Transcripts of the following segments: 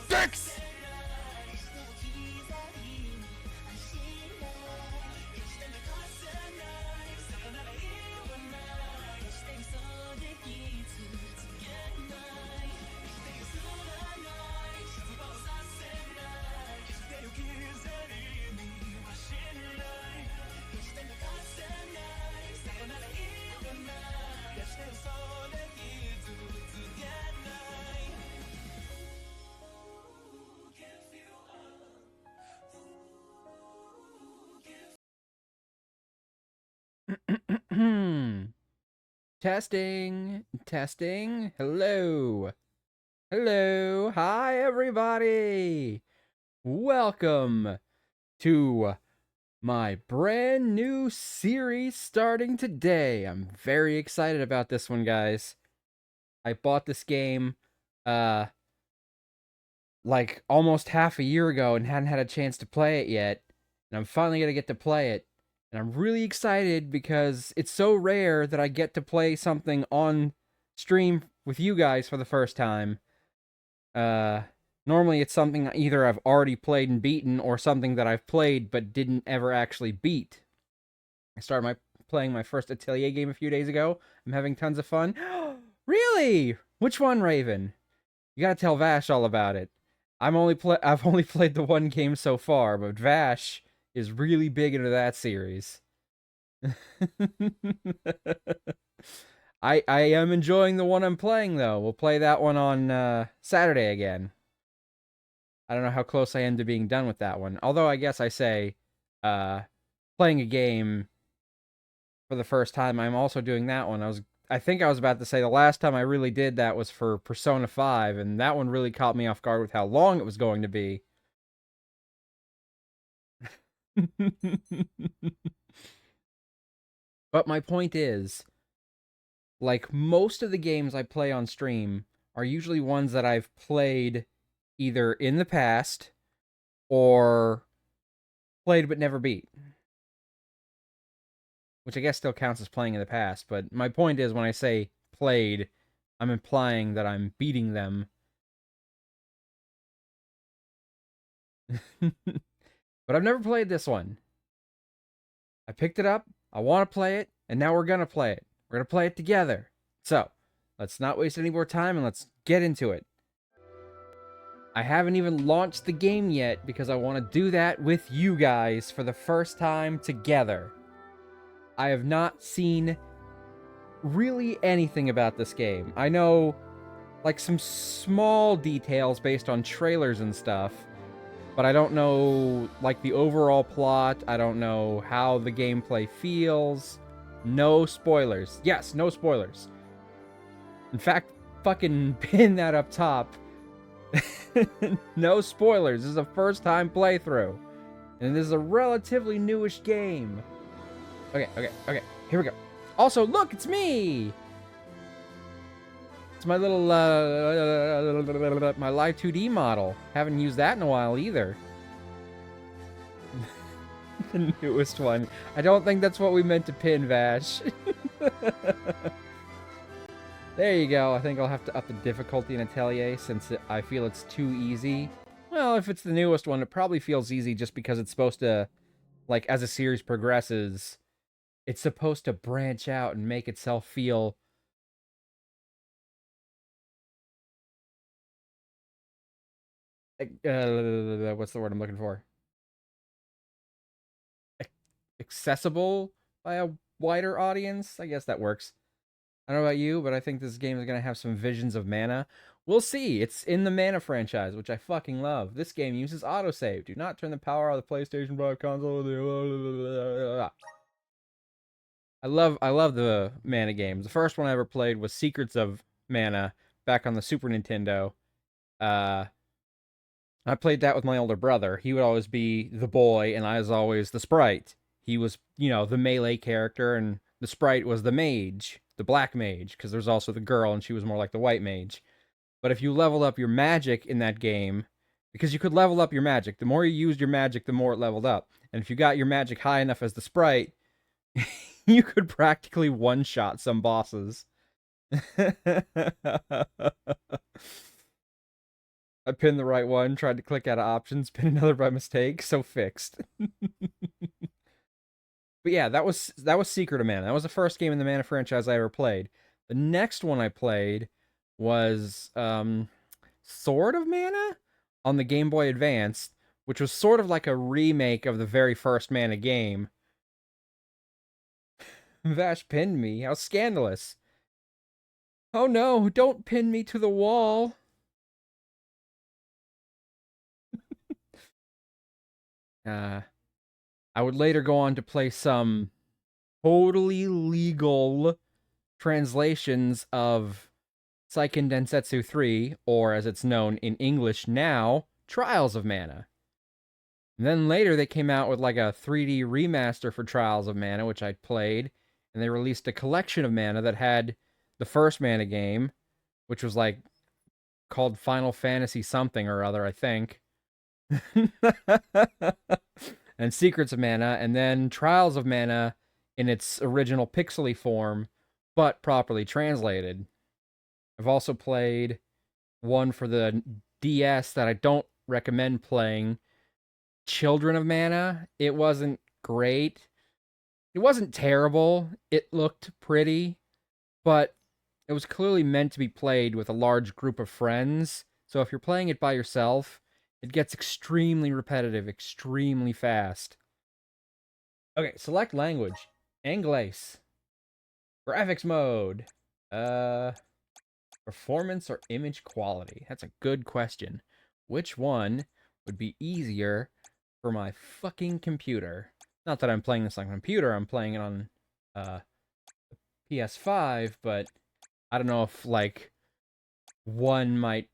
Six! Testing, testing. Hello. Hello. Hi, everybody. Welcome to my brand new series starting today. I'm very excited about this one, guys. I bought this game, like almost half a year ago and hadn't had a chance to play it yet. And I'm finally going to get to play it. And I'm really excited because it's so rare that I get to play something on stream with you guys for the first time. Normally it's something either I've already played and beaten or something that I've played but didn't ever actually beat. I started playing my first Atelier game a few days ago. I'm having tons of fun. Really? Which one, Raven? You gotta tell Vash all about it. I've only played the one game so far, but Vash is really big into that series. I am enjoying the one I'm playing, though. We'll play that one on Saturday again. I don't know how close I am to being done with that one. Although I guess I say playing a game for the first time, I'm also doing that one. I think I was about to say the last time I really did that was for Persona 5, and that one really caught me off guard with how long it was going to be. But my point is, like most of the games I play on stream are usually ones that I've played either in the past or played but never beat. Which I guess still counts as playing in the past, but my point is when I say played, I'm implying that I'm beating them. But I've never played this one. I picked it up, I want to play it, and now we're gonna play it. We're gonna play it together. So, let's not waste any more time and let's get into it. I haven't even launched the game yet because I want to do that with you guys for the first time together. I have not seen really anything about this game. I know like some small details based on trailers and stuff, but I don't know like the overall plot. I don't know how the gameplay feels. No spoilers. Yes, no spoilers. In fact, fucking pin that up top. No spoilers. This is a first time playthrough. And this is a relatively newish game. Okay. Here we go. Also, look, it's me! It's my little, my live 2D model. Haven't used that in a while either. The newest one. I don't think that's what we meant to pin, Vash. There you go. I think I'll have to up the difficulty in Atelier since I feel it's too easy. Well, if it's the newest one, it probably feels easy just because it's supposed to, like, as a series progresses, it's supposed to branch out and make itself feel... what's the word I'm looking for? Accessible by a wider audience? I guess that works. I don't know about you, but I think this game is going to have some visions of mana. We'll see. It's in the Mana franchise, which I fucking love. This game uses autosave. Do not turn the power of the PlayStation 5 console. I love the Mana games. The first one I ever played was Secrets of Mana back on the Super Nintendo. Uh, I played that with my older brother. He would always be the boy, and I was always the sprite. He was, the melee character, and the sprite was the mage, the black mage, because there's also the girl, and she was more like the white mage. But if you leveled up your magic in that game, because you could level up your magic, the more you used your magic, the more it leveled up. And if you got your magic high enough as the sprite, you could practically one-shot some bosses. I pinned the right one, tried to click out of options, pinned another by mistake, so fixed. But yeah, that was Secret of Mana. That was the first game in the Mana franchise I ever played. The next one I played was Sword of Mana on the Game Boy Advance, which was sort of like a remake of the very first Mana game. Vash pinned me. How scandalous. Oh no, don't pin me to the wall. I would later go on to play some totally legal translations of Seiken Densetsu 3, or as it's known in English now, Trials of Mana. And then later they came out with like a 3D remaster for Trials of Mana, which I played, and they released a collection of Mana that had the first Mana game, which was like called Final Fantasy something or other, I think. And Secrets of Mana, and then Trials of Mana in its original pixely form, but properly translated. I've also played one for the DS that I don't recommend playing, Children of Mana. It wasn't great. It wasn't terrible. It looked pretty, but it was clearly meant to be played with a large group of friends. So if you're playing it by yourself, it gets extremely repetitive, extremely fast. Okay, select language. Anglais. Graphics mode. Performance or image quality? That's a good question. Which one would be easier for my fucking computer? Not that I'm playing this on a computer, I'm playing it on uh, PS5, but I don't know if, like, one might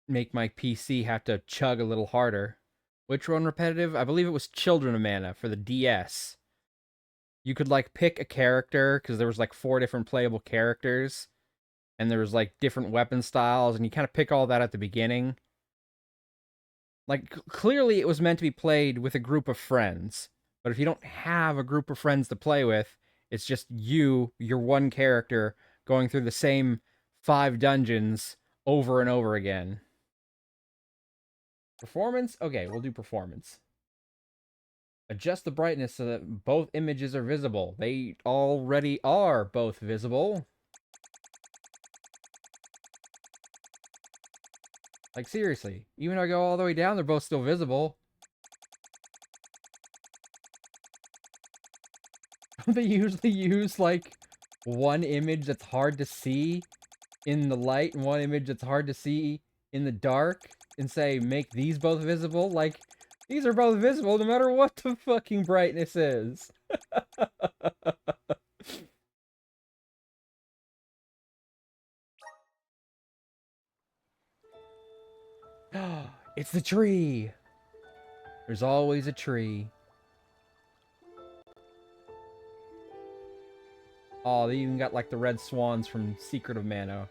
make my PC have to chug a little harder. Which one repetitive? I believe it was Children of Mana for the DS. You could, like, pick a character, because there was, like, 4 different playable characters, and there was, like, different weapon styles, and you kind of pick all that at the beginning. Like, clearly it was meant to be played with a group of friends, but if you don't have a group of friends to play with, it's just you, your one character, going through the same 5 dungeons over and over again. Performance? Okay, we'll do performance. Adjust the brightness so that both images are visible. They already are both visible. Like, seriously. Even if I go all the way down, they're both still visible. Don't they usually use, like, one image that's hard to see in the light and one image that's hard to see in the dark and say, make these both visible? Like, these are both visible no matter what the fucking brightness is. It's the tree! There's always a tree. Oh, they even got, like, the red swans from Secret of Mana.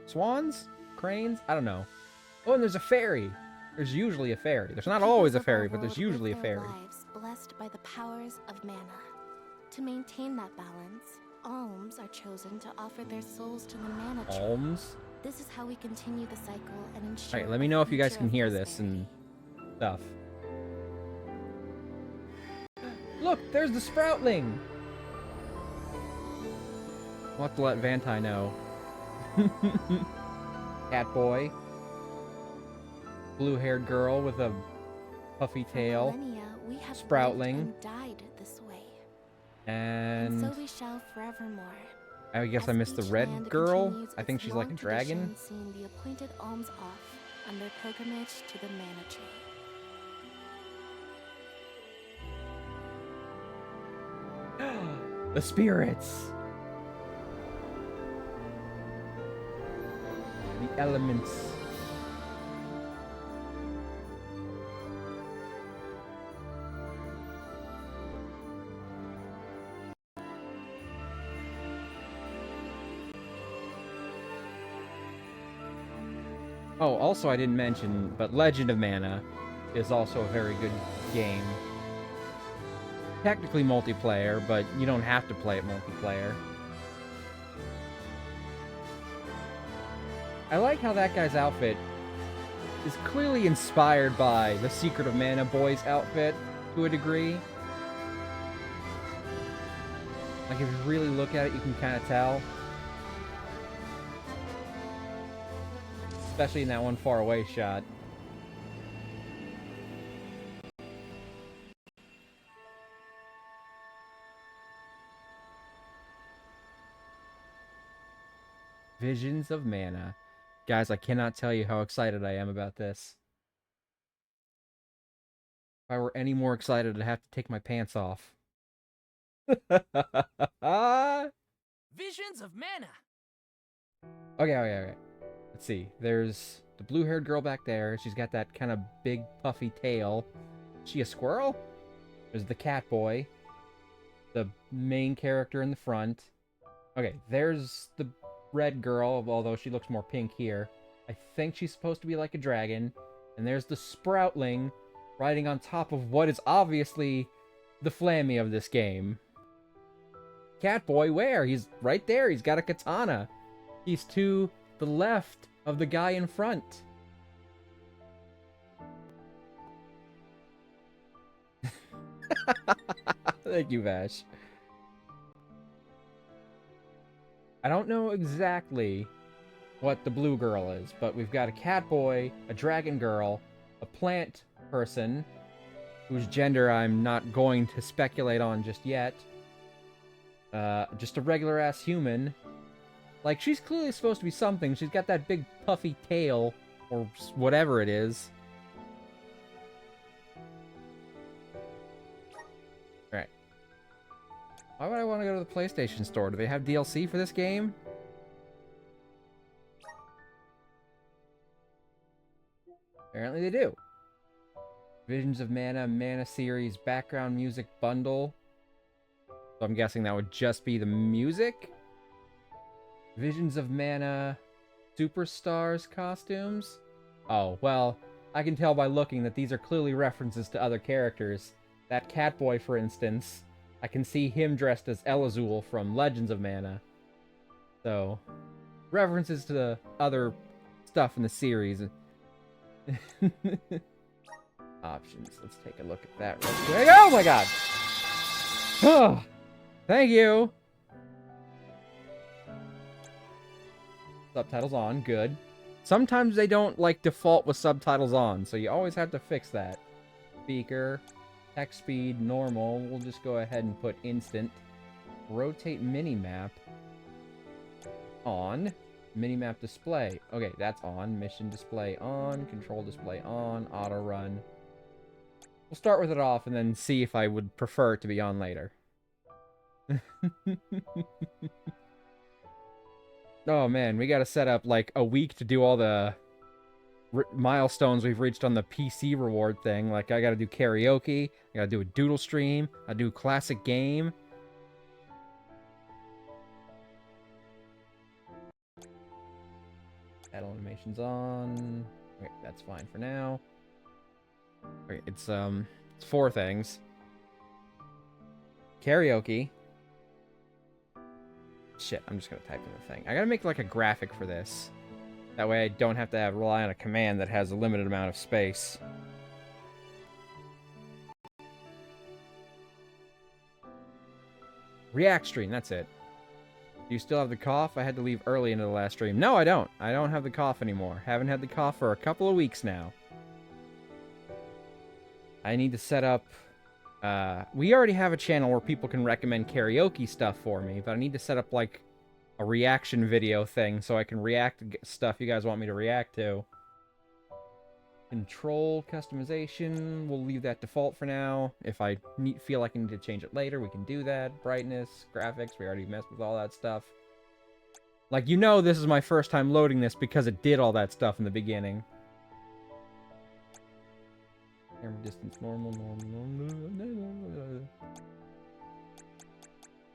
Swans? Cranes? I don't know. Oh, and there's a fairy. There's usually a fairy. There's not always a fairy, but there's usually a fairy. Lives blessed by the powers of mana. To maintain that balance, alms are chosen to offer their souls to the mana tree. Alms? This is how we continue the cycle and ensure. Alright, let me know if you guys can hear this and stuff. Look, there's the Sproutling! We'll have to let Vantai know. Catboy. Blue-haired girl with a puffy tail. We have Sproutling. And died this way. And so we shall forevermore. I guess I missed the red girl. I think she's like a dragon. Seeing the appointed alms off on their pilgrimage to the mana tree. The spirits. The elements. Oh, also I didn't mention, but Legend of Mana is also a very good game. Technically multiplayer, but you don't have to play it multiplayer. I like how that guy's outfit is clearly inspired by the Secret of Mana boy's outfit to a degree. Like, if you really look at it, you can kind of tell. Especially in that one far away shot. Visions of Mana. Guys, I cannot tell you how excited I am about this. If I were any more excited, I'd have to take my pants off. Visions of Mana. Okay. Let's see. There's the blue-haired girl back there. She's got that kind of big, puffy tail. Is she a squirrel? There's the cat boy. The main character in the front. Okay, there's the red girl, although she looks more pink here. I think she's supposed to be like a dragon. And there's the Sproutling riding on top of what is obviously the Flammy of this game. Catboy, where? He's right there. He's got a katana. He's to the left of the guy in front. Thank you, Vash. I don't know exactly what the blue girl is, but we've got a cat boy, a dragon girl, a plant person, whose gender I'm not going to speculate on just yet. Just a regular-ass human. Like, she's clearly supposed to be something. She's got that big puffy tail, or whatever it is. Alright. Why would I want to go to the PlayStation Store? Do they have DLC for this game? Apparently they do. Visions of Mana, Mana Series, Background Music Bundle. So I'm guessing that would just be the music? Visions of Mana, Superstars costumes? Oh, well, I can tell by looking that these are clearly references to other characters. That Catboy, for instance, I can see him dressed as Elazul from Legends of Mana. So, references to the other stuff in the series. Options. Let's take a look at that real quick. Oh my god! Oh, thank you! Subtitles on. Good. Sometimes they don't, like, default with subtitles on, so you always have to fix that. Speaker. Text speed. Normal. We'll just go ahead and put instant. Rotate minimap. On. Minimap display. Okay, that's on. Mission display on. Control display on. Auto run. We'll start with it off and then see if I would prefer it to be on later. Oh man, we gotta set up like a week to do all the milestones we've reached on the PC reward thing. Like, I gotta do karaoke, I gotta do a doodle stream, I do classic game. Add animations on. Okay, that's fine for now. Okay, it's 4 things. Karaoke. Shit, I'm just gonna type in the thing. I gotta make like a graphic for this. That way I don't have to rely on a command that has a limited amount of space. React stream, that's it. Do you still have the cough? I had to leave early into the last stream. No, I don't. I don't have the cough anymore. Haven't had the cough for a couple of weeks now. I need to set up... we already have a channel where people can recommend karaoke stuff for me, but I need to set up, like, a reaction video thing so I can react to stuff you guys want me to react to. Control customization, we'll leave that default for now. If I feel like I need to change it later, we can do that. Brightness, graphics, we already messed with all that stuff. Like, you know this is my first time loading this because it did all that stuff in the beginning. Camera distance, normal.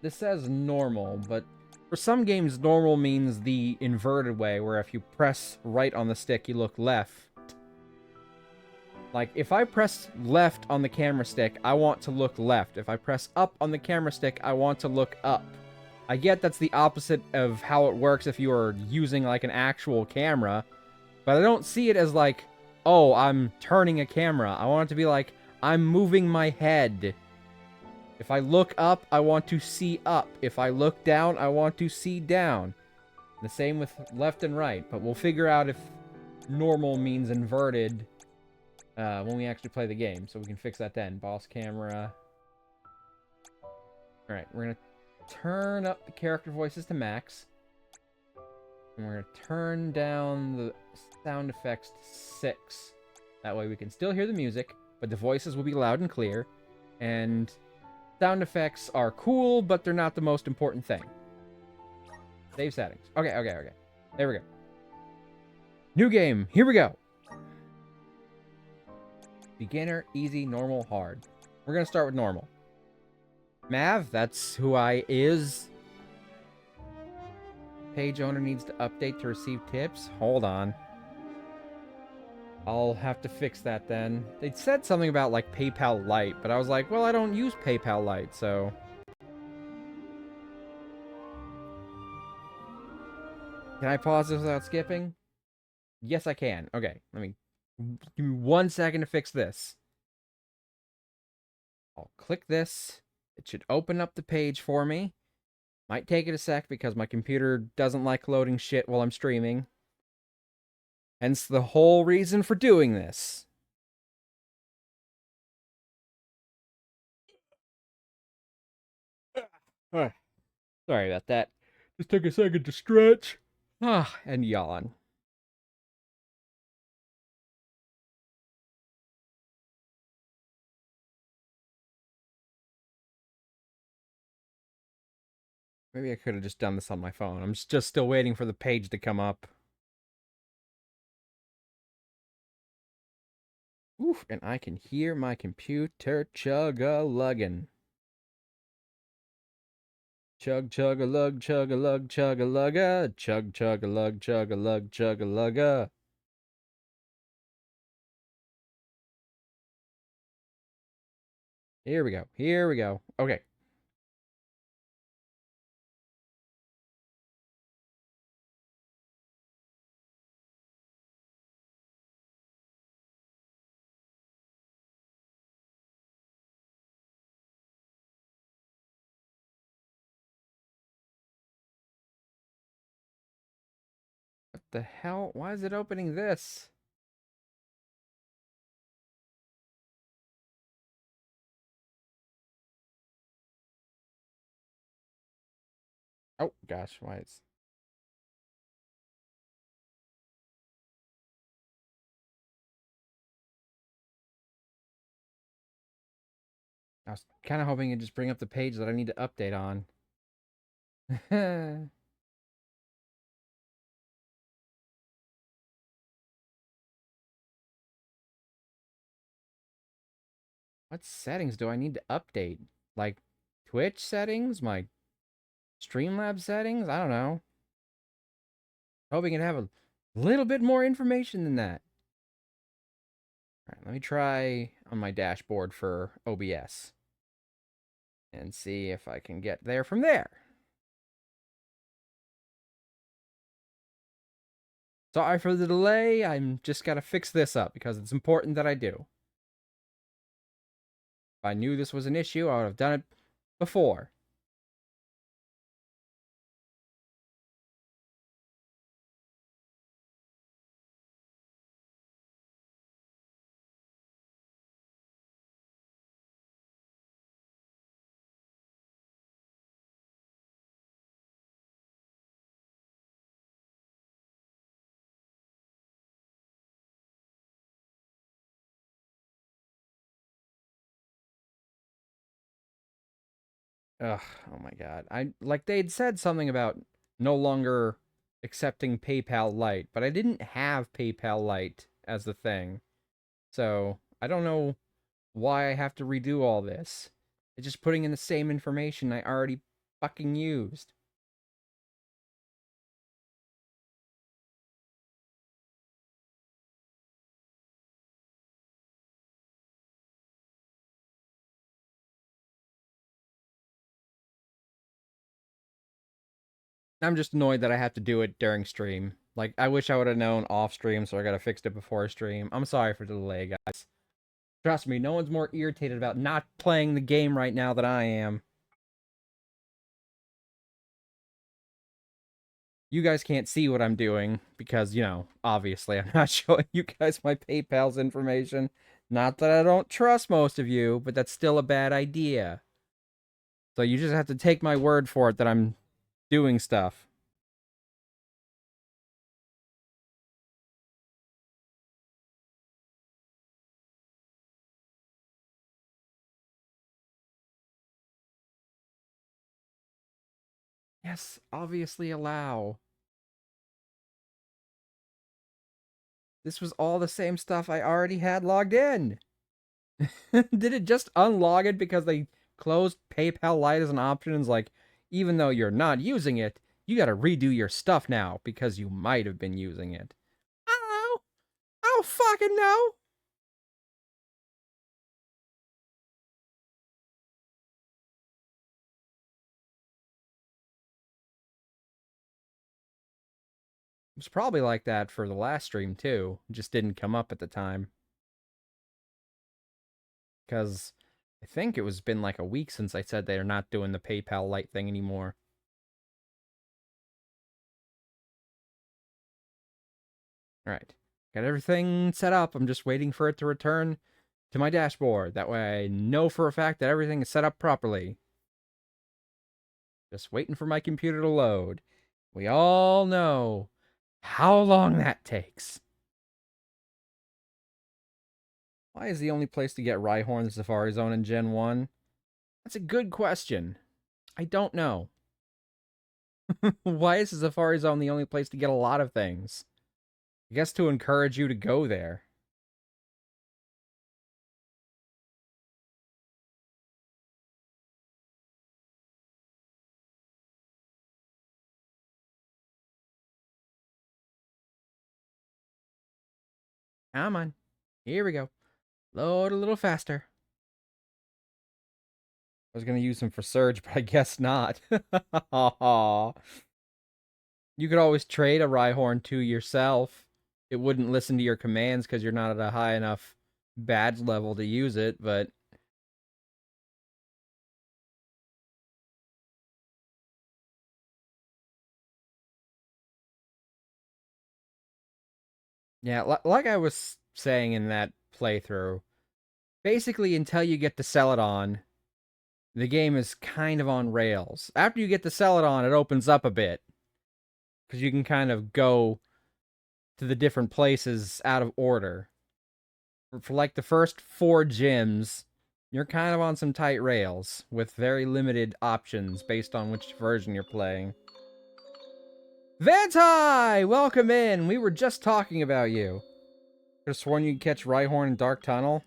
This says normal, but for some games, normal means the inverted way, where if you press right on the stick, you look left. Like, if I press left on the camera stick, I want to look left. If I press up on the camera stick, I want to look up. I get that's the opposite of how it works if you are using, like, an actual camera, but I don't see it as, like, oh, I'm turning a camera. I want it to be like, I'm moving my head. If I look up, I want to see up. If I look down, I want to see down. The same with left and right, but we'll figure out if normal means inverted when we actually play the game, so we can fix that then. Boss camera. Alright, we're going to turn up the character voices to max. And we're going to turn down the sound effects to 6. That way we can still hear the music, but the voices will be loud and clear. And sound effects are cool, but they're not the most important thing. Save settings. Okay. There we go. New game. Here we go. Beginner, easy, normal, hard. We're going to start with normal. Mav, that's who I is. Page owner needs to update to receive tips. Hold on. I'll have to fix that then. They said something about, like, PayPal Lite, but I was like, well, I don't use PayPal Lite, so... Can I pause this without skipping? Yes, I can. Okay, give me 1 second to fix this. I'll click this. It should open up the page for me. Might take it a sec because my computer doesn't like loading shit while I'm streaming. Hence the whole reason for doing this. Sorry about that. Just take a second to stretch. And yawn. Maybe I could have just done this on my phone. I'm just still waiting for the page to come up. Oof, and I can hear my computer chug-a-luggin'. Chug-chug-a-lug, chug-a-lug, chug-a-lugga. Chug-chug-a-lug, chug-a-lug, chug-a-lugga. Here we go. Here we go. Okay. What the hell? Why is it opening this? Oh, gosh. Why is... I was kind of hoping it'd just bring up the page that I need to update on. What settings do I need to update? Like Twitch settings? My Streamlabs settings? I don't know. Hoping it'd have a little bit more information than that. Alright, let me try on my dashboard for OBS. And see if I can get there from there. Sorry for the delay. I'm just gotta fix this up because it's important that I do. If I knew this was an issue, I would have done it before. Ugh, oh my god. They'd said something about no longer accepting PayPal Lite, but I didn't have PayPal Lite as the thing. So, I don't know why I have to redo all this. It's just putting in the same information I already fucking used. I'm just annoyed that I have to do it during stream. Like, I wish I would have known off stream, so I gotta fix it before stream. I'm sorry for the delay, guys. Trust me, no one's more irritated about not playing the game right now than I am. You guys can't see what I'm doing because, you know, obviously I'm not showing you guys my PayPal's information. Not that I don't trust most of you, but that's still a bad idea. So you just have to take my word for it that I'm doing stuff. Yes, obviously allow. This was all the same stuff I already had logged in. Did it just unlog it because they closed PayPal Lite as an option and is like, even though you're not using it, you gotta redo your stuff now because you might have been using it. I don't know. I don't fucking know. It was probably like that for the last stream too. It just didn't come up at the time. Because I think it was been like a week since I said they're not doing the PayPal Lite thing anymore. Alright. Got everything set up. I'm just waiting for it to return to my dashboard. That way I know for a fact that everything is set up properly. Just waiting for my computer to load. We all know how long that takes. Why is the only place to get Rhyhorn the Safari Zone in Gen 1? That's a good question. I don't know. Why is the Safari Zone the only place to get a lot of things? I guess to encourage you to go there. Come on. Here we go. Load a little faster. I was going to use him for Surge, but I guess not. You could always trade a Rhyhorn to yourself. It wouldn't listen to your commands because you're not at a high enough badge level to use it, but... Yeah, like I was saying in that playthrough, basically until you get to Celadon, the game is kind of on rails. After you get to Celadon, it opens up a bit. Because you can kind of go to the different places out of order. For like the first 4 gyms, you're kind of on some tight rails with very limited options based on which version you're playing. Vantai! Welcome in! We were just talking about you. Could have sworn you'd catch Rhyhorn in Dark Tunnel.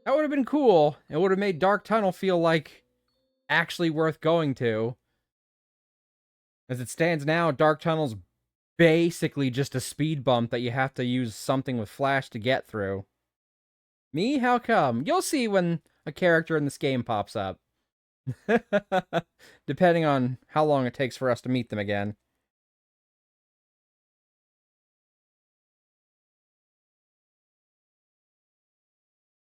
That would have been cool. It would have made Dark Tunnel feel like actually worth going to. As it stands now, Dark Tunnel's basically just a speed bump that you have to use something with Flash to get through. Me? How come? You'll see when a character in this game pops up. Depending on how long it takes for us to meet them again.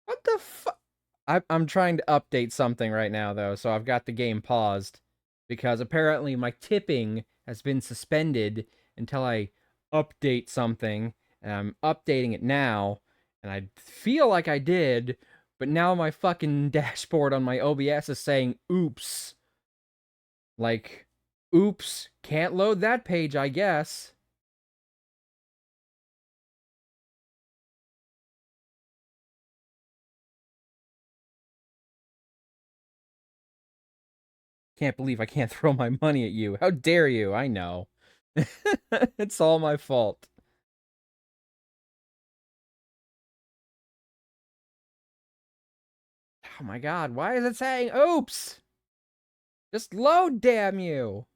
What the fuck? I'm trying to update something right now, though, so I've got the game paused. Because apparently my tipping has been suspended until I update something. And I'm updating it now. And I feel like I did, but now my fucking dashboard on my OBS is saying, oops. Like, oops, can't load that page, I guess. Can't believe I can't throw my money at you. How dare you? I know. It's all my fault. Oh my god, why is it saying oops? Just load, damn you!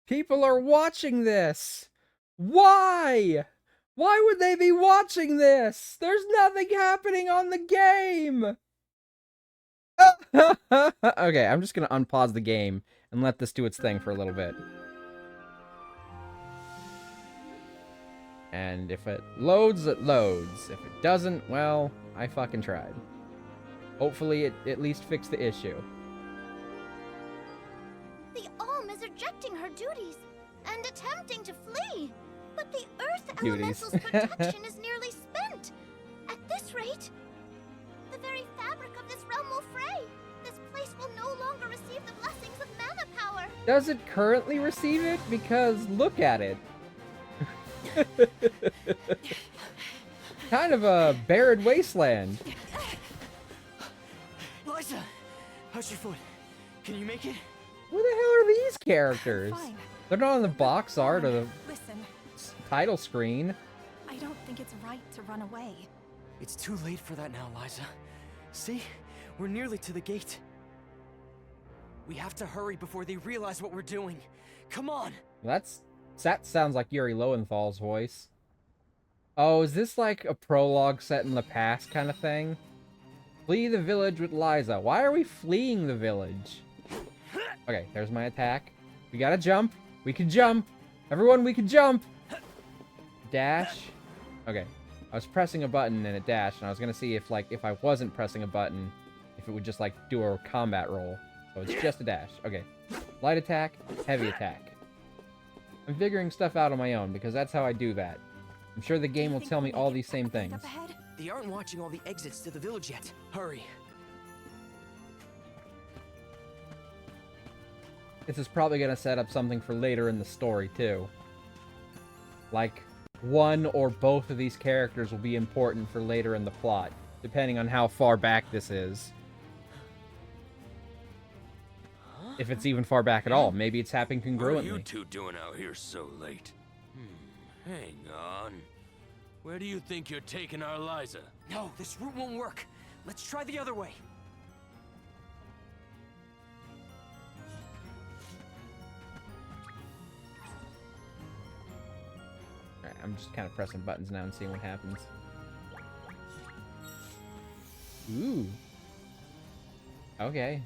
People are watching this! Why? Why would they be watching this? There's nothing happening on the game! Okay, I'm just gonna unpause the game and let this do its thing for a little bit. And if it loads, it loads. If it doesn't, well, I fucking tried. Hopefully it at least fixed the issue. The Alm is rejecting her duties and attempting to flee. But the Earth Duties. Elemental's protection is nearly spent. At this rate, the very fabric of this realm will fray. This place will no longer receive the blessings of mana power. Does it currently receive it? Because look at it. Kind of a barren wasteland. Liza, how's your foot? Can you make it? Who the hell are these characters? Fine. They're not on the box art or the Listen, title screen. I don't think it's right to run away. It's too late for that now, Liza. See? We're nearly to the gate. We have to hurry before they realize what we're doing. Come on! That sounds like Yuri Lowenthal's voice. Oh, is this like a prologue set in the past kind of thing? Flee the village with Liza. Why are we fleeing the village? Okay, there's my attack. We gotta jump. We can jump. Everyone, we can jump. Dash. Okay. I was pressing a button and it dashed, and I was gonna see if I wasn't pressing a button, if it would just like do a combat roll. So it's just a dash. Okay. Light attack, heavy attack. I'm figuring stuff out on my own because that's how I do that. I'm sure the game will tell me all these same things. Up ahead? They aren't watching all the exits to the village yet. Hurry. This is probably going to set up something for later in the story, too. Like, one or both of these characters will be important for later in the plot, depending on how far back this is. If it's even far back at all. Maybe it's happening What are you congruently. two doing out here so late? Hang on. Where do you think you're taking our Liza? No, this route won't work. Let's try the other way. Alright, I'm just kind of pressing buttons now and seeing what happens. Ooh. Okay.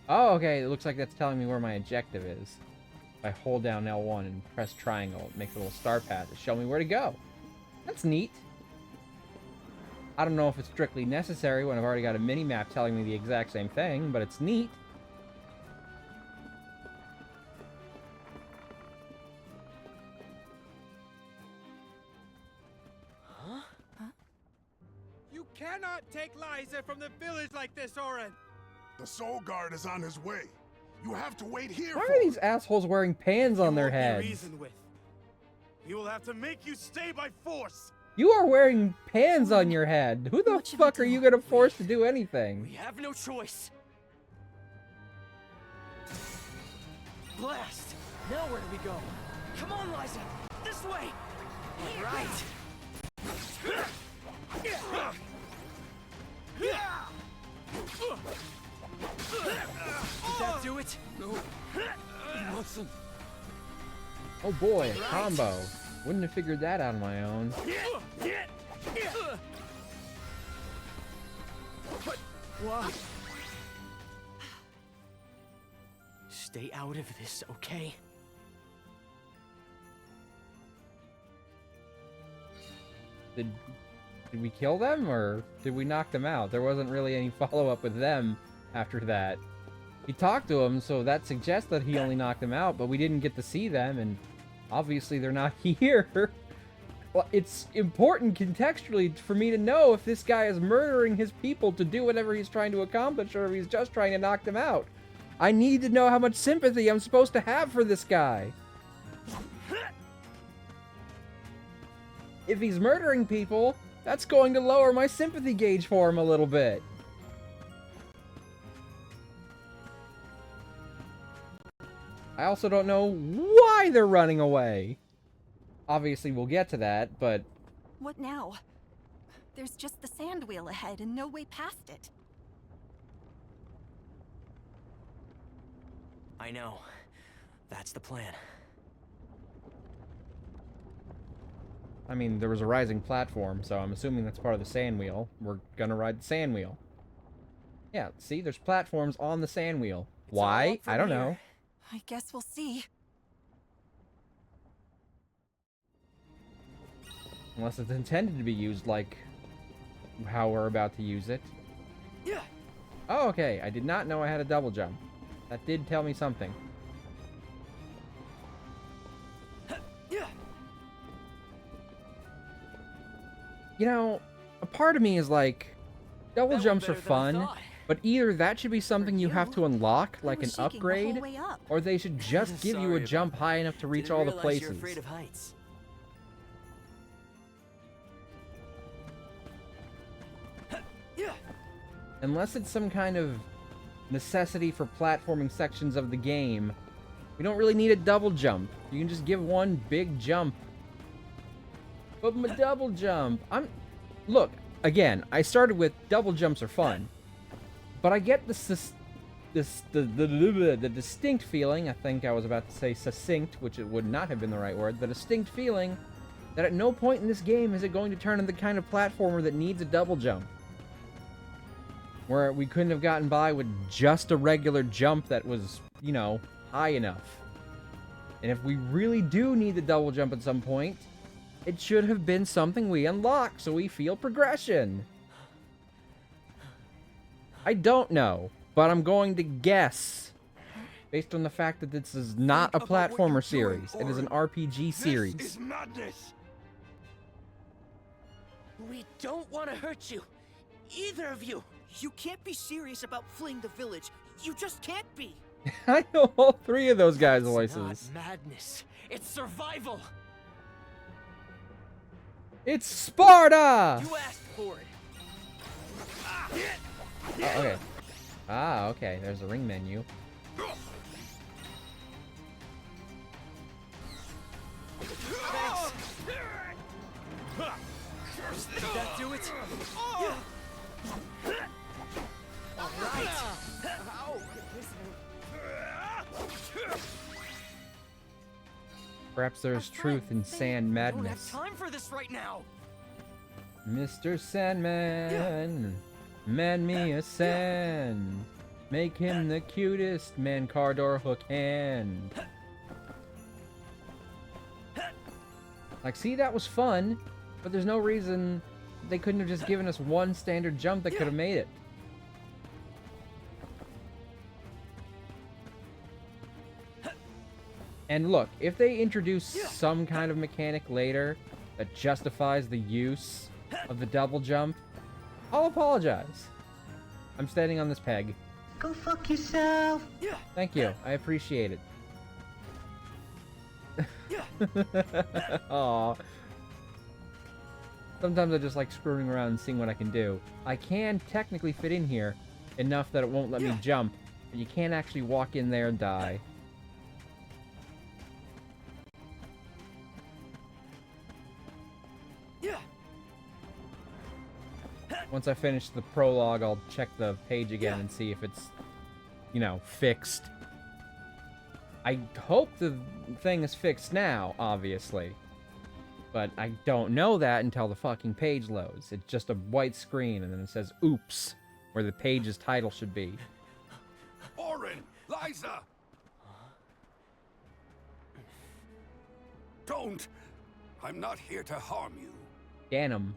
Oh, okay. It looks like that's telling me where my objective is. If I hold down L1 and press triangle, it makes a little star path to show me where to go. That's neat. I don't know if it's strictly necessary when I've already got a mini-map telling me the exact same thing, but it's neat. You cannot take Liza from the village like this, Oren! The Soul Guard is on his way. You have to wait here Why for are these assholes wearing pans on You their won't be heads? reasoned with. He will have to make you stay by force! You are wearing pans on your head. Who the What should we fuck are do? you gonna force to do anything? We have no choice. Blast! Now where do we go? Come on, Liza! This way! All right. Did that do it? No. It wasn't. Oh boy, a combo. Wouldn't have figured that out on my own. What? Stay out of this, okay? Did we kill them, or did we knock them out? There wasn't really any follow-up with them after that. He talked to them, so that suggests that he only knocked them out, but we didn't get to see them, and obviously they're not here. Well, it's important contextually for me to know if this guy is murdering his people to do whatever he's trying to accomplish, or if he's just trying to knock them out. I need to know how much sympathy I'm supposed to have for this guy. If he's murdering people, that's going to lower my sympathy gauge for him a little bit. I also don't know why they're running away. Obviously, we'll get to that, but... What now? There's just the sand wheel ahead and no way past it. I know. That's the plan. I mean, there was a rising platform, so I'm assuming that's part of the sand wheel. We're gonna ride the sand wheel. Yeah, see? There's platforms on the sand wheel. It's all Why? up from I don't here. know. I guess we'll see. Unless it's intended to be used like how we're about to use it. Yeah. Oh, okay. I did not know I had a double jump. That did tell me something. Yeah. You know, a part of me is like, double That went jumps are better than I fun, thought. but either that should be something you have to unlock, I like an was shaking the upgrade, whole way up. or they should just give you a Sorry about jump high enough to reach Didn't all the realize places. You're afraid of heights. Yeah. Unless it's some kind of necessity for platforming sections of the game, we don't really need a double jump. You can just give one big jump. But my double jump, look, again, I started with double jumps are fun, but I get the distinct feeling, I think I was about to say succinct, which it would not have been the right word, the distinct feeling that at no point in this game is it going to turn into the kind of platformer that needs a double jump. Where we couldn't have gotten by with just a regular jump that was, you know, high enough. And if we really do need the double jump at some point, it should have been something we unlocked so we feel progression. I don't know, but I'm going to guess. Based on the fact that this is not a Think about what you're platformer series. doing, It is an Orin. RPG This series. is madness. We don't want to hurt you. Either of you. You can't be serious about fleeing the village. You just can't be. I know all three of those guys' It's voices. not madness. It's survival. It's Sparta! You asked for it. Oh, okay. Ah, okay. There's a ring menu. Thanks. Did that do it? All right. Ow. Perhaps there's truth in sand I don't have madness. time for this right now. Mr. Sandman, man me a sand. Make him the cutest man Cardor Hook hand. Like, see, that was fun, but there's no reason they couldn't have just given us one standard jump that could have made it. And look, if they introduce some kind of mechanic later that justifies the use of the double jump, I'll apologize. I'm standing on this peg. Go fuck yourself. Thank you. I appreciate it. Aw. Sometimes I just like screwing around and seeing what I can do. I can technically fit in here enough that it won't let me jump, but you can't actually walk in there and die. Once I finish the prologue, I'll check the page again and see if it's, you know, fixed. I hope the thing is fixed now, obviously. But I don't know that until the fucking page loads. It's just a white screen, and then it says, oops, where the page's title should be. Orin! Liza! Don't! I'm not here to harm you. Ganem.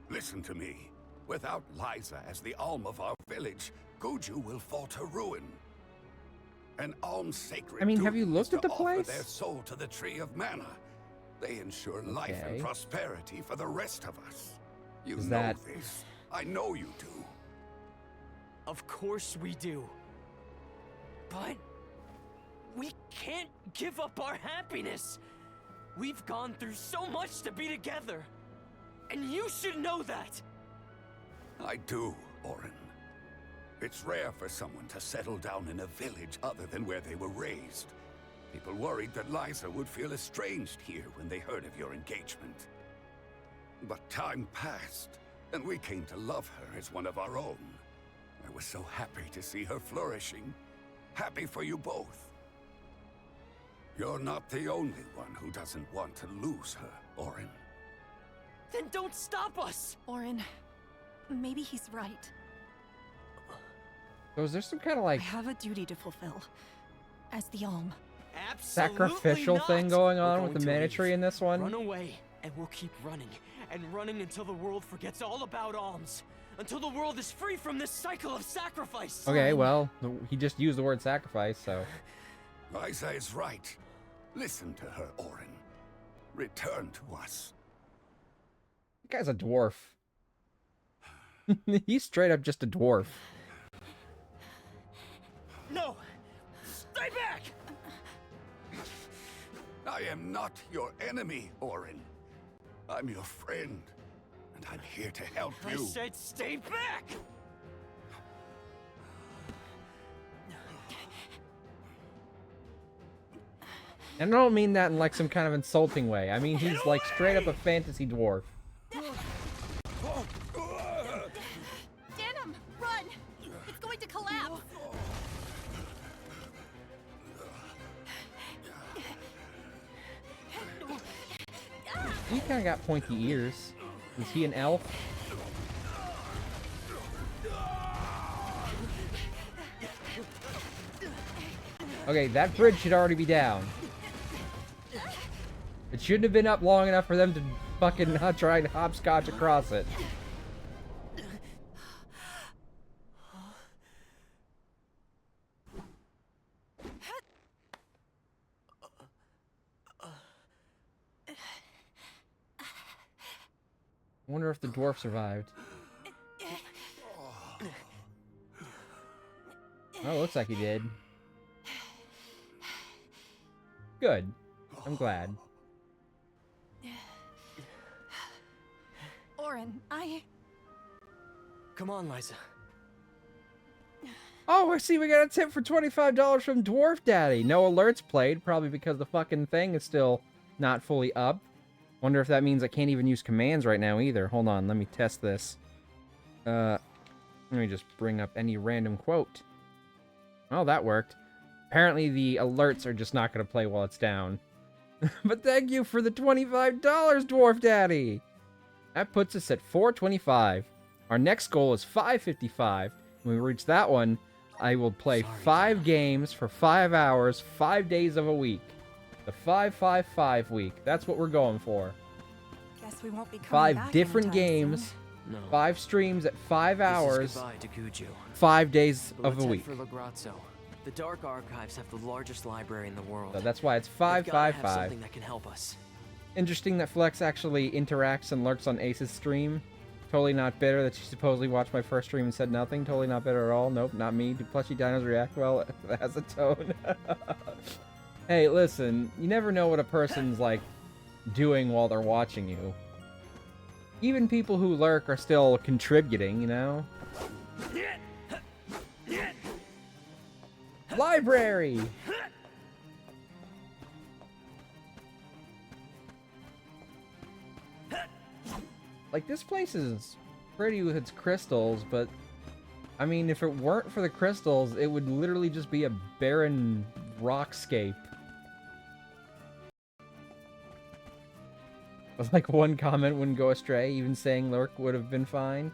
Listen to me. Without Liza as the Alm of our village, Guju will fall to ruin. An Alm's sacred I mean, have you duty looked is at the to offer place? their soul to the Tree of Mana. They ensure life and Okay. prosperity for the rest of us. You Is know that- this. I know you do. Of course we do. But we can't give up our happiness. We've gone through so much to be together. And you should know that. I do, Orin. It's rare for someone to settle down in a village other than where they were raised. People worried that Liza would feel estranged here when they heard of your engagement. But time passed, and we came to love her as one of our own. I was so happy to see her flourishing. Happy for you both. You're not the only one who doesn't want to lose her, Orin. Then don't stop us. Orin, maybe he's right. So is there some kind of I like have a duty to fulfill. As the Alm. Absolutely sacrificial not. thing going We're on going with the to mana tree leave. in this one? Run away, and we'll keep running. And running until the world forgets all about Alms. Until the world is free from this cycle of sacrifice. Okay, well, he just used the word sacrifice, so... Liza is right. Listen to her, Orin. Return to us. That guy's a dwarf. He's straight up just a dwarf. No! Stay back! I am not your enemy, Orin. I'm your friend, and I'm here to help I you. said stay back! And I don't mean that in like some kind of insulting way. I mean he's like straight up a fantasy dwarf. Denim, run! It's going to collapse! He kind of got pointy ears. Is he an elf? Okay, that bridge should already be down. It shouldn't have been up long enough for them to fucking not try and hopscotch across it. I wonder if the dwarf survived. Oh, looks like he did. Good. I'm glad. Orin, Come on, Liza. Oh, I see we got a tip for $25 from Dwarf Daddy. No alerts played, probably because the fucking thing is still not fully up. Wonder if that means I can't even use commands right now either. Hold on, let me test this. Let me just bring up any random quote. Oh, that worked. Apparently the alerts are just not going to play while it's down. But thank you for the $25, Dwarf Daddy! That puts us at $4.25. Our next goal is $5.55. When we reach that one, I will play 5 games for 5 hours, 5 days of a week. The 5-5-5 week. That's what we're going for. Guess we won't be coming 5 back different anytime games, soon. No. 5 streams at 5 hours, This is goodbye to Guju. 5 days But of let's a head week. for Lagrazzo. The Dark Archives have the largest library in the world. So that's why it's They've gotta have 5-5-5. something that can help us. Interesting that Flex actually interacts and lurks on Ace's stream. Totally not bitter that she supposedly watched my first stream and said nothing. Totally not bitter at all. Nope, not me. Do plushy dinos react well? That has a tone. Hey, listen. You never know what a person's, like, doing while they're watching you. Even people who lurk are still contributing, you know? Library! Like, this place is pretty with its crystals, but... I mean, if it weren't for the crystals, it would literally just be a barren rockscape. But, like, one comment wouldn't go astray, even saying lurk would have been fine.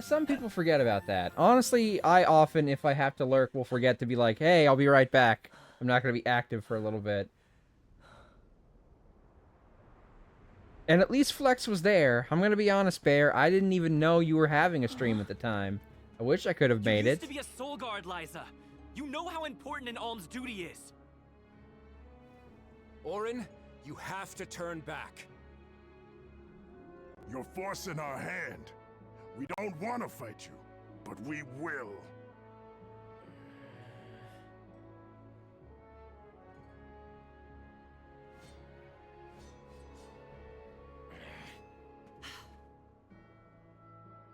Some people forget about that. Honestly, I often, if I have to lurk, will forget to be like, hey, I'll be right back. I'm not going to be active for a little bit. And at least Flex was there. I'm going to be honest, Bear. I didn't even know you were having a stream at the time. I wish I could have made You it. used to be a soul guard, Liza. You know how important an Alms duty is. Orin, you have to turn back. You're forcing our hand. We don't want to fight you, but we will.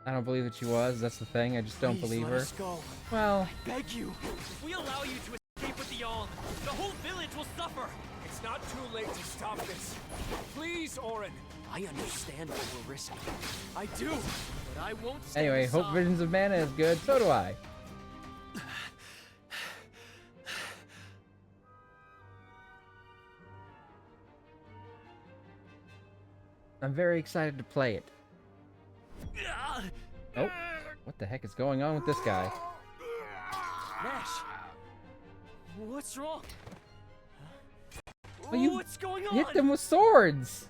I don't believe that she was. That's the thing. I just don't Please believe let her. us go. Well, I beg you. If we allow you to escape with the Alms, the whole village will suffer. It's not too late to stop this. Please, Orin. I understand what we're risking. I do, but I won't stand anyway, aside. Hope Visions of Mana is good. So do I. I'm very excited to play it. Oh, what the heck is going on with this guy? Nash, what's wrong? Well, you What's going on? hit them with swords!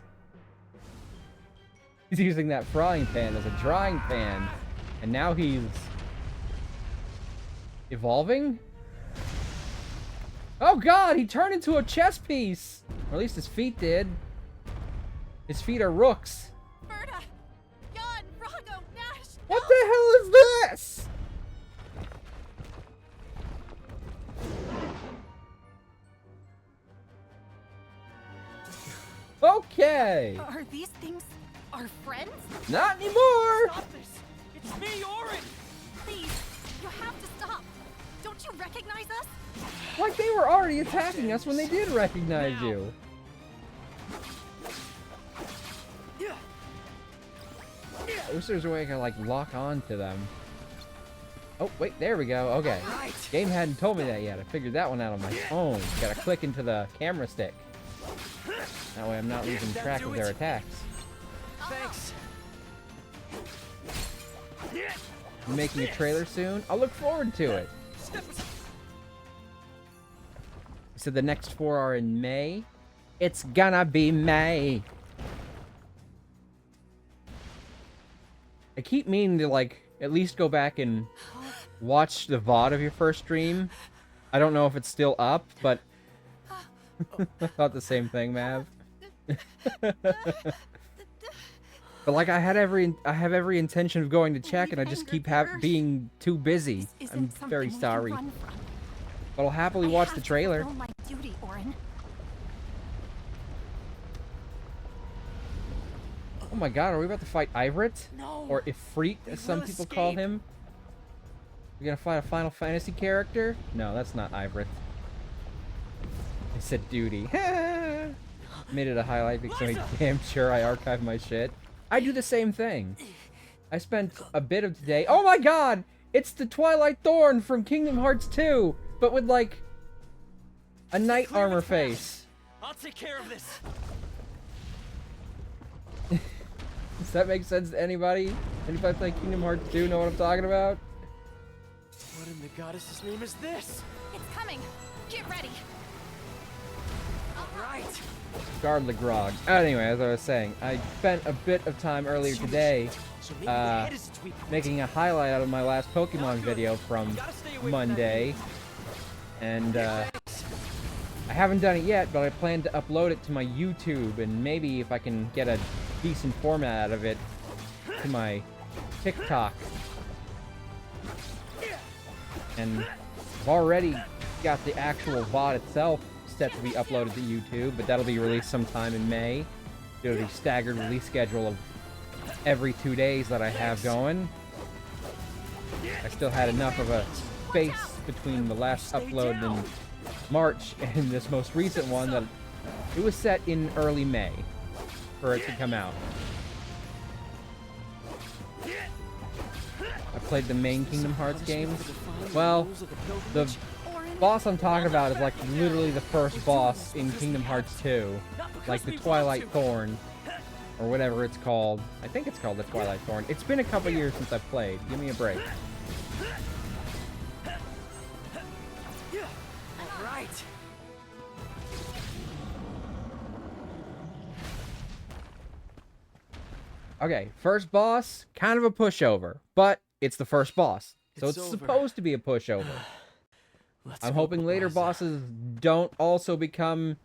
He's using that frying pan as a drying pan. And now he's... evolving? Oh god, he turned into a chess piece! Or at least his feet did. His feet are rooks. Berta! Jan! Rago! Nash! What the hell is this? Okay. Are these things our friends? Not anymore. Stop this. It's me, Orin. Please, you have to stop. Don't you recognize us? Like they were already attacking us when they did recognize you. I wish there's a way I could like lock on to them. Oh, wait, there we go. Okay. Game hadn't told me that yet. I figured that one out on my own. Gotta click into the camera stick. That way I'm not losing track of their attacks. Thanks. I'm making a trailer soon. I'll look forward to it. So the next 4 are in May. It's gonna be May. I keep meaning to like at least go back and watch the VOD of your first stream. I don't know if it's still up, but I thought the same thing, Mav. But like I have every intention of going to check, and I just keep being too busy. I'm very sorry. But I'll happily watch the trailer. My duty, Orin. Oh my god, are we about to fight Ivrit? No. Or Ifrit, as some people call him? We're gonna fight a Final Fantasy character? No, that's not Ivrit. I said duty. Made it a highlight because I'm damn sure I archive my shit. I do the same thing. I spent a bit of today. Oh my god! It's the Twilight Thorn from Kingdom Hearts 2, but with like a knight armor face. I'll take care of this. Does that make sense to anybody? Anybody play Kingdom Hearts 2 know what I'm talking about? What in the goddess's name is this? It's coming. Get ready. All right. Guard the grog. Anyway, as I was saying, I spent a bit of time earlier today making a highlight out of my last Pokemon video from Monday. And I haven't done it yet, but I plan to upload it to my YouTube, and maybe if I can get a decent format out of it, to my TikTok. And I've already got the actual VOD itself set to be uploaded to YouTube, but that'll be released sometime in May. It'll be staggered release schedule of every 2 days that I have going. I still had enough of a space between the last upload in March and this most recent one that it was set in early May for it to come out. I played the main Kingdom Hearts games. Well, the boss I'm talking about is like literally the first boss in Kingdom Hearts 2. Like the Twilight Thorn, or whatever it's called. I think it's called the Twilight Thorn. It's been a couple years since I've played. Give me a break. All right. Okay, first boss, kind of a pushover, but it's the first boss, so it's over. supposed to be a pushover. I'm hoping later bosses don't also become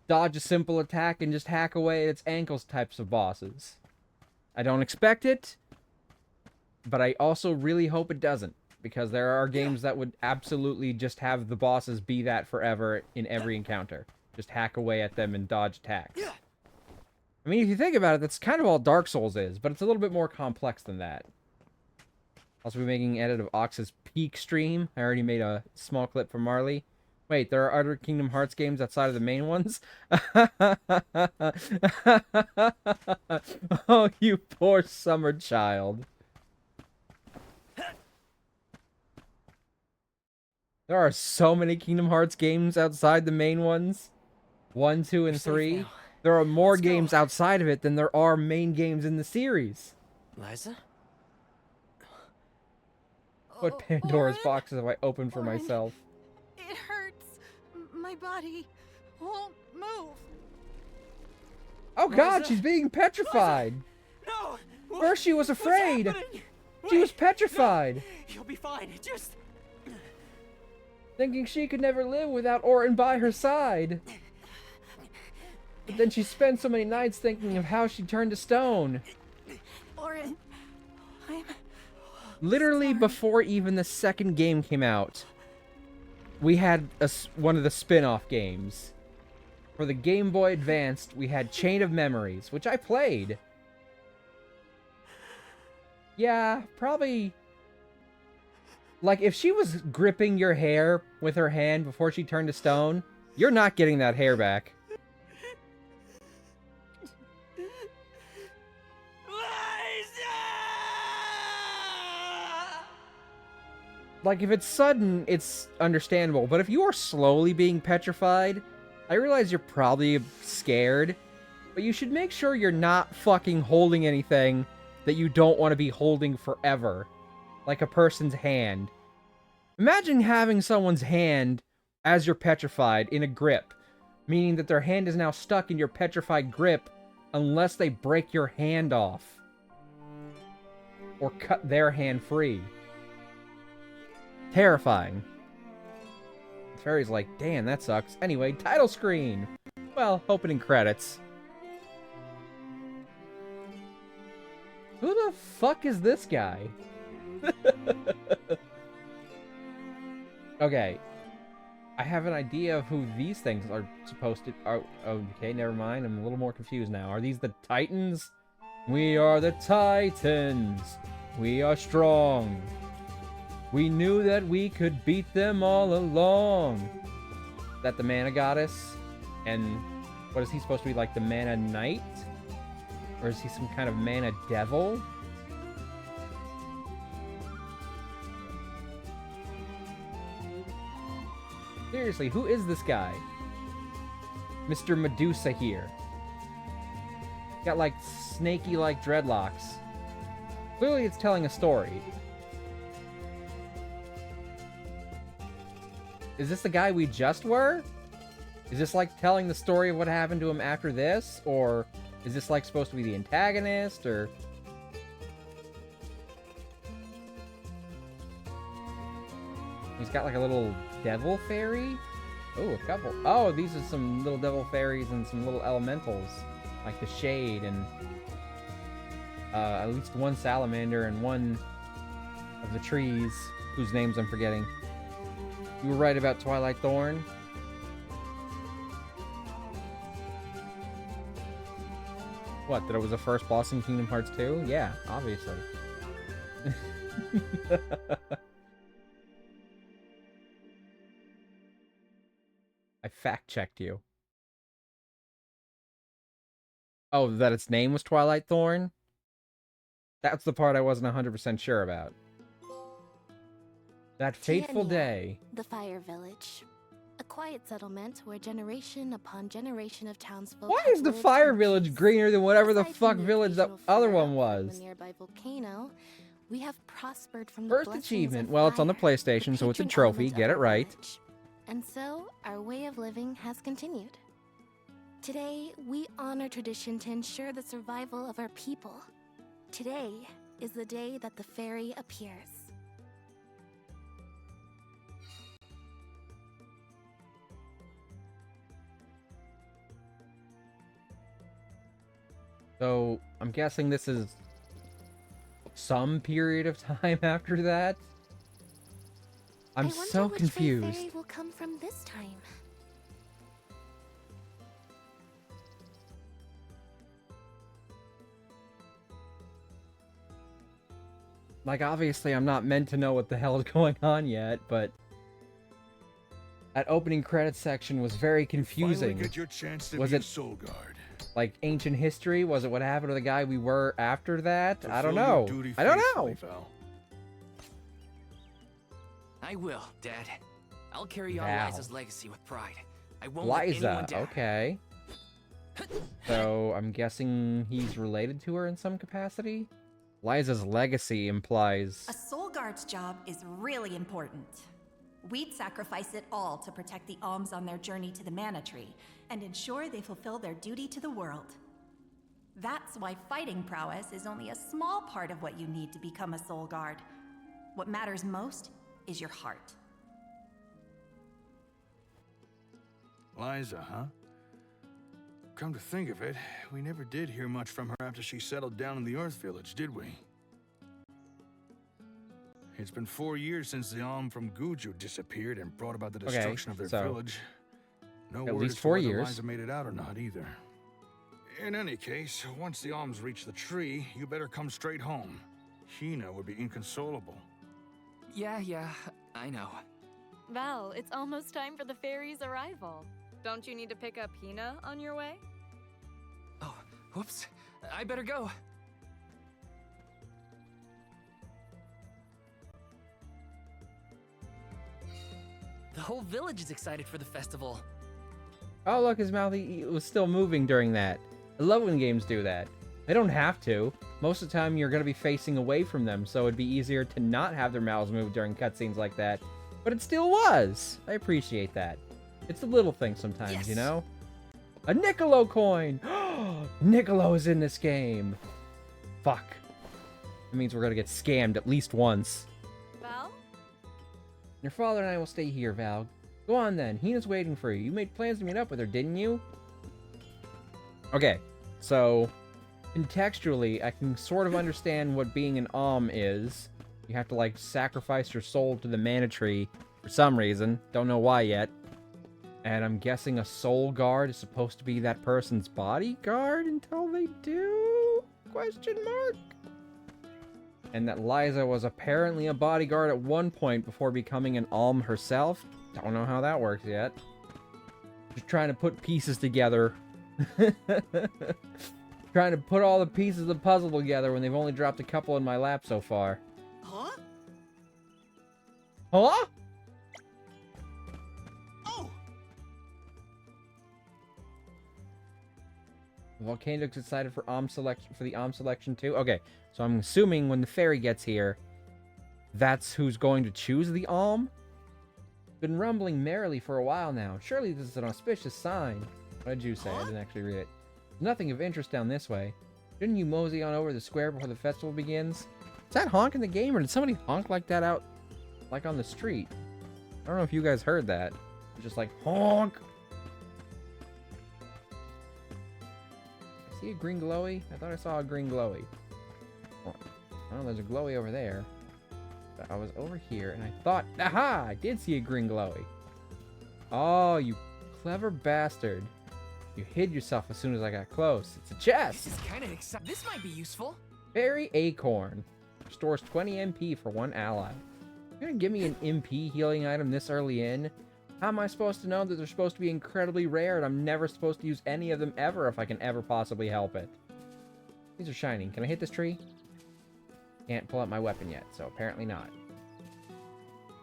dodge a simple attack and just hack away at its ankles types of bosses. I don't expect it, but I also really hope it doesn't, because there are games that would absolutely just have the bosses be that forever in every encounter. Just hack away at them and dodge attacks. I mean, if you think about it, that's kind of all Dark Souls is, but it's a little bit more complex than that. Also be making an edit of Ox's Peak stream. I already made a small clip for Marley. Wait, there are other Kingdom Hearts games outside of the main ones? Oh, you poor summer child. There are so many Kingdom Hearts games outside the main ones. 1, 2, and 3. There are more games outside of it than there are main games in the series. Liza? What Pandora's boxes have I opened for myself? It hurts. My body won't move. Oh god, she's being petrified! No! First she was afraid! She was petrified! You'll be fine, just... Thinking she could never live without Orton by her side. But then she spent so many nights thinking of how she turned to stone. Orin, I'm... Literally before even the second game came out, we had one of the spin-off games. For the Game Boy Advanced, we had Chain of Memories, which I played. Yeah, probably... Like, if she was gripping your hair with her hand before she turned to stone, you're not getting that hair back. Like, if it's sudden, it's understandable. But if you are slowly being petrified, I realize you're probably scared, but you should make sure you're not fucking holding anything that you don't want to be holding forever. Like a person's hand. Imagine having someone's hand as you're petrified in a grip, meaning that their hand is now stuck in your petrified grip unless they break your hand off. Or cut their hand free. Terrifying. Faerie's like, damn, that sucks. Anyway, title screen. Well, opening credits. Who the fuck is this guy? Okay. I have an idea of who these things are supposed to... Oh, okay, never mind. I'm a little more confused now. Are these the Titans? We are the Titans. We are strong. We knew that we could beat them all along. that the mana goddess? And what is he supposed to be, like the mana knight? Or is he some kind of mana devil? Seriously, who is this guy? Mr. Medusa here. Got like snaky like dreadlocks. Clearly it's telling a story. Is this the guy we just were? Is this like telling the story of what happened to him after this? Or is this like supposed to be the antagonist? Or... He's got like a little devil fairy? Oh, a couple. Oh, these are some little devil fairies and some little elementals. Like the shade and... at least one salamander and one of the trees, whose names I'm forgetting. You were right about Twilight Thorn. What, that it was the first boss in Kingdom Hearts 2? Yeah, obviously. I fact-checked you. Oh, that its name was Twilight Thorn? That's the part I wasn't 100% sure about. That fateful day. The Fire Village. A quiet settlement where generation upon generation of townsfolk... Why is the Fire Village greener than whatever the fuck village the other one was? The nearby volcano, we have prospered from First achievement. Well, it's on the PlayStation, so it's a trophy. Get it right. And so, our way of living has continued. Today, we honor tradition to ensure the survival of our people. Today is the day that the Faerie appears. So, I'm guessing this is some period of time after that? I'm so confused. Which way Faerie will come from this time? Like, obviously, I'm not meant to know what the hell is going on yet, but... That opening credits section was very confusing. Finally get your chance to was be it a soul guard. Like ancient history? Was it what happened to the guy we were after that? I don't know. I don't know. I will, Dad. I'll carry on Val. Liza's legacy with pride. I won't let anyone Liza, down. okay. So, I'm guessing he's related to her in some capacity? Liza's legacy implies... A soul guard's job is really important. We'd sacrifice it all to protect the Alms on their journey to the Mana Tree, and ensure they fulfill their duty to the world. That's why fighting prowess is only a small part of what you need to become a soul guard. What matters most is your heart. Liza, huh? Come to think of it, we never did hear much from her after she settled down in the Earth Village, did we? It's been 4 years since the Alm from Guju disappeared and brought about the destruction of their village. No at word least as to 4 whether years. Liza made it out or not either. In any case, once the Alms reach the tree, you better come straight home. Hina would be inconsolable. Yeah, I know. Val, it's almost time for the Faerie's arrival. Don't you need to pick up Hina on your way? Oh, whoops. I better go. The whole village is excited for the festival. Oh, look, his mouth he was still moving during that. I love when games do that. They don't have to. Most of the time, you're going to be facing away from them, so it'd be easier to not have their mouths move during cutscenes like that. But it still was. I appreciate that. It's the little things sometimes, yes. You know? A Niccolo coin! Niccolo is in this game! Fuck. That means we're going to get scammed at least once. Val? Your father and I will stay here, Val. Go on then. Hina's waiting for you. You made plans to meet up with her, didn't you? Okay, so contextually, I can sort of understand what being an Alm is. You have to, like, sacrifice your soul to the Mana Tree for some reason. Don't know why yet. And I'm guessing a soul guard is supposed to be that person's bodyguard until they do? Question mark? And that Liza was apparently a bodyguard at one point before becoming an Alm herself. Don't know how that works yet. Just trying to put pieces together. Trying to put all the pieces of the puzzle together when they've only dropped a couple in my lap so far. Huh? Huh? Oh! Volcano's excited for the Alms selection too. Okay, so I'm assuming when the fairy gets here, that's who's going to choose the Alm. Been rumbling merrily for a while now. Surely this is an auspicious sign. What did you say? I didn't actually read it. Nothing of interest down this way. Shouldn't you mosey on over to the square before the festival begins? Is that honk in the game, or did somebody honk like that out, like on the street? I don't know if you guys heard that. Just like honk. I see a green glowy? I thought I saw a green glowy. Oh, there's a glowy over there. But I was over here and I thought, aha! I did see a green glowy. Oh, you clever bastard. You hid yourself as soon as I got close. It's a chest! This is kind of exciting. This might be useful. Faerie Acorn. Restores 20 MP for one ally. You're gonna give me an MP healing item this early in? How am I supposed to know that they're supposed to be incredibly rare and I'm never supposed to use any of them ever if I can ever possibly help it? These are shining. Can I hit this tree? Can't pull out my weapon yet, so apparently not.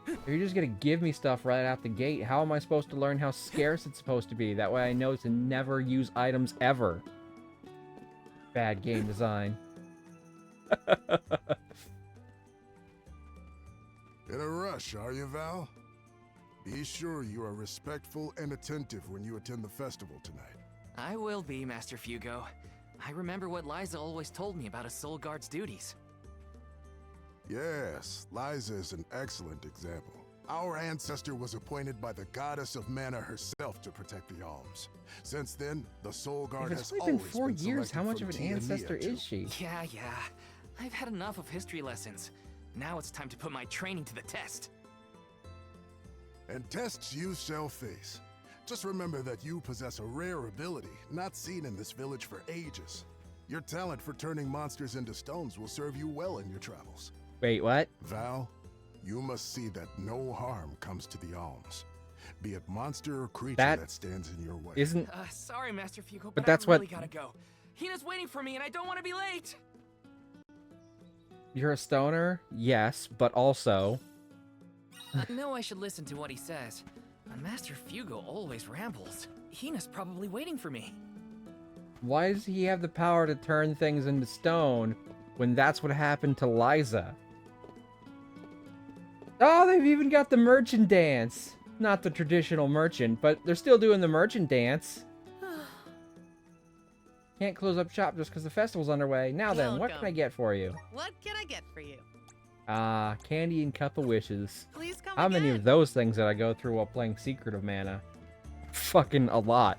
If you're just gonna give me stuff right out the gate, how am I supposed to learn how scarce it's supposed to be? That way I know to never use items ever. Bad game design. In a rush, are you, Val? Be sure you are respectful and attentive when you attend the festival tonight. I will be, Master Fugo. I remember what Liza always told me about a soul guard's duties. Yes, Liza is an excellent example. Our ancestor was appointed by the goddess of mana herself to protect the Alms. Since then, the soul guard If has it's only been always 4 been years, how selected much of from an Tia ancestor Mia is she? Yeah. I've had enough of history lessons. Now it's time to put my training to the test. And tests you shall face. Just remember that you possess a rare ability not seen in this village for ages. Your talent for turning monsters into stones will serve you well in your travels. Wait, what? Val, you must see that no harm comes to the Alms. Be it monster or creature that stands in your way. Isn't... Sorry, Master Fugo, but that's I really what... gotta go. Hina's waiting for me and I don't want to be late! You're a stoner? Yes, but also... I know I should listen to what he says, but Master Fugo always rambles. Hina's probably waiting for me. Why does he have the power to turn things into stone when that's what happened to Liza? Oh, they've even got the merchant dance. Not the traditional merchant, but they're still doing the merchant dance. Can't close up shop just because the festival's underway. Now then, what can I get for you? What can I get for you? Candy and cup of wishes. Please come How many again. of those things did I go through while playing Secret of Mana? Fucking a lot.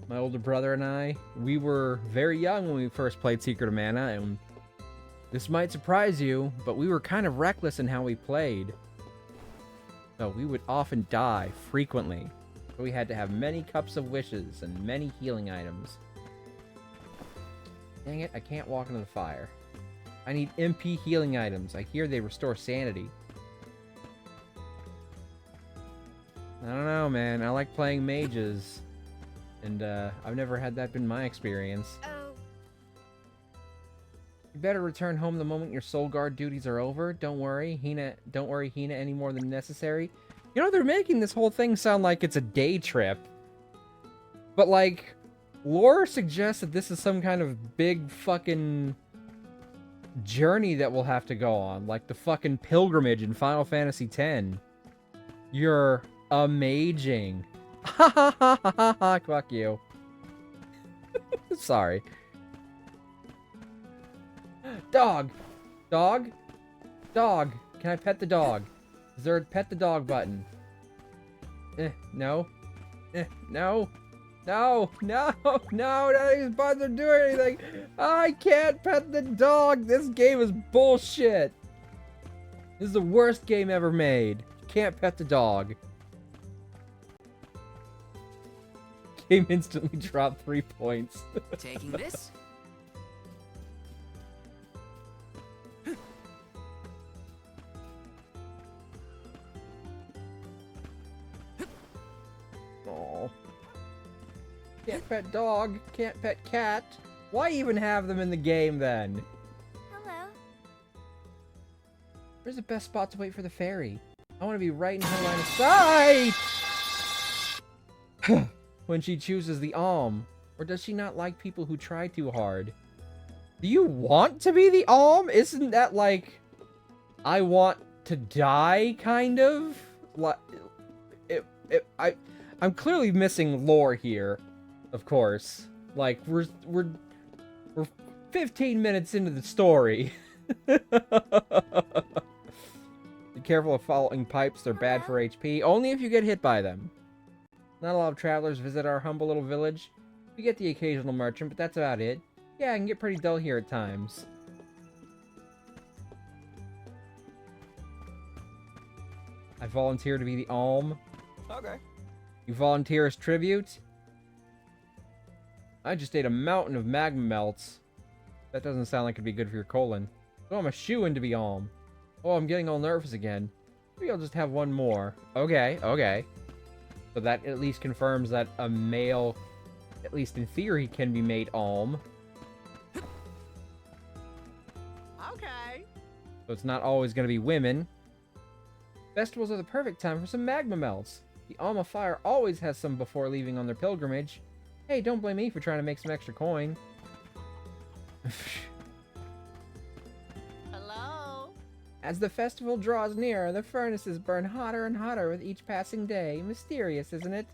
My older brother and I, we were very young when we first played Secret of Mana, and this might surprise you, but we were kind of reckless in how we played. So we would often die frequently. So we had to have many cups of wishes and many healing items. Dang it, I can't walk into the fire. I need MP healing items. I hear they restore sanity. I don't know, man. I like playing mages. And, I've never had that been my experience. Oh. You better return home the moment your soul guard duties are over. Don't worry, Hina, any more than necessary. You know, they're making this whole thing sound like it's a day trip. But, like, lore suggests that this is some kind of big fucking journey that we'll have to go on. Like the fucking pilgrimage in Final Fantasy X. You're amazing. Ha ha ha ha ha, fuck you. Sorry. Dog! Dog? Dog! Can I pet the dog? Is there a pet the dog button? No. No. No, no, no, none of these buttons are doing anything. I can't pet the dog. This game is bullshit. This is the worst game ever made. Can't pet the dog. Game instantly dropped 3 points. Taking this? Oh. Can't pet dog, can't pet cat. Why even have them in the game then? Hello. Where's the best spot to wait for the fairy? I want to be right in her line of sight! When she chooses the Alm. Or does she not like people who try too hard? Do you want to be the Alm? Isn't that like... I want to die, kind of? Like... I'm clearly missing lore here, of course. Like, we're 15 minutes into the story. Be careful of following pipes, they're bad for HP. Only if you get hit by them. Not a lot of travelers visit our humble little village. We get the occasional merchant, but that's about it. Yeah, it can get pretty dull here at times. I volunteer to be the Alm. Okay. You volunteer as tribute? I just ate a mountain of magma melts. That doesn't sound like it'd be good for your colon. So I'm a shoo-in to be Alm. Oh, I'm getting all nervous again. Maybe I'll just have one more. Okay, okay. So that at least confirms that a male, at least in theory, can be made Alm. Okay. So it's not always going to be women. Festivals are the perfect time for some magma melts. The Alma Fire always has some before leaving on their pilgrimage. Hey, don't blame me for trying to make some extra coin. Hello? As the festival draws nearer, the furnaces burn hotter and hotter with each passing day. Mysterious, isn't it?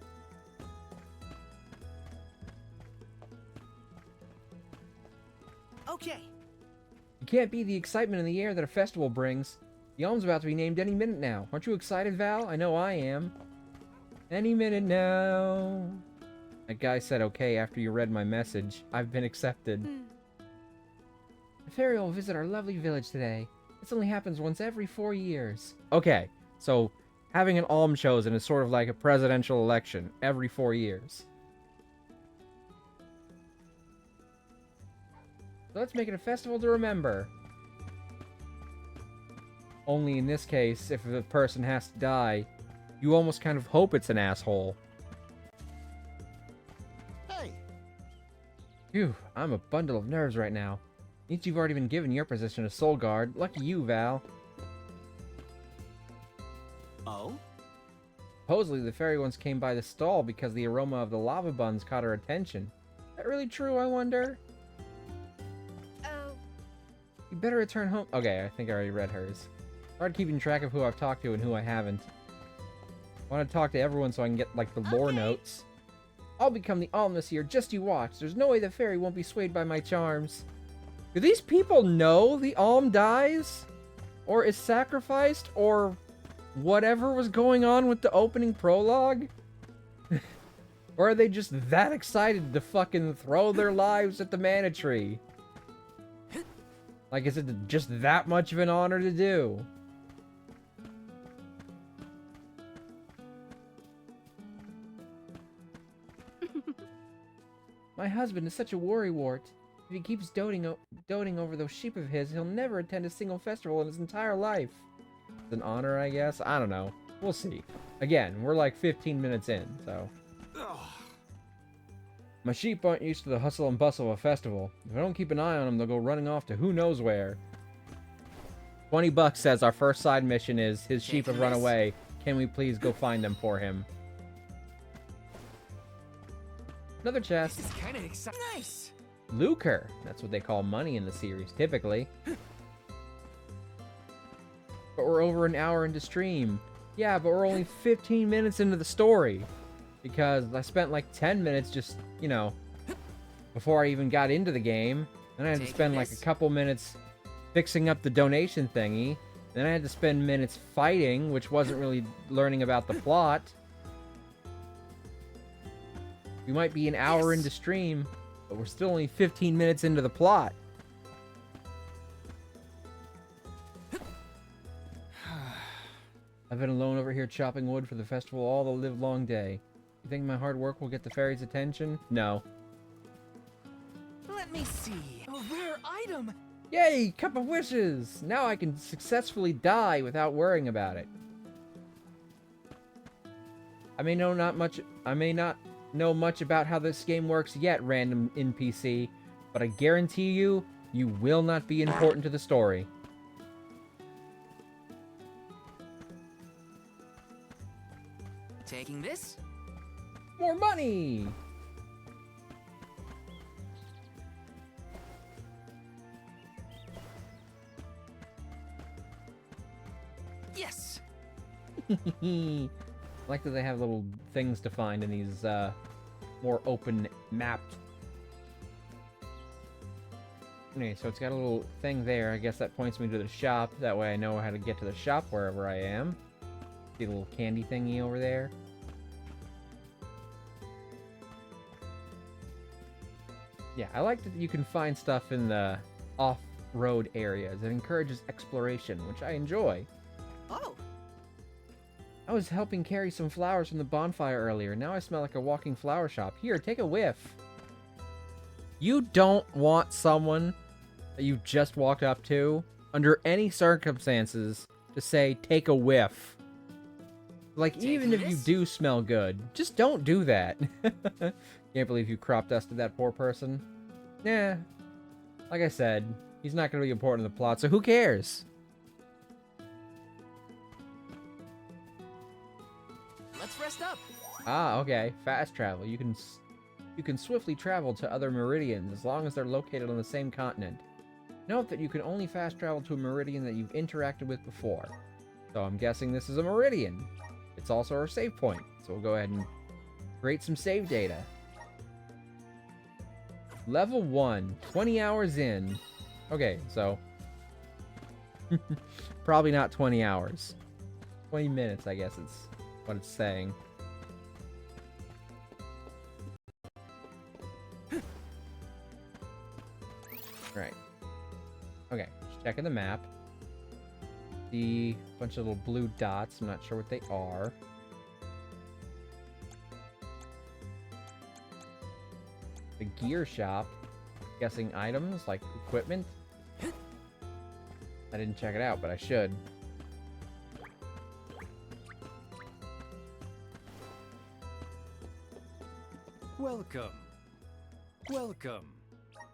Okay. You can't beat the excitement in the air that a festival brings. The Alm's about to be named any minute now. Aren't you excited, Val? I know I am. Any minute now. That guy said okay after you read my message. I've been accepted. The fairy will visit our lovely village today. This only happens once every 4 years. Okay, so having an Alm chosen is sort of like a presidential election every 4 years. So let's make it a festival to remember. Only in this case, if the person has to die, you almost kind of hope it's an asshole. Hey. Phew, I'm a bundle of nerves right now. Means you've already been given your position as Soul Guard. Lucky you, Val. Oh? Supposedly, the fairy once came by the stall because the aroma of the lava buns caught her attention. Is that really true, I wonder? Oh. You better return home. Okay, I think I already read hers. Hard keeping track of who I've talked to and who I haven't. I want to talk to everyone so I can get, like, the lore notes. I'll become the Alm this year, just you watch. There's no way the fairy won't be swayed by my charms. Do these people know the Alm dies? Or is sacrificed? Or whatever was going on with the opening prologue? Or are they just that excited to fucking throw their lives at the mana tree? Like, is it just that much of an honor to do? My husband is such a worrywart. If he keeps doting over those sheep of his, he'll never attend a single festival in his entire life. It's an honor, I guess? I don't know. We'll see. Again, we're like 15 minutes in, so... My sheep aren't used to the hustle and bustle of a festival. If I don't keep an eye on them, they'll go running off to who knows where. 20 bucks says our first side mission is, his sheep have run away. Can we please go find them for him? Another chest. This is kind of exciting. Nice. Lucre. That's what they call money in the series, typically. But we're over an hour into stream. Yeah, but we're only 15 minutes into the story. Because I spent like 10 minutes just, you know, before I even got into the game. Then I had to spend like a couple minutes fixing up the donation thingy. Then I had to spend minutes fighting, which wasn't really learning about the plot. We might be an hour into stream, but we're still only 15 minutes into the plot. I've been alone over here chopping wood for the festival all the livelong day. You think my hard work will get the fairy's attention? No. Let me see. A rare item. Yay! Cup of Wishes! Now I can successfully die without worrying about it. I may not know much about how this game works yet, random NPC, but I guarantee you, you will not be important to the story. Taking this? More money! Yes! I like that they have little things to find in these more open maps. Okay, so it's got a little thing there. I guess that points me to the shop. That way I know how to get to the shop wherever I am. See the little candy thingy over there? Yeah, I like that you can find stuff in the off-road areas. It encourages exploration, which I enjoy. Oh. I was helping carry some flowers from the bonfire earlier. Now I smell like a walking flower shop. Here, take a whiff. You don't want someone that you just walked up to, under any circumstances, to say, take a whiff. Like, even if you do smell good, just don't do that. Can't believe you crop dusted that poor person. Yeah, like I said, he's not going to be important in the plot, so who cares? Let's rest up. Ah, okay. Fast travel. You can swiftly travel to other meridians as long as they're located on the same continent. Note that you can only fast travel to a meridian that you've interacted with before. So I'm guessing this is a meridian. It's also our save point. So we'll go ahead and create some save data. Level 1, 20 hours in. Okay, so probably not 20 hours. 20 minutes, I guess it's what it's saying. Right. Okay, just checking the map. See a bunch of little blue dots. I'm not sure what they are. The gear shop. Guessing items like equipment. I didn't check it out, but I should. Welcome. Welcome.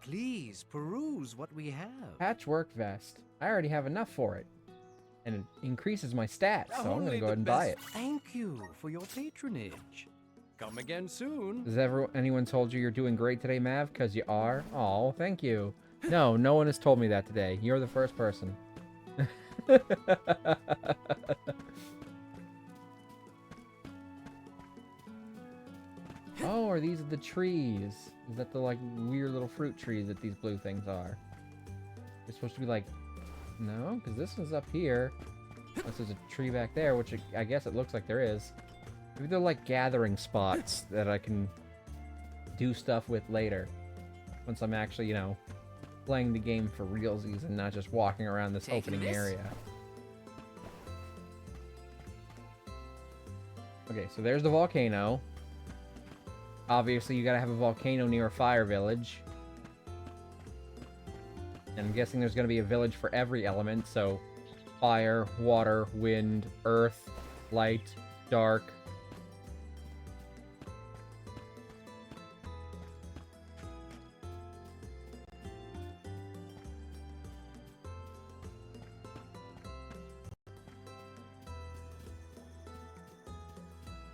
Please peruse what we have. Patchwork vest. I already have enough for it. And it increases my stats, so I'm gonna go ahead and buy it. Thank you for your patronage. Come again soon. Has anyone told you you're doing great today, Mav? Because you are? Oh, thank you. No, no one has told me that today. You're the first person. Oh, are these the trees? Is that the, like, weird little fruit trees that these blue things are? They're supposed to be, like... No, because this one's up here. Unless there's a tree back there, which I guess it looks like there is. Maybe they're, like, gathering spots that I can do stuff with later. Once I'm actually, you know, playing the game for realsies and not just walking around this opening area. Okay, so there's the volcano. Obviously, you gotta have a volcano near a fire village. And I'm guessing there's gonna be a village for every element, so... Fire, water, wind, earth, light, dark.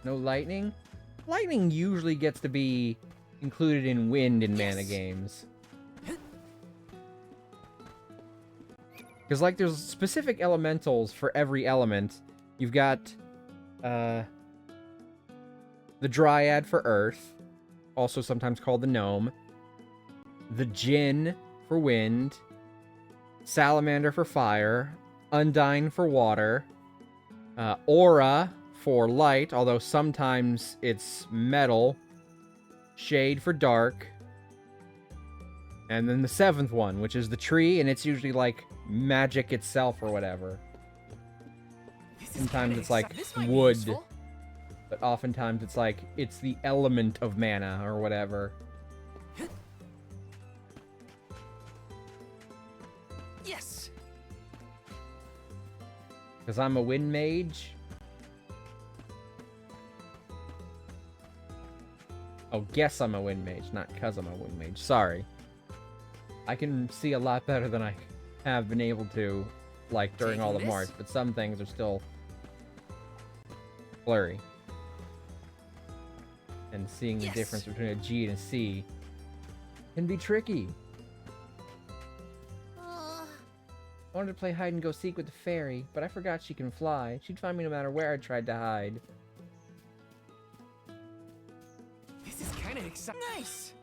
No lightning? Lightning usually gets to be included in wind in mana games. Because, like, there's specific elementals for every element. You've got, the Dryad for Earth, also sometimes called the Gnome. The Djinn for Wind. Salamander for Fire. Undyne for Water. Aura for Light, although sometimes it's Metal. Shade for Dark. And then the 7th one, which is the Tree, and it's usually, like, magic itself or whatever. Sometimes it's like wood, but oftentimes it's like it's the element of mana or whatever. Yes. Because I'm a wind mage. Oh, guess I'm a wind mage, not cuz I'm a wind mage. Sorry. I can see a lot better than I have been able to, like, during all of March, but some things are still blurry. And seeing the difference between a G and a C can be tricky. I wanted to play hide and go seek with the fairy, but I forgot she can fly. She'd find me no matter where I tried to hide. This is kind of exciting. Nice.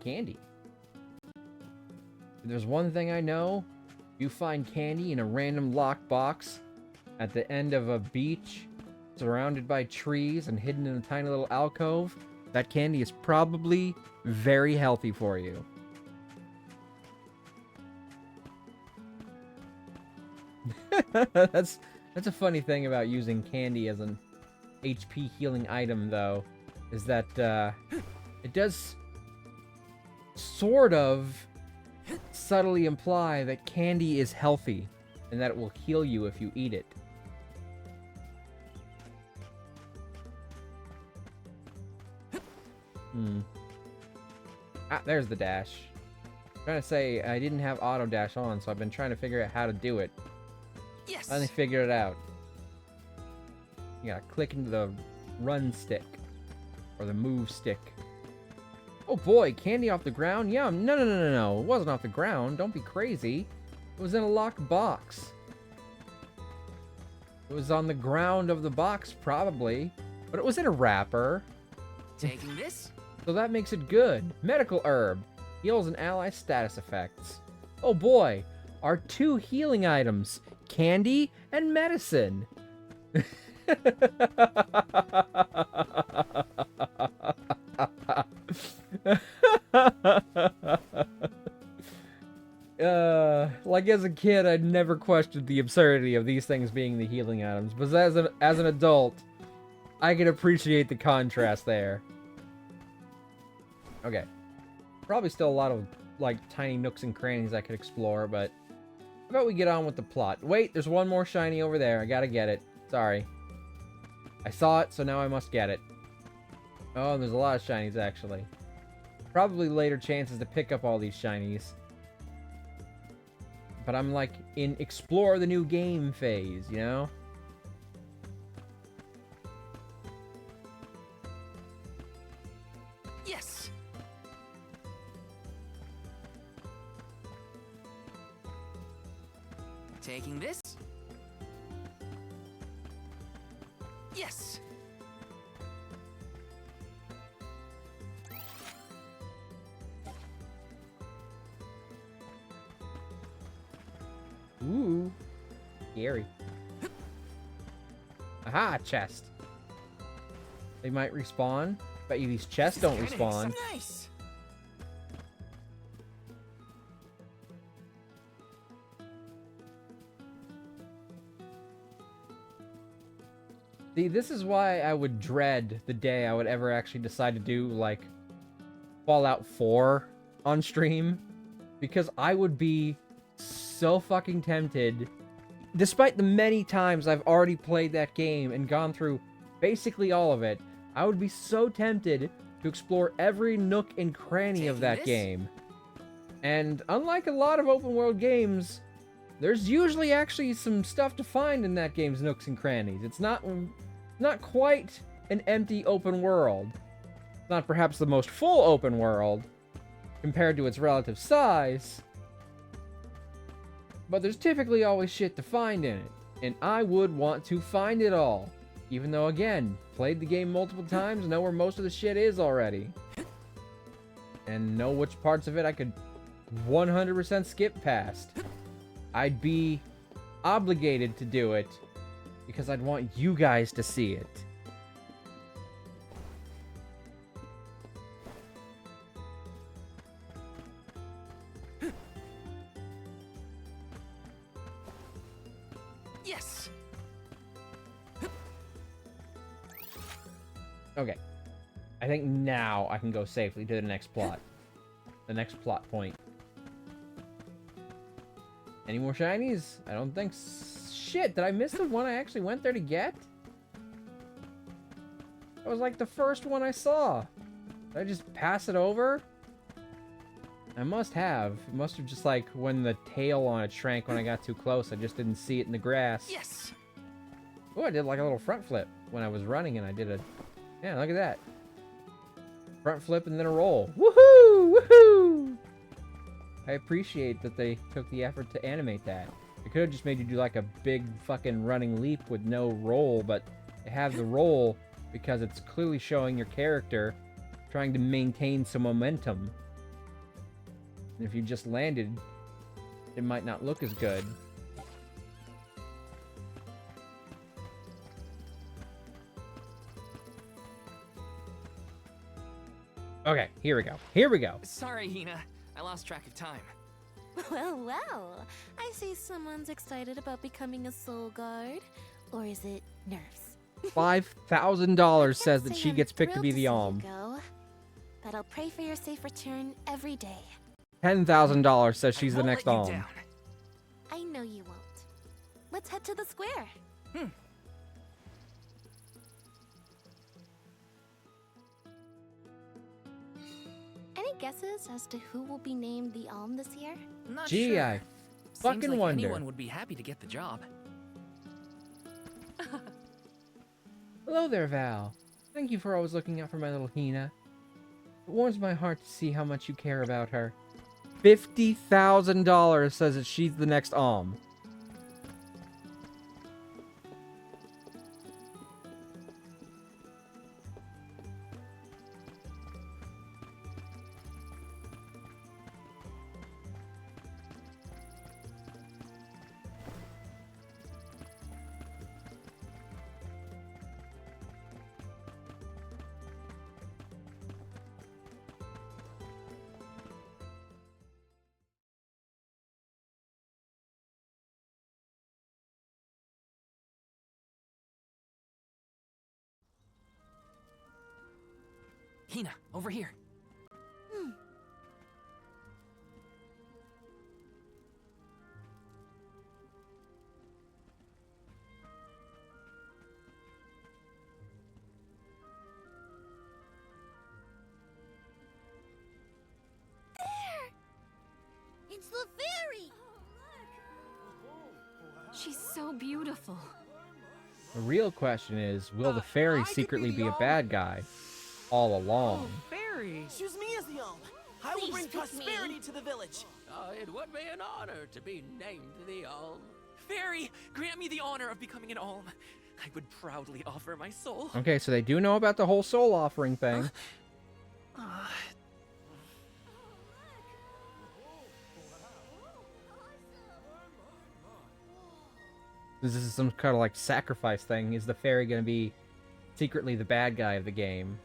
Candy. If there's one thing I know, you find candy in a random locked box at the end of a beach, surrounded by trees and hidden in a tiny little alcove, that candy is probably very healthy for you. That's a funny thing about using candy as an HP healing item, though, is that it does sort of subtly imply that candy is healthy and that it will heal you if you eat it. Ah, there's the dash. I'm trying to say I didn't have auto dash on, so I've been trying to figure out how to do it. Yes. Finally figured it out. You gotta click into the run stick or the move stick. Oh boy, candy off the ground? Yum. No. It wasn't off the ground. Don't be crazy. It was in a locked box. It was on the ground of the box, probably. But it was in a wrapper. Taking this? So that makes it good. Medical herb. Heals an ally status effects. Oh boy, our 2 healing items. Candy and medicine. Like as a kid, I'd never questioned the absurdity of these things being the healing items, but as an adult, I can appreciate the contrast there. Okay. Probably still a lot of, like, tiny nooks and crannies I could explore, but how about we get on with the plot? Wait, there's one more shiny over there. I gotta get it. Sorry. I saw it, so now I must get it. Oh, there's a lot of shinies, actually. Probably later chances to pick up all these shinies. But I'm, like, in explore the new game phase, you know? Yes. Taking this? Yes. Ooh. Scary. Aha, chest. They might respawn. Bet you these chests don't respawn. Nice. See, this is why I would dread the day I would ever actually decide to do, like, Fallout 4 on stream. Because I would be so fucking tempted, despite the many times I've already played that game and gone through basically all of it, I would be so tempted to explore every nook and cranny of that game. And unlike a lot of open world games, there's usually actually some stuff to find in that game's nooks and crannies. It's not quite an empty open world. Not perhaps the most full open world compared to its relative size, but there's typically always shit to find in it, and I would want to find it all. Even though, again, played the game multiple times, know where most of the shit is already. And know which parts of it I could 100% skip past. I'd be obligated to do it because I'd want you guys to see it. Yes. Okay. I think now I can go safely to the next plot. The next plot point. Any more shinies? I don't think... Shit, did I miss the one I actually went there to get? That was like the first one I saw. Did I just pass it over? I must have. It must have just like when the tail on it shrank when I got too close. I just didn't see it in the grass. Yes. Oh, I did like a little front flip when I was running, and I did a... Yeah, look at that. Front flip and then a roll. Woohoo! Woohoo! I appreciate that they took the effort to animate that. It could have just made you do like a big fucking running leap with no roll, but they have the roll because it's clearly showing your character trying to maintain some momentum. And if you just landed, it might not look as good. Okay, here we go. Here we go. Sorry, Hina. I lost track of time. Well, well. I see someone's excited about becoming a soul guard. Or is it nerves? $5,000 says that she I'm gets picked to thrilled be see the you Alm. go, but I'll pray for your safe return every day. $10,000 says she's the won't next let you Alm. down. I know you won't. Let's head to the square. Any guesses as to who will be named the Alm this year? Not Gee, sure. I Seems fucking like wonder. anyone would be happy to get the job. Hello there, Val. Thank you for always looking out for my little Hina. It warms my heart to see how much you care about her. $50,000 says that she's the next Alm. Hina, over here. It's the Faerie! She's so beautiful. The real question is, will the Faerie secretly be a bad guy all along? Faerie! Choose me as the Alm. I will bring prosperity to the village. It would be an honor to be named the Alm. Faerie, grant me the honor of becoming an Alm. I would proudly offer my soul. Okay, so they do know about the whole soul offering thing. This is some kind of like sacrifice thing. Is the Faerie going to be secretly the bad guy of the game?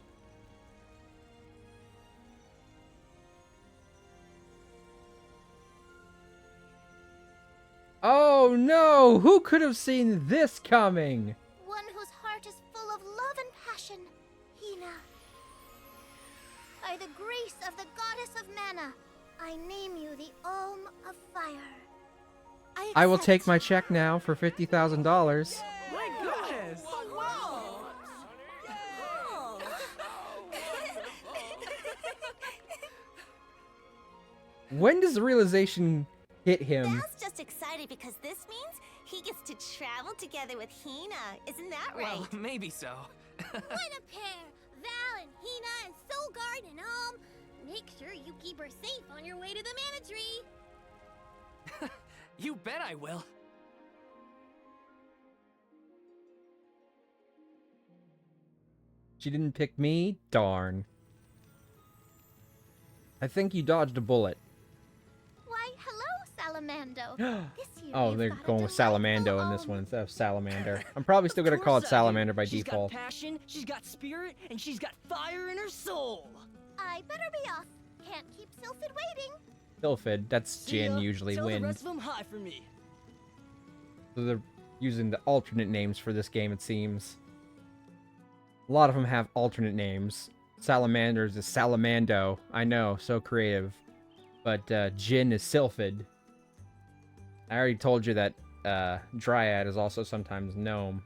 Oh no! Who could have seen this coming? One whose heart is full of love and passion, Hina. By the grace of the goddess of mana, I name you the Alm of Fire. I will take my check now for $50,000. My goodness! When does the realization hit him? Val's just excited because this means he gets to travel together with Hina. Isn't that right? Well, maybe so. What a pair! Val and Hina and Soul Guard and Alm. Make sure you keep her safe on your way to the Mana Tree. You bet I will. She didn't pick me? Darn. I think you dodged a bullet. Why, hello, Salamando. This year Oh, you've they're got a going with Salamander in this one instead of Salamander. I'm probably still going to call it Salamander by She's default. got passion, she's got spirit, and she's got fire in her soul. I better be off. Can't keep Sylphid waiting. Sylphid, that's See Jin ya. usually Tell the wins. rest of them hi for me. So they're using the alternate names for this game, it seems. A lot of them have alternate names. Salamanders is Salamando. I know, so creative. But Jin is Sylphid. I already told you that Dryad is also sometimes Gnome.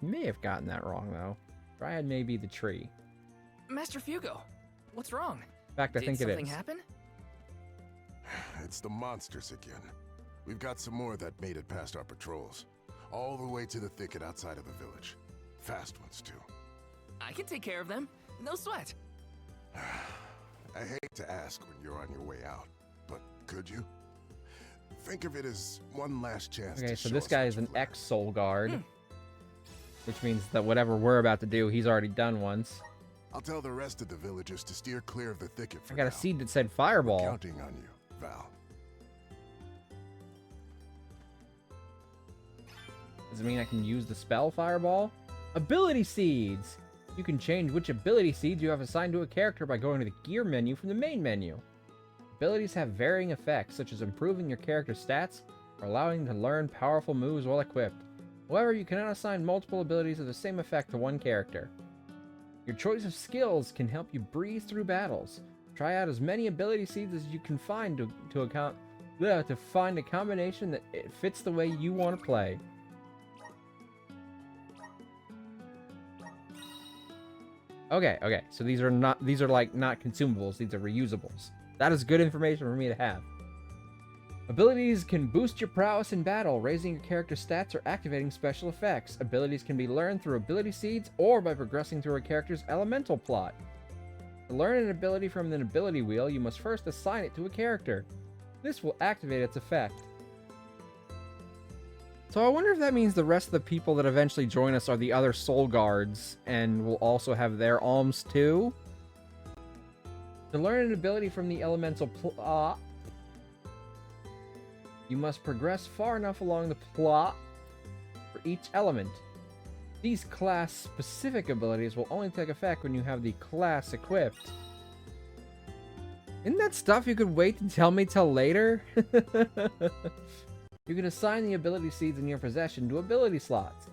May have gotten that wrong, though. Dryad may be the tree. Master Fugo, What's wrong? In fact, I think it is. Did something happen? It's the monsters again. We've got some more that made it past our patrols. All the way to the thicket outside of the village. Fast ones, too. I can take care of them. No sweat. I hate to ask when you're on your way out, but could you? Think of it as one last chance. Okay, to so show this us guy what is an you've learned. ex-Soul Guard. Which means that whatever we're about to do, he's already done once. I'll tell the rest of the villagers to steer clear of the thicket for I got now. a seed that said Fireball. We're counting on you, Val. Does it mean I can use the spell Fireball? Ability Seeds! You can change which ability seeds you have assigned to a character by going to the gear menu from the main menu. Abilities have varying effects, such as improving your character's stats or allowing them to learn powerful moves while equipped. However, you cannot assign multiple abilities of the same effect to one character. Your choice of skills can help you breeze through battles. Try out as many ability seeds as you can find to find a combination that it fits the way you want to play. Okay, so these are like not consumables, these are reusables. That is good information for me to have. Abilities can boost your prowess in battle, raising your character's stats or activating special effects. Abilities can be learned through ability seeds or by progressing through a character's elemental plot. To learn an ability from an ability wheel, you must first assign it to a character. This will activate its effect. So I wonder if that means the rest of the people that eventually join us are the other Soul Guards and will also have their alms too? To learn an ability from the elemental plot, you must progress far enough along the plot for each element. These class-specific abilities will only take effect when you have the class equipped. Isn't that stuff you could wait to tell me till later? You can assign the ability seeds in your possession to ability slots.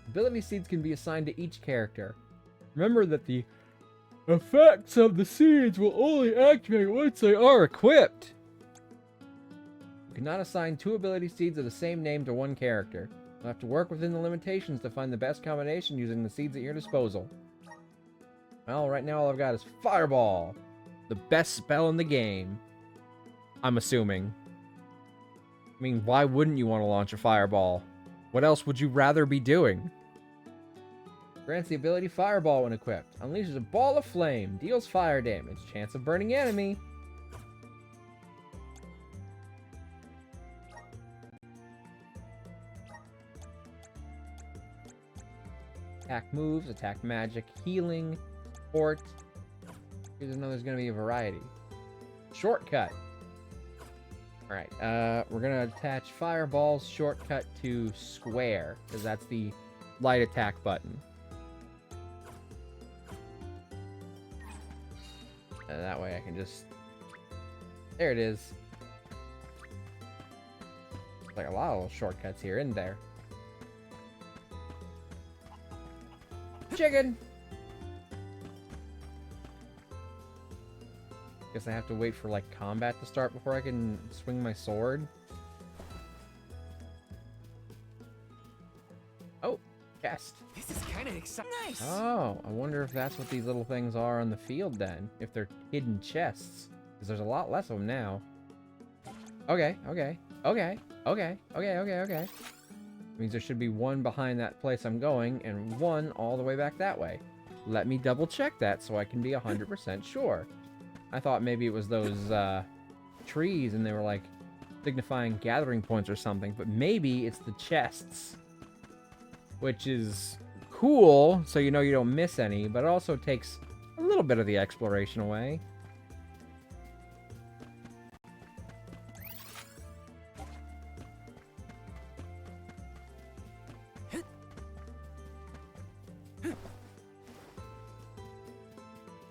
Ability seeds can be assigned to each character. Remember that the effects of the seeds will only activate once they are equipped. You cannot assign 2 ability seeds of the same name to one character. You'll have to work within the limitations to find the best combination using the seeds at your disposal. Well, right now all I've got is Fireball. The best spell in the game. I'm assuming. I mean, why wouldn't you want to launch a Fireball? What else would you rather be doing? Grants the ability Fireball when equipped. Unleashes a ball of flame. Deals fire damage. Chance of burning enemy. Attack moves, attack magic, healing, support. Here's another, there's going to be a variety. Shortcut. Alright, we're going to attach Fireball's shortcut to square, because that's the light attack button. And that way I can just... There it is. There's like a lot of little shortcuts here, isn't there? Chicken! Guess I have to wait for, like, combat to start before I can swing my sword. Oh, chest. This is kind of exciting. Nice! Oh, I wonder if that's what these little things are on the field then. If they're hidden chests. Because there's a lot less of them now. Okay. Means there should be one behind that place I'm going, and one all the way back that way. Let me double check that so I can be 100% sure. I thought maybe it was those trees and they were like signifying gathering points or something, but maybe it's the chests. Which is cool, so you know you don't miss any, but it also takes a little bit of the exploration away.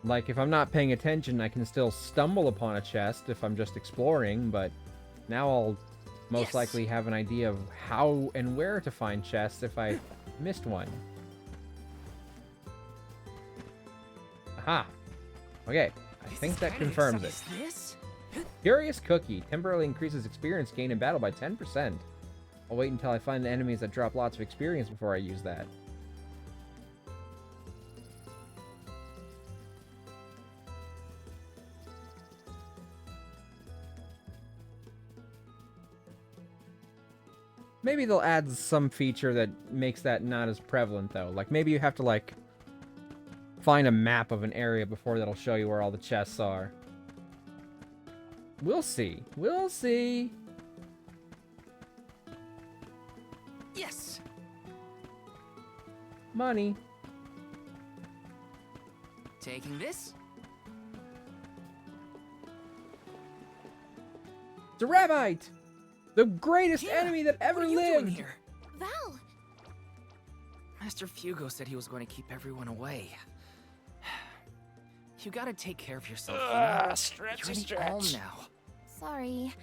Like, if I'm not paying attention, I can still stumble upon a chest if I'm just exploring, but now I'll most likely have an idea of how and where to find chests if I missed one. Aha! Okay, I think that confirms it. Curious Cookie. Temporarily increases experience gain in battle by 10%. I'll wait until I find the enemies that drop lots of experience before I use that. Maybe they'll add some feature that makes that not as prevalent, though. Like, maybe you have to, like, find a map of an area before that'll show you where all the chests are. We'll see. We'll see. Yes! Money. Taking this? It's a Rabite! The greatest enemy that ever What are you doing lived! here? Val! Master Fugo said he was going to keep everyone away. You gotta take care of yourself. Stretchy You're in Alm now. Sorry.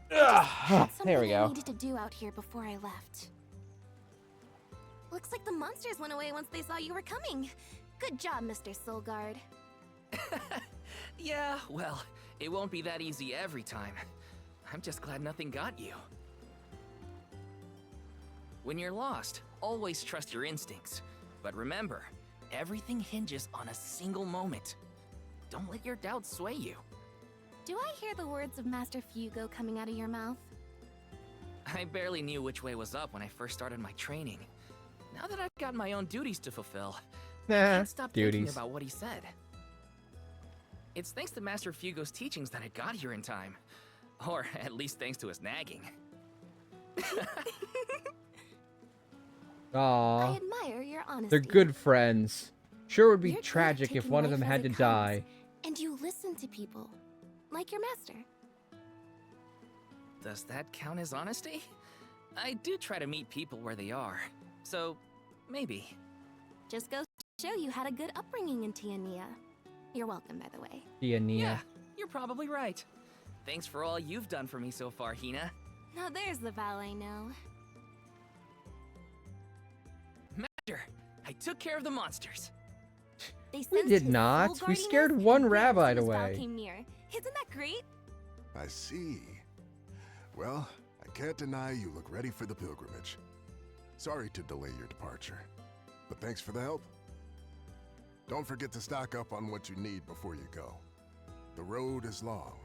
Had There we something I go. needed to do out here before I left. Looks like the monsters went away once they saw you were coming. Good job, Mr. Soulguard. Yeah, well, it won't be that easy every time. I'm just glad nothing got you. When you're lost, always trust your instincts. But remember, everything hinges on a single moment. Don't let your doubts sway you. Do I hear the words of Master Fugo coming out of your mouth? I barely knew which way was up when I first started my training. Now that I've got my own duties to fulfill, I can't stop thinking about what he said. It's thanks to Master Fugo's teachings that I got here in time. Or at least thanks to his nagging. Aww. I admire your honesty. They're good friends. Sure would be You're good at tragic if taking one of life them as had to it comes, die. And you listen to people. Like your master. Does that count as honesty? I do try to meet people where they are. So, maybe. Just goes to show you had a good upbringing in Tiania. You're welcome, by the way. Tiania. Yeah, you're probably right. Thanks for all you've done for me so far, Hina. Now there's the Val I know. Master, I took care of the monsters. They We sensed did his not. full We guardiness scared and one ran as Rabite soon as Val away. came near. Isn't that great? I see. Well, I can't deny you look ready for the pilgrimage. Sorry to delay your departure, but thanks for the help. Don't forget to stock up on what you need before you go. The road is long,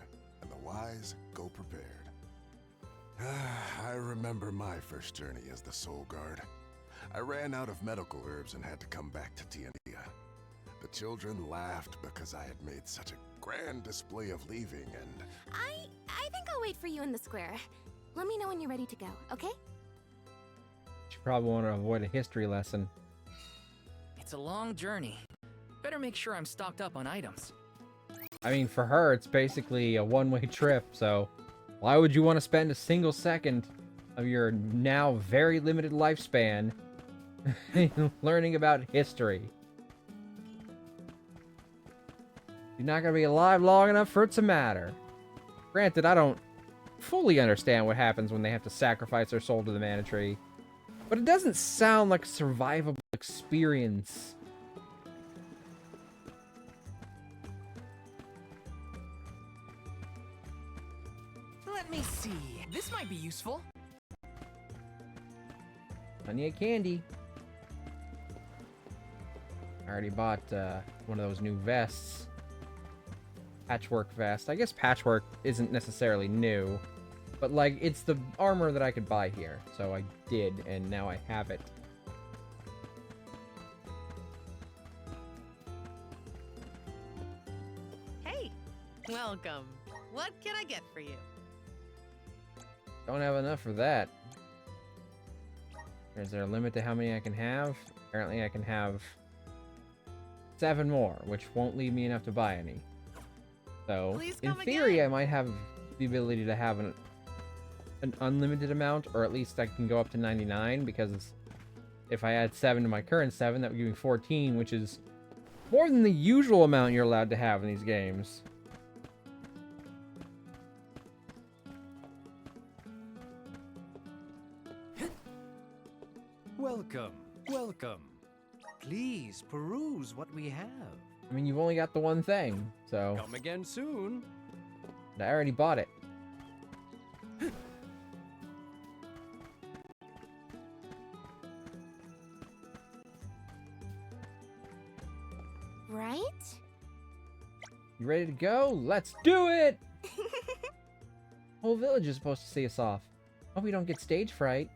and the wise go prepared. I remember my first journey as the Soul Guard. I ran out of medical herbs and had to come back to Tiania. The children laughed because I had made such a grand display of leaving, and I think I'll wait for you in the square. Let me know when you're ready to go, okay? She probably want to avoid a history lesson. It's a long journey. Better make sure I'm stocked up on items. I mean, for her, it's basically a one-way trip, so why would you want to spend a single second of your now very limited lifespan learning about history? You're not going to be alive long enough for it to matter. Granted, I don't fully understand what happens when they have to sacrifice their soul to the mana tree, but it doesn't sound like a survivable experience. Let me see. This might be useful. Plenty of candy. I already bought one of those new vests. Patchwork vest. I guess patchwork isn't necessarily new, but like it's the armor that I could buy here. So I did, and now I have it. Hey, welcome. What can I get for you? Don't have enough for that. Is there a limit to how many I can have? Apparently I can have 7 more, which won't leave me enough to buy any. So, Please in come theory, again. I might have the ability to have an unlimited amount, or at least I can go up to 99, because if I add 7 to my current 7, that would give me 14, which is more than the usual amount you're allowed to have in these games. Welcome, welcome. Please peruse what we have. I mean, you've only got the one thing, so... Come again soon. I already bought it. Right? You ready to go? Let's do it! Whole village is supposed to see us off. Hope we don't get stage fright.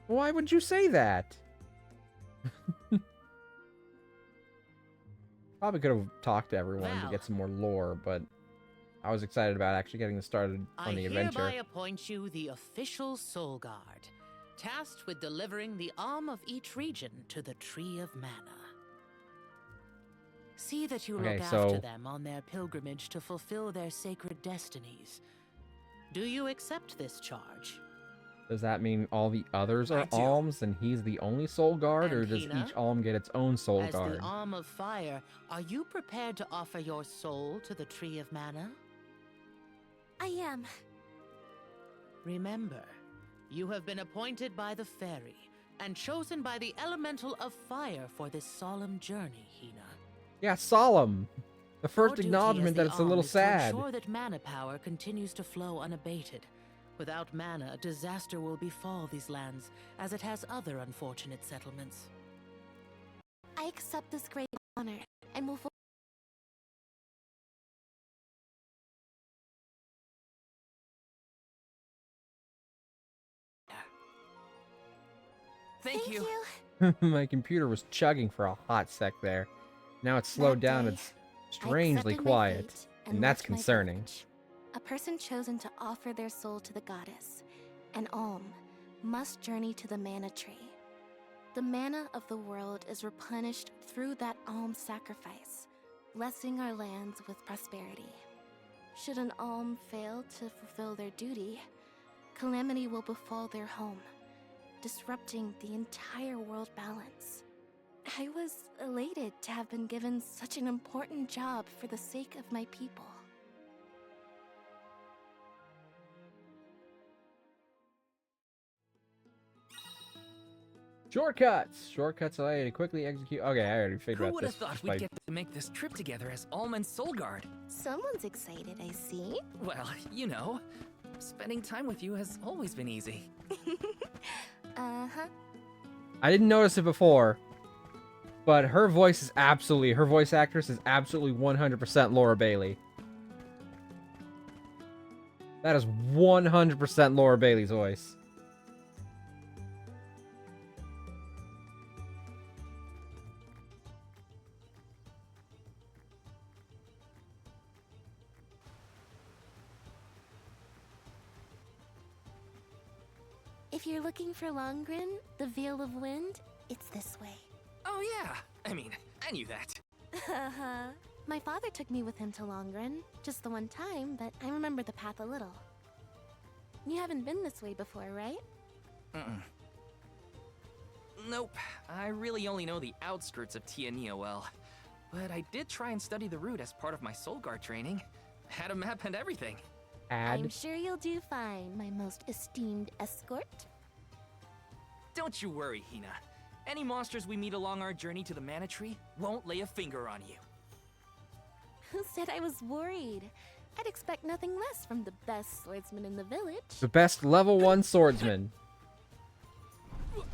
Why would you say that? Probably could have talked to everyone to get some more lore, but I was excited about actually getting started on the adventure. I hereby appoint you the official Soul Guard, tasked with delivering the Alm of each region to the Tree of Mana. See that you look after them on their pilgrimage to fulfill their sacred destinies. Do you accept this charge? Does that mean all the others are alms and he's the only soul guard, or does each alm get its own soul guard? As the Alm of Fire, are you prepared to offer your soul to the Tree of Mana? I am. Remember, you have been appointed by the Faerie and chosen by the Elemental of Fire for this solemn journey, Hina. Yeah, solemn. The first Your duty acknowledgement as that the it's a little Alm is sad. to ensure that mana power continues to flow unabated. Without mana, disaster will befall these lands, as it has other unfortunate settlements. I accept this great honor and move forward. Thank you. My computer was chugging for a hot sec there. Now it's slowed down. It's strangely quiet, and that's concerning. A person chosen to offer their soul to the goddess, an alm, must journey to the mana tree. The mana of the world is replenished through that alm sacrifice, blessing our lands with prosperity. Should an alm fail to fulfill their duty, calamity will befall their home, disrupting the entire world balance. I was elated to have been given such an important job for the sake of my people. Shortcuts! Shortcuts allow you to quickly execute... Okay, I already figured Who out would this. have thought we'd get to make this trip together as Alm and Soul Guard? Someone's excited, I see. Well, you know, spending time with you has always been easy. Uh-huh. I didn't notice it before, but her voice actress is absolutely 100% Laura Bailey. That is 100% Laura Bailey's voice. If you're looking for Longren, the Veil of Wind, it's this way. Oh yeah, I mean, I knew that. My father took me with him to Longren, just the one time, but I remember the path a little. You haven't been this way before, right? Nope, I really only know the outskirts of Tiania well. But I did try and study the route as part of my Soul Guard training. Had a map and everything. I'm sure you'll do fine, my most esteemed escort. Don't you worry, Hina. Any monsters we meet along our journey to the Mana Tree won't lay a finger on you. Who said I was worried? I'd expect nothing less from the best swordsman in the village. The best level 1 swordsman.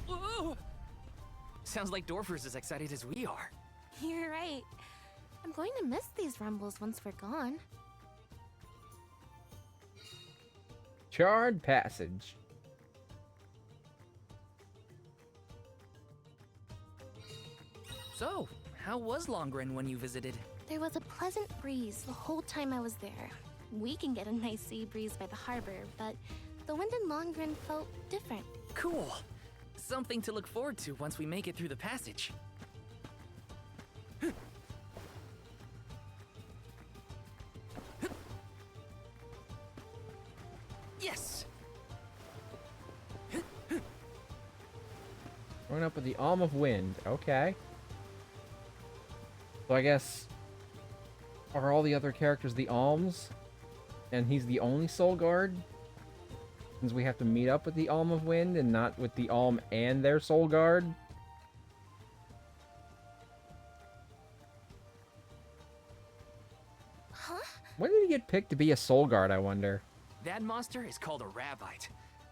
Whoa. Sounds like Dorfer's as excited as we are. You're right. I'm going to miss these rumbles once we're gone. Charred Passage. So, how was Longren when you visited? There was a pleasant breeze the whole time I was there. We can get a nice sea breeze by the harbor, but the wind in Longren felt different. Cool. Something to look forward to once we make it through the passage. Yes! Going up with the Alm of Wind. Okay. So I guess... Are all the other characters the Alms? And he's the only Soul Guard? Since we have to meet up with the Alm of Wind and not with the Alm and their Soul Guard? Huh? When did he get picked to be a Soul Guard, I wonder? That monster is called a Rabbite.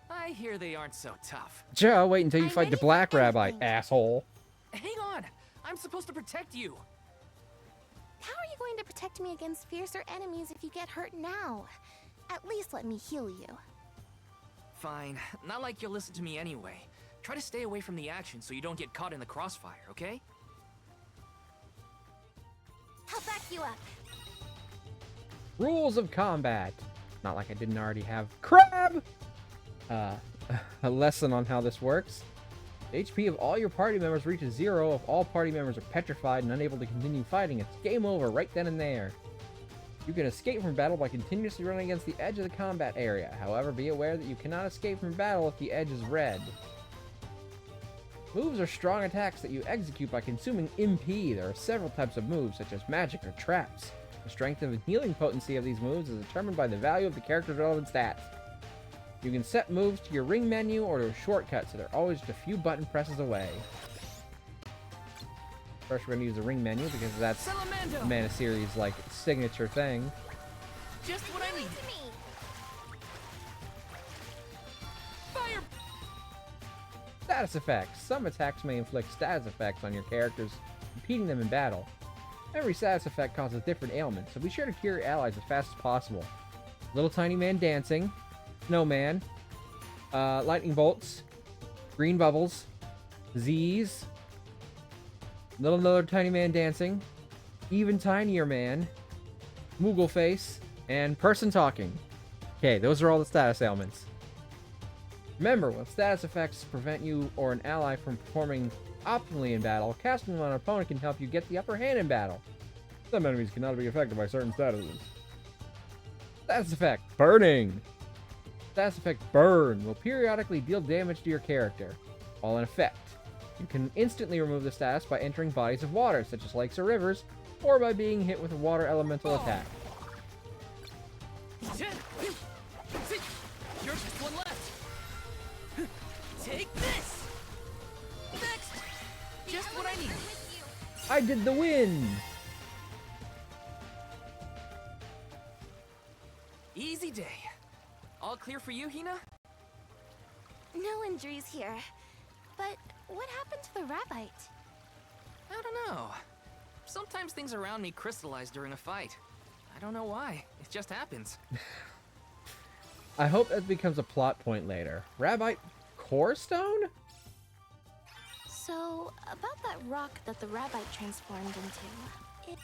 I hear they aren't so tough. Joe, wait until you fight the Black Rabbi, asshole. Hang on! I'm supposed to protect you! How are you going to protect me against fiercer enemies if you get hurt now? At least let me heal you. Fine. Not like you'll listen to me anyway. Try to stay away from the action so you don't get caught in the crossfire, okay? I'll back you up. Rules of combat. Not like I didn't already have crab! A lesson on how this works. The HP of all your party members reaches 0 if all party members are petrified and unable to continue fighting. It's game over right then and there. You can escape from battle by continuously running against the edge of the combat area. However, be aware that you cannot escape from battle if the edge is red. Moves are strong attacks that you execute by consuming MP. There are several types of moves, such as magic or traps. The strength and healing potency of these moves is determined by the value of the character's relevant stats. You can set moves to your ring menu or to a shortcut, so they're always just a few button presses away. First, we're going to use the ring menu because that's Mana Series' like signature thing. Just what I need. Fire! Status effects. Some attacks may inflict status effects on your characters, repeating them in battle. Every status effect causes different ailments, so be sure to cure your allies as fast as possible. Little tiny man dancing, snowman, lightning bolts, green bubbles, Z's, another tiny man dancing, even tinier man, Moogle face, and person talking. Okay, those are all the status ailments. Remember, when status effects prevent you or an ally from performing optimally in battle, casting them on an opponent can help you get the upper hand in battle. Some enemies cannot be affected by certain statuses. Status effect, burning. Status effect, burn, will periodically deal damage to your character. While in effect, you can instantly remove the status by entering bodies of water, such as lakes or rivers, or by being hit with a water elemental attack. You're just one left. Take this! Next! Just what I need. I did the win! Easy day. All clear for you, Hina? No injuries here. But what happened to the rabbite? I don't know. Sometimes things around me crystallize during a fight. I don't know why. It just happens. I hope that becomes a plot point later. Rabbite Core Stone? So, about that rock that the rabbite transformed into, it...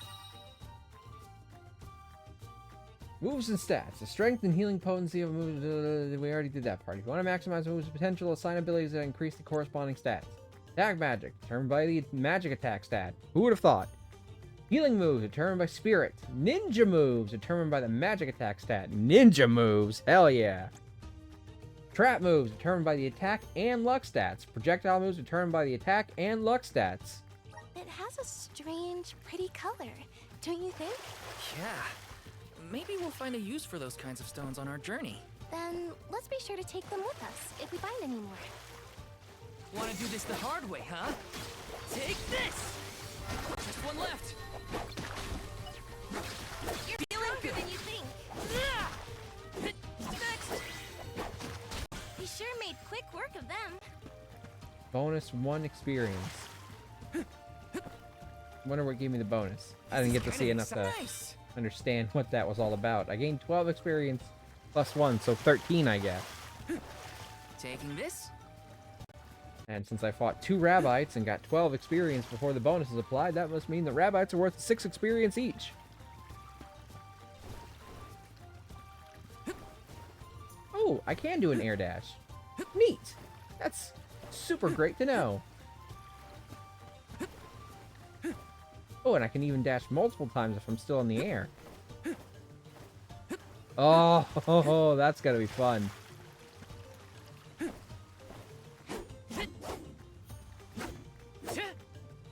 Moves and stats. The strength and healing potency of moves. We already did that part. If you want to maximize moves' potential, assign abilities that increase the corresponding stats. Attack magic, determined by the magic attack stat. Who would have thought? Healing moves, determined by spirit. Ninja moves, determined by the magic attack stat. Ninja moves? Hell yeah. Trap moves, determined by the attack and luck stats. Projectile moves, determined by the attack and luck stats. It has a strange, pretty color, don't you think? Yeah. Maybe we'll find a use for those kinds of stones on our journey. Then let's be sure to take them with us if we find any more. Want to do this the hard way, huh? Take this! Just one left. You're stronger than you think. Next! We sure made quick work of them. Bonus 1 experience. Wonder what gave me the bonus. I didn't get to see enough to understand what that was all about. I gained 12 experience plus 1, so 13, I guess. Taking this? And since I fought 2 rabbites and got 12 experience before the bonus is applied, that must mean the rabbites are worth 6 experience each. Oh, I can do an air dash. Neat. That's super great to know. Oh, and I can even dash multiple times if I'm still in the air. Oh, that's gotta be fun. I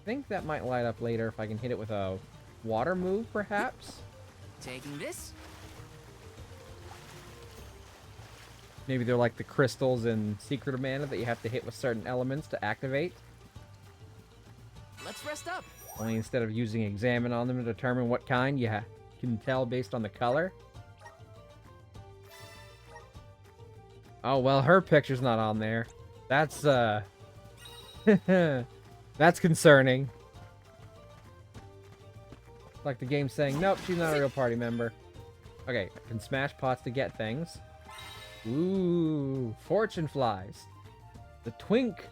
think that might light up later if I can hit it with a water move, perhaps? Taking this? Maybe they're like the crystals in Secret of Mana that you have to hit with certain elements to activate. Let's rest up. Only instead of using Examine on them to determine what kind, you can tell based on the color. Oh, well, her picture's not on there. That's, that's concerning. Like the game's saying, nope, she's not a real party member. Okay, I can smash pots to get things. Ooh, fortune flies. The twink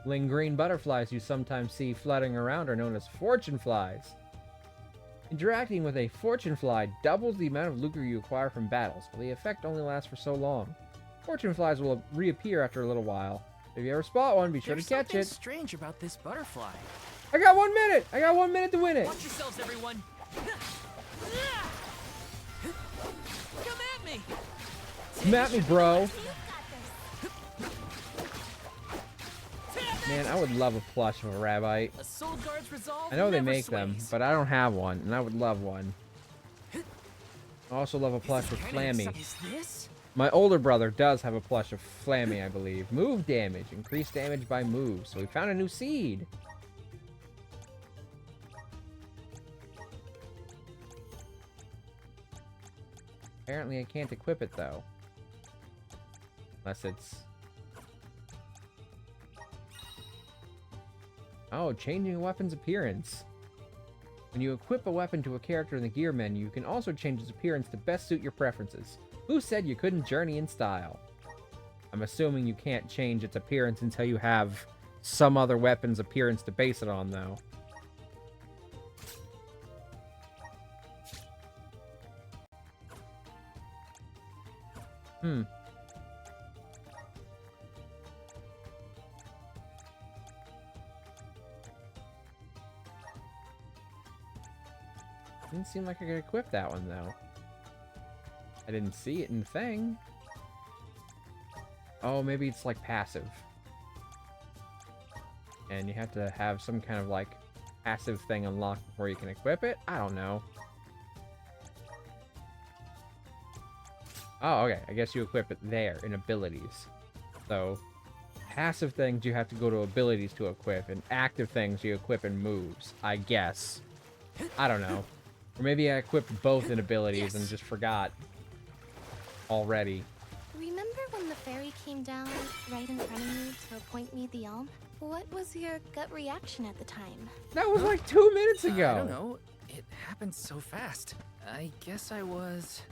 Green butterflies you sometimes see fluttering around are known as fortune flies. Interacting with a fortune fly doubles the amount of lucre you acquire from battles, but the effect only lasts for so long. Fortune flies will reappear after a little while. If you ever spot one, be sure to catch it. There's something strange about this butterfly. I got 1 minute! I got 1 minute to win it! Watch yourselves, everyone! Come at me! Come at me, bro! Man, I would love a plush of a rabbite. I know they make them, but I don't have one, and I would love one. I also love a plush of Flammy. My older brother does have a plush of Flammy, I believe. Move damage. Increase damage by move. So we found a new seed. Apparently I can't equip it, though. Unless it's... Oh, changing a weapon's appearance. When you equip a weapon to a character in the gear menu, you can also change its appearance to best suit your preferences. Who said you couldn't journey in style? I'm assuming you can't change its appearance until you have some other weapon's appearance to base it on, though. Didn't seem like I could equip that one, though. I didn't see it in the thing. Oh, maybe it's like passive. And you have to have some kind of like passive thing unlocked before you can equip it? I don't know. Oh, okay. I guess you equip it there in abilities. So, passive things you have to go to abilities to equip, and active things you equip in moves, I guess. I don't know. Or maybe I equipped both in abilities and just forgot already. Remember when the fairy came down right in front of me to appoint me the Alm? What was your gut reaction at the time? That was like 2 minutes ago. I don't know. It happened so fast. I guess I was...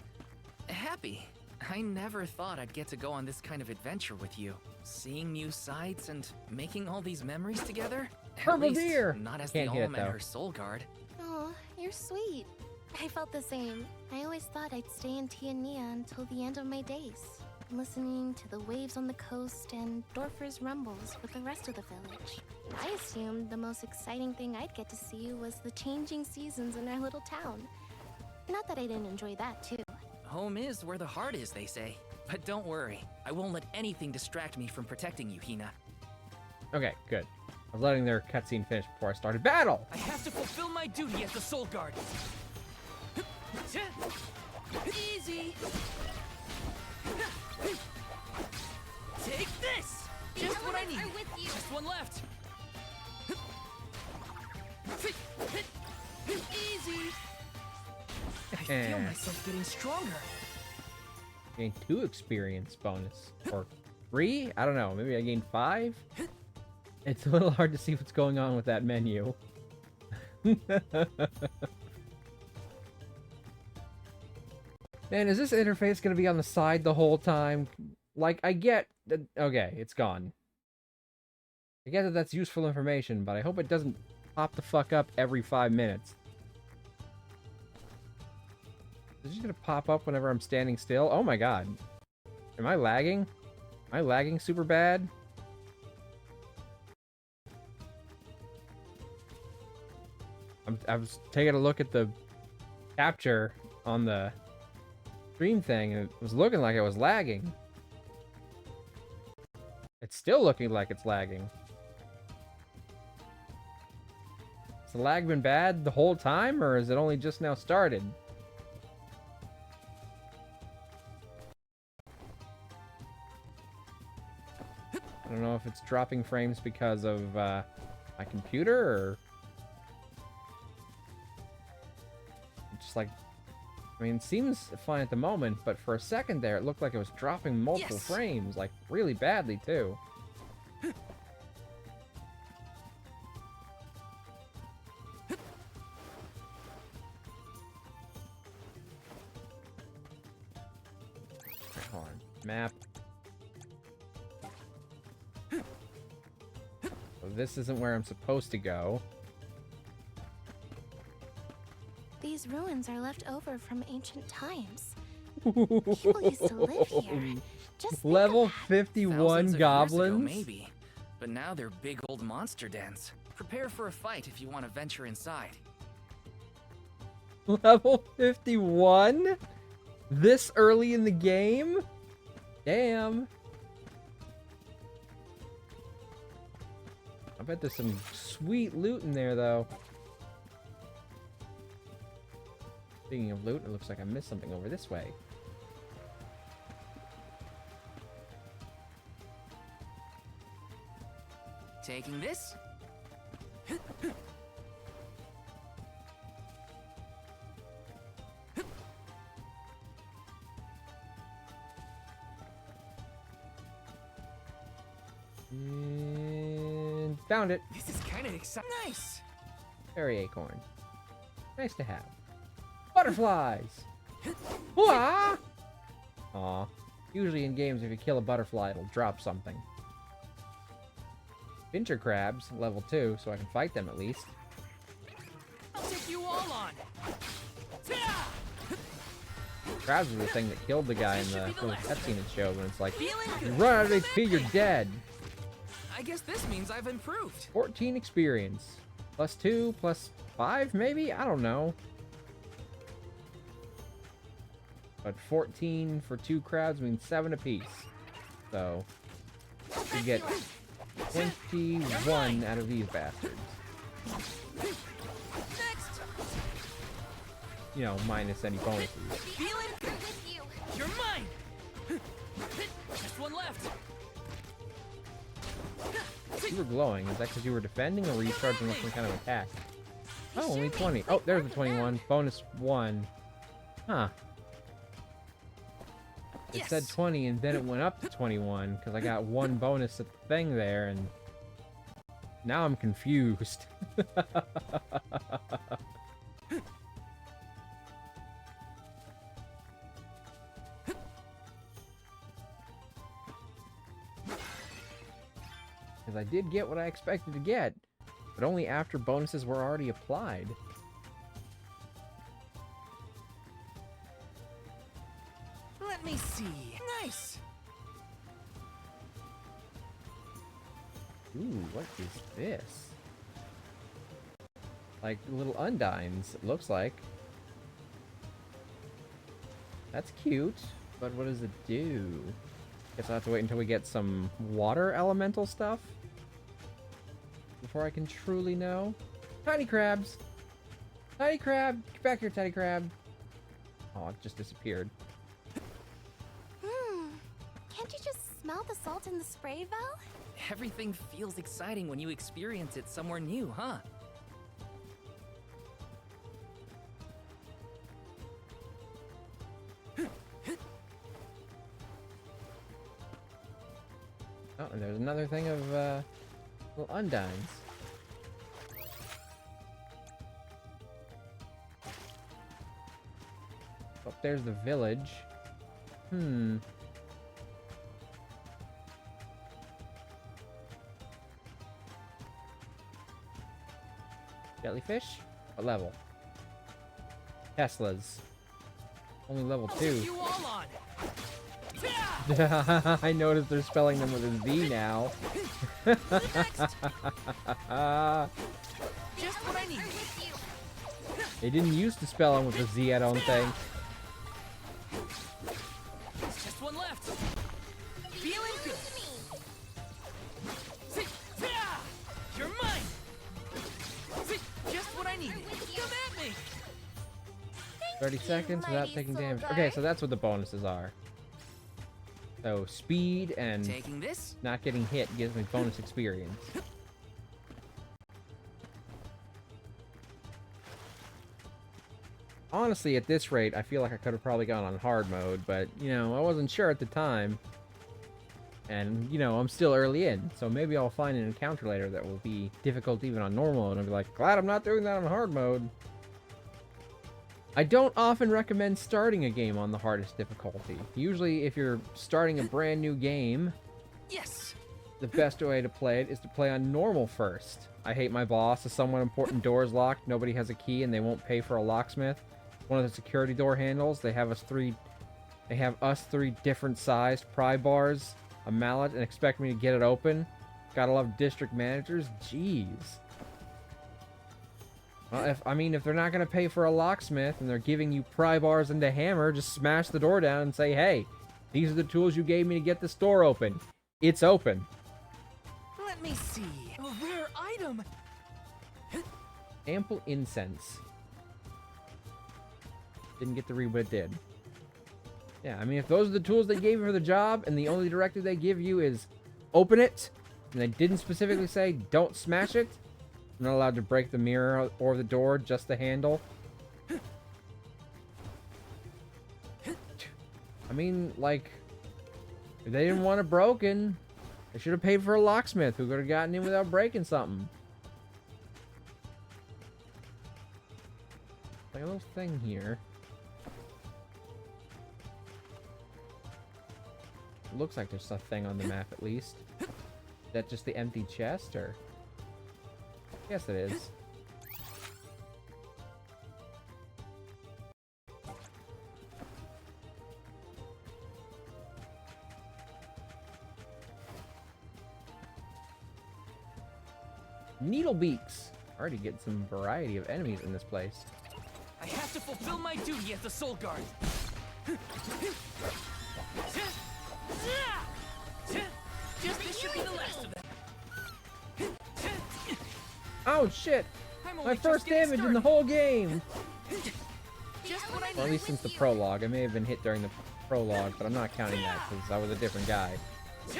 happy. I never thought I'd get to go on this kind of adventure with you. Seeing new sights and making all these memories together? At least, not as the Alm and her soul guard. Oh, you're sweet. I felt the same. I always thought I'd stay in Tiania until the end of my days, listening to the waves on the coast and Dorfer's rumbles with the rest of the village. I assumed the most exciting thing I'd get to see was the changing seasons in our little town. Not that I didn't enjoy that, too. Home is where the heart is, they say. But don't worry, I won't let anything distract me from protecting you, Hina. Okay, good. I was letting their cutscene finish before I started battle. I have to fulfill my duty as the soul guard. Easy. Take this. Just what I need. Just one left. Easy. I feel myself getting stronger. Gain 2 experience bonus. Or 3? I don't know. Maybe I gained 5? It's a little hard to see what's going on with that menu. Man, is this interface going to be on the side the whole time? Like, I get that... Okay, it's gone. I get that that's useful information, but I hope it doesn't pop the fuck up every 5 minutes. Is it just going to pop up whenever I'm standing still? Oh my god. Am I lagging? Am I lagging super bad? I was taking a look at the capture on the stream thing, and it was looking like it was lagging. It's still looking like it's lagging. Has the lag been bad the whole time, or is it only just now started? I don't know if it's dropping frames because of my computer, or... Just like... I mean, it seems fine at the moment, but for a second there, it looked like it was dropping multiple frames, like, really badly, too. Hold on. Map. this isn't where I'm supposed to go. These ruins are left over from ancient times. People used to live here. Just think Level of that. 51 Thousands of goblins? years ago, maybe. But now they're big old monster dens. Prepare for a fight if you want to venture inside. Level 51? This early in the game? Damn. I bet there's some sweet loot in there, though. Speaking of loot, it looks like I missed something over this way. Taking this? And found it. This is kind of exciting. Nice. Fairy acorn. Nice to have. Butterflies! Hooah! Aw. Usually in games, if you kill a butterfly, it'll drop something. Pincher crabs, level 2, so I can fight them at least. I'll take you all on. Crabs are the thing that killed the guy in the little cutscene it showed when it's like, you run out of HP, you're dead. I guess this means I've improved. 14 experience. Plus 2, plus 5, maybe? I don't know. But 14 for 2 crabs means 7 apiece. So, you get 21 out of these bastards. Next. You know, minus any bonuses. Feeling good with you. You're mine. Just one left. You were glowing. Is that because you were defending, or were you charging with some kind of attack? Oh, only 20. Oh, there's the 21. Bonus 1. Huh. It said 20, and then it went up to 21, because I got 1 bonus at the thing there, and now I'm confused. Because I did get what I expected to get, but only after bonuses were already applied. Let me see. Nice. Ooh, what is this? Like little undines, it looks like. That's cute, but what does it do? Guess I'll have to wait until we get some water elemental stuff before I can truly know. Tiny crabs! Tiny crab! Get back here, tiny crab! Oh, it just disappeared. Can't you just smell the salt in the spray, Vel? Everything feels exciting when you experience it somewhere new, huh? Oh, and there's another thing of little undines. Oh, there's the village. Jellyfish? What level? Teslas. Only level 2. You all on. I noticed they're spelling them with a Z now. Just what I need. They didn't used to spell them with a Z, I don't think. Just one left. Feeling good. You're mine. Just what I needed. Come at me. 30 seconds without taking damage. Okay, so that's what the bonuses are. So speed and Taking this? not getting hit gives me bonus experience. Honestly, at this rate, I feel like I could have probably gone on hard mode, but, you know, I wasn't sure at the time. And, you know, I'm still early in, so maybe I'll find an encounter later that will be difficult even on normal, and I'll be like, glad I'm not doing that on hard mode. I don't often recommend starting a game on the hardest difficulty. Usually, if you're starting a brand new game, Yes. the best way to play it is to play on normal first. I hate my boss. If someone important door is locked, nobody has a key, and they won't pay for a locksmith. One of the security door handles, they have us three different sized pry bars, a mallet, and expect me to get it open. Gotta love district managers. Jeez. Well, if they're not gonna pay for a locksmith and they're giving you pry bars and a hammer, just smash the door down and say, hey, these are the tools you gave me to get this door open. It's open. Let me see. A rare item. Ample incense. Didn't get to read what it did. Yeah, I mean, if those are the tools they gave you for the job, and the only directive they give you is open it, and they didn't specifically say don't smash it, you're not allowed to break the mirror or the door, just the handle. I mean, like, if they didn't want it broken, they should have paid for a locksmith who could have gotten in without breaking something. Like a little thing here. It looks like there's a thing on the map at least. Is that just the empty chest, or? Yes, it is. Needlebeaks. Already getting some variety of enemies in this place. I have to fulfill my duty as the Soul Guard. Just this should be the last of them. Oh shit! My first damage in the whole game! Or at least since the prologue. I may have been hit during the prologue, but I'm not counting that because I was a different guy.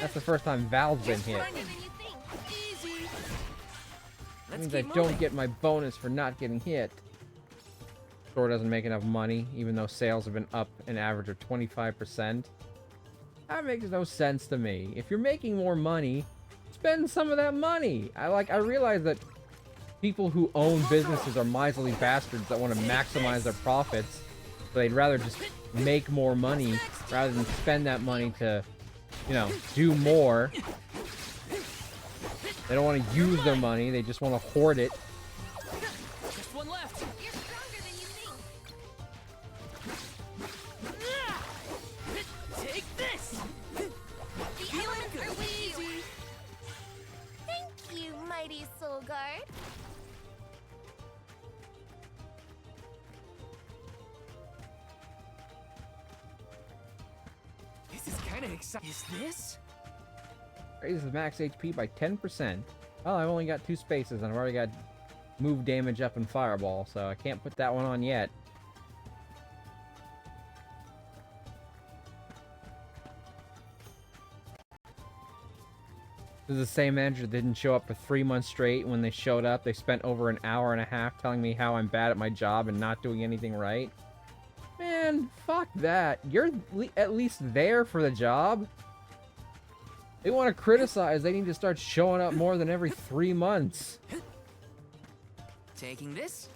That's the first time Valve's been hit. That means I don't get my bonus for not getting hit. Store doesn't make enough money, even though sales have been up an average of 25%. That makes no sense to me. If you're making more money, spend some of that money. I realize that people who own businesses are miserly bastards that want to maximize their profits, so they'd rather just make more money rather than spend that money to, you know, do more. They don't want to use their money, they just want to hoard it. Just one left. You're stronger than you think. Take this. The elements are with you. Thank you, mighty Soul Guard. This is kind of exciting. Is this? Raises max HP by 10%. Well, I've only got 2 spaces and I've already got move damage up and fireball, so I can't put that one on yet. This is the same manager that didn't show up for 3 months straight. When they showed up, they spent over an hour and a half telling me how I'm bad at my job and not doing anything right. Man, fuck that. You're at least there for the job. They want to criticize, they need to start showing up more than every 3 months. Taking this?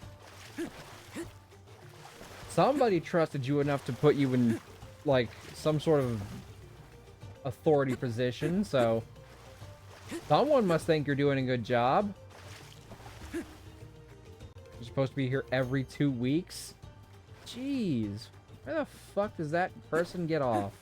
Somebody trusted you enough to put you in, like, some sort of authority position, so someone must think you're doing a good job. You're supposed to be here every 2 weeks? Jeez. Where the fuck does that person get off?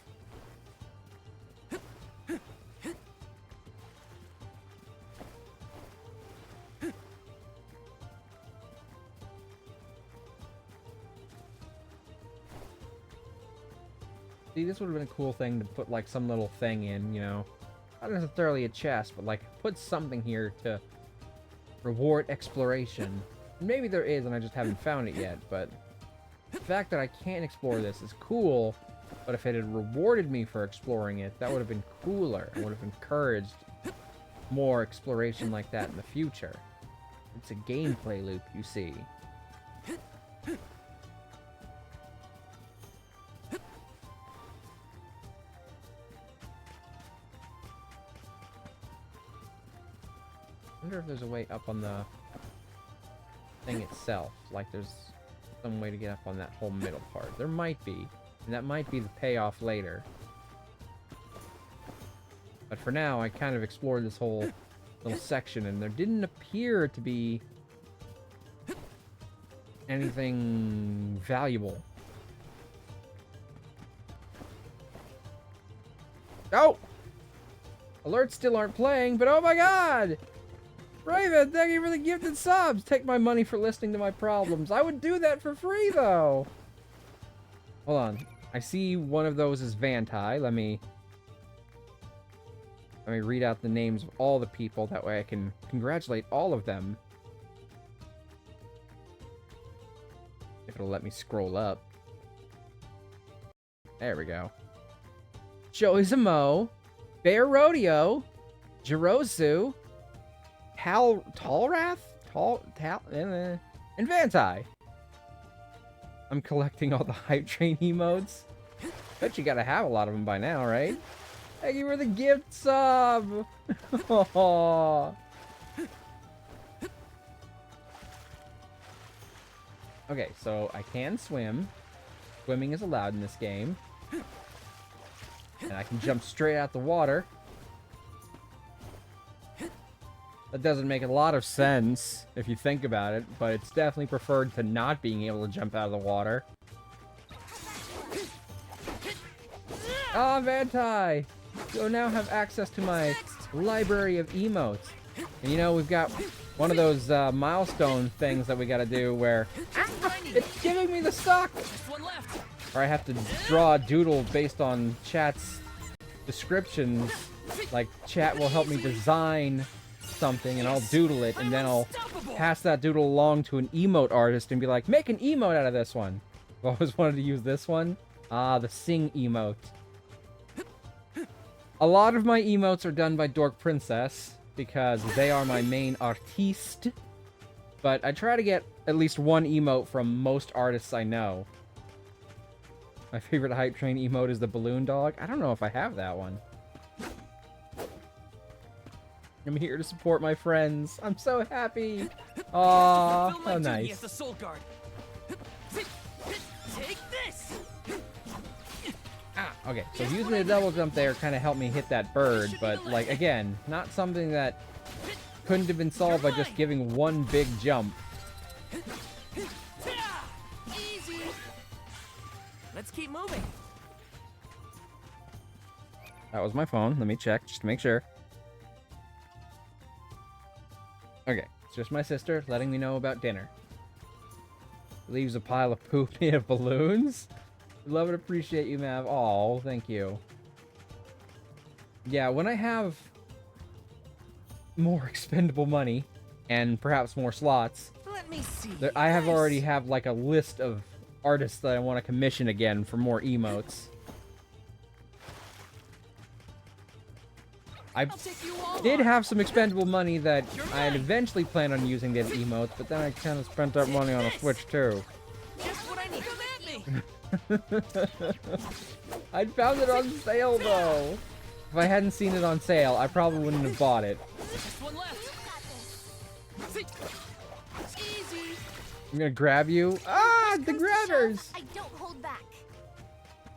See, this would have been a cool thing to put, like, some little thing in, you know. Not necessarily a chest, but, like, put something here to reward exploration. Maybe there is, and I just haven't found it yet, but the fact that I can't explore this is cool, but if it had rewarded me for exploring it, that would have been cooler. It would have encouraged more exploration like that in the future. It's a gameplay loop, you see. I wonder if there's a way up on the thing itself. Like there's some way to get up on that whole middle part. There might be. And that might be the payoff later. But for now, I kind of explored this whole little section, and there didn't appear to be anything valuable. Oh! Alerts still aren't playing, but oh my god! Raven, thank you for the gifted subs! Take my money for listening to my problems. I would do that for free, though! Hold on. I see one of those is Vantai. Let me read out the names of all the people. That way I can congratulate all of them. If it'll let me scroll up. There we go. Joey Zamo, Bear Rodeo, Jirozu, Talrath, and Vantai. I'm collecting all the hype train emotes. Bet you gotta have a lot of them by now, right? Thank you for the gift sub. Okay, so I can swim. Swimming is allowed in this game. And I can jump straight out the water. That doesn't make a lot of sense if you think about it, but it's definitely preferred to not being able to jump out of the water. Ah, Vantai! You'll now have access to my library of emotes. And you know, we've got one of those milestone things that we gotta do where it's giving me the suck! Or I have to draw a doodle based on chat's descriptions. Like, chat will help me design something and I'll doodle it, and then I'll pass that doodle along to an emote artist and be like, make an emote out of this one. I've always wanted to use this one. Ah, the sing emote. A lot of my emotes are done by Dork Princess because they are my main artiste, but I try to get at least one emote from most artists I know. My favorite hype train emote is the balloon dog. I don't know if I have that one. I'm here to support my friends. I'm so happy. Aww, how nice. Take this. Ah, okay, so using the double jump there kind of helped me hit that bird, but like again, not something that couldn't have been solved by just giving one big jump. Easy. Let's keep moving. That was my phone. Let me check just to make sure. Okay, it's just my sister letting me know about dinner. Leaves a pile of poop made of balloons. Love and appreciate you, Mav. Aw, thank you. Yeah, when I have more expendable money and perhaps more slots, Let me see. I already have like a list of artists that I want to commission again for more emotes. I did have some expendable money that I had eventually planned on using to emotes, but then I kind of spent that money on a Switch too. Just what I need. Come at me. I'd found it on sale though. If I hadn't seen it on sale, I probably wouldn't have bought it. Just one left. Easy. I'm gonna grab you. Ah, the grabbers! I don't hold back.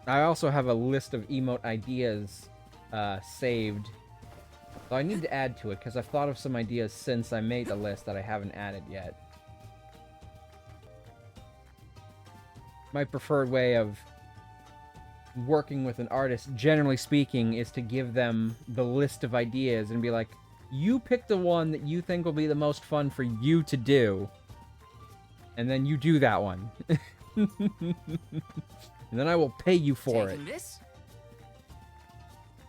I also have a list of emote ideas saved. So I need to add to it because I've thought of some ideas since I made the list that I haven't added yet. My preferred way of working with an artist, generally speaking, is to give them the list of ideas and be like, you pick the one that you think will be the most fun for you to do. And then you do that one. And then I will pay you for it. This?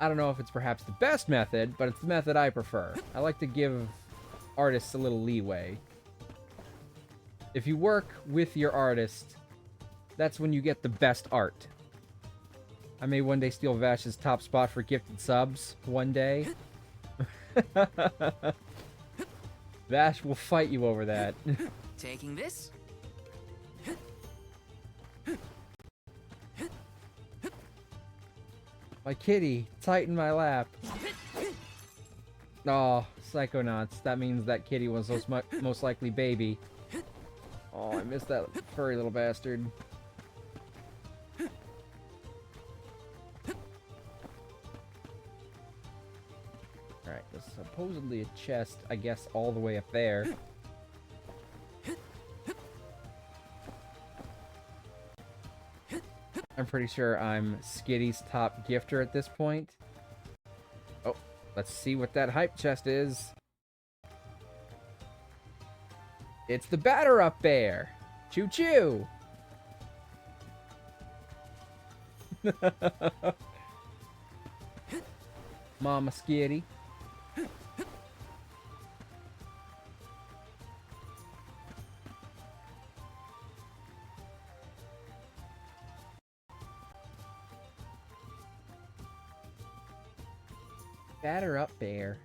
I don't know if it's perhaps the best method, but it's the method I prefer. I like to give artists a little leeway. If you work with your artist, that's when you get the best art. I may one day steal Vash's top spot for gifted subs. One day. Vash will fight you over that. Taking this? My kitty, tight in my lap. Oh, Psychonauts. That means that kitty was most likely baby. Oh, I missed that furry little bastard. There's supposedly a chest, I guess, all the way up there. I'm pretty sure I'm Skitty's top gifter at this point. Oh, let's see what that hype chest is. It's the Batter Up Bear! Choo-choo! Mama Skitty. Batter Up Bear.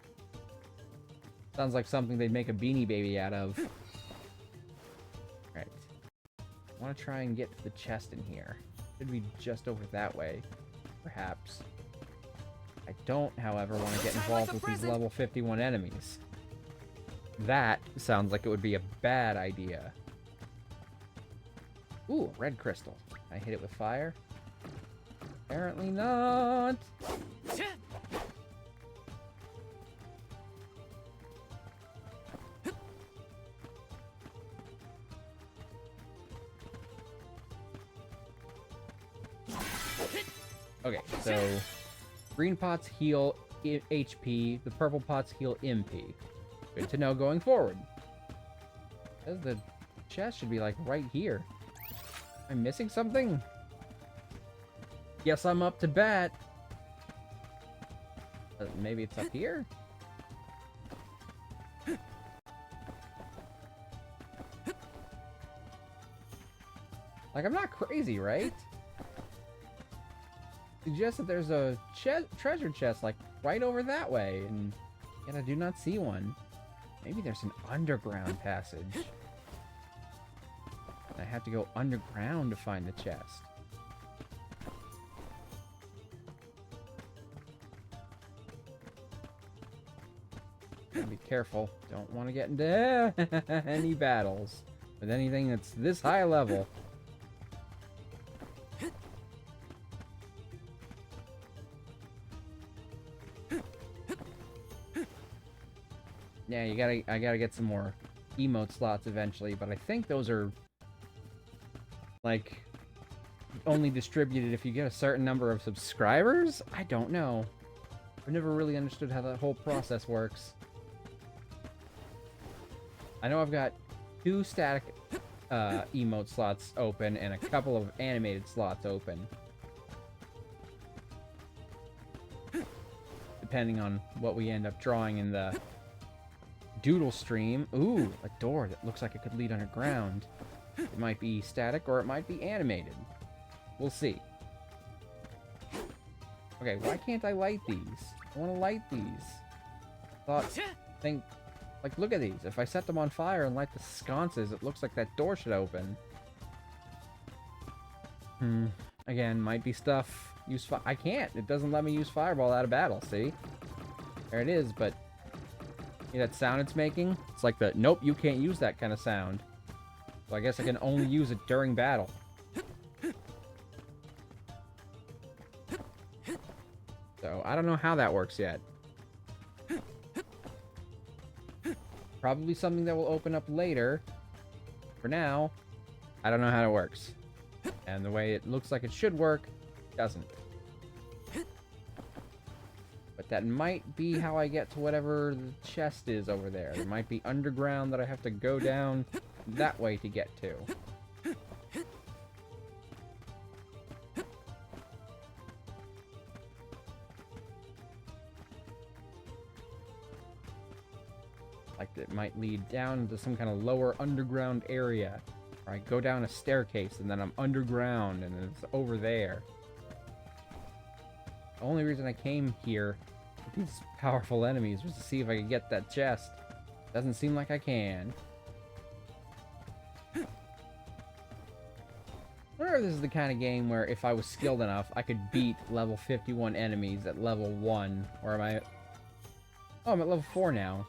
Sounds like something they'd make a Beanie Baby out of. Right. I want to try and get to the chest in here. Should be just over that way. Perhaps. I don't, however, want to get involved with these level 51 enemies. That sounds like it would be a bad idea. Ooh, red crystal. Can I hit it with fire? Apparently not. Okay, so green pots heal HP, the purple pots heal MP. Good to know going forward. Says the chest should be like right here. Am I missing something? Guess I'm up to bat. Maybe it's up here? Like, I'm not crazy, right? Suggests that there's a treasure chest, like, right over that way, and yet I do not see one. Maybe there's an underground passage. I have to go underground to find the chest. Gotta be careful. Don't want to get into any battles with anything that's this high level. Yeah, I gotta get some more emote slots eventually, but I think those are like only distributed if you get a certain number of subscribers? I don't know. I've never really understood how that whole process works. I know I've got 2 static emote slots open and a couple of animated slots open. Depending on what we end up drawing in the doodle stream. Ooh, a door that looks like it could lead underground. It might be static or it might be animated. We'll see. Okay, why can't I light these? I want to light these. Like, look at these. If I set them on fire and light the sconces, it looks like that door should open. Again, might be stuff. I can't. It doesn't let me use Fireball out of battle, see? There it is, but see that sound it's making? It's like the, nope, you can't use that kind of sound. So I guess I can only use it during battle. So, I don't know how that works yet. Probably something that will open up later. For now, I don't know how it works. And the way it looks like it should work, doesn't. But that might be how I get to whatever the chest is over there. It might be underground that I have to go down that way to get to. Like it might lead down into some kind of lower underground area. Or I go down a staircase and then I'm underground and it's over there. The only reason I came here with these powerful enemies was to see if I could get that chest. Doesn't seem like I can. I wonder if this is the kind of game where if I was skilled enough, I could beat level 51 enemies at level 1. Or am I... Oh, I'm at level 4 now.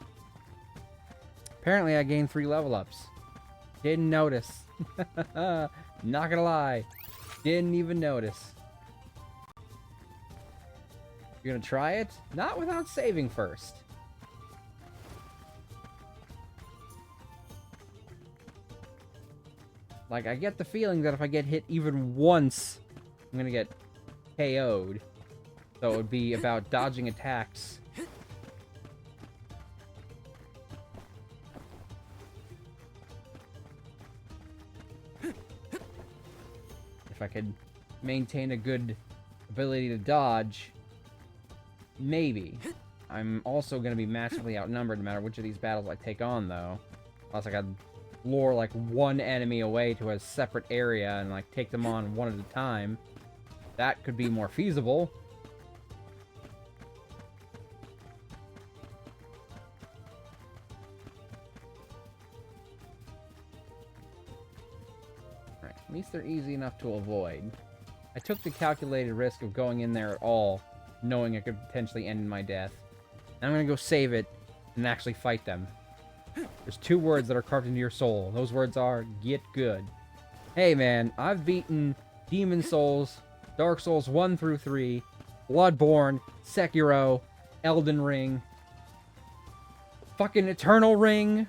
Apparently I gained 3 level ups. Didn't notice. Not gonna lie. Didn't even notice. You're gonna try it? Not without saving first. Like, I get the feeling that if I get hit even once, I'm gonna get KO'd. So it would be about dodging attacks. If I could maintain a good ability to dodge, maybe. I'm also going to be massively outnumbered no matter which of these battles I take on, though. Unless I could lure, like, one enemy away to a separate area and, like, take them on one at a time. That could be more feasible. Alright, at least they're easy enough to avoid. I took the calculated risk of going in there at all, knowing it could potentially end in my death. Now I'm gonna go save it and actually fight them. There's 2 words that are carved into your soul. Those words are, get good. Hey man, I've beaten Demon Souls, Dark Souls 1 through 3, Bloodborne, Sekiro, Elden Ring, fucking Eternal Ring.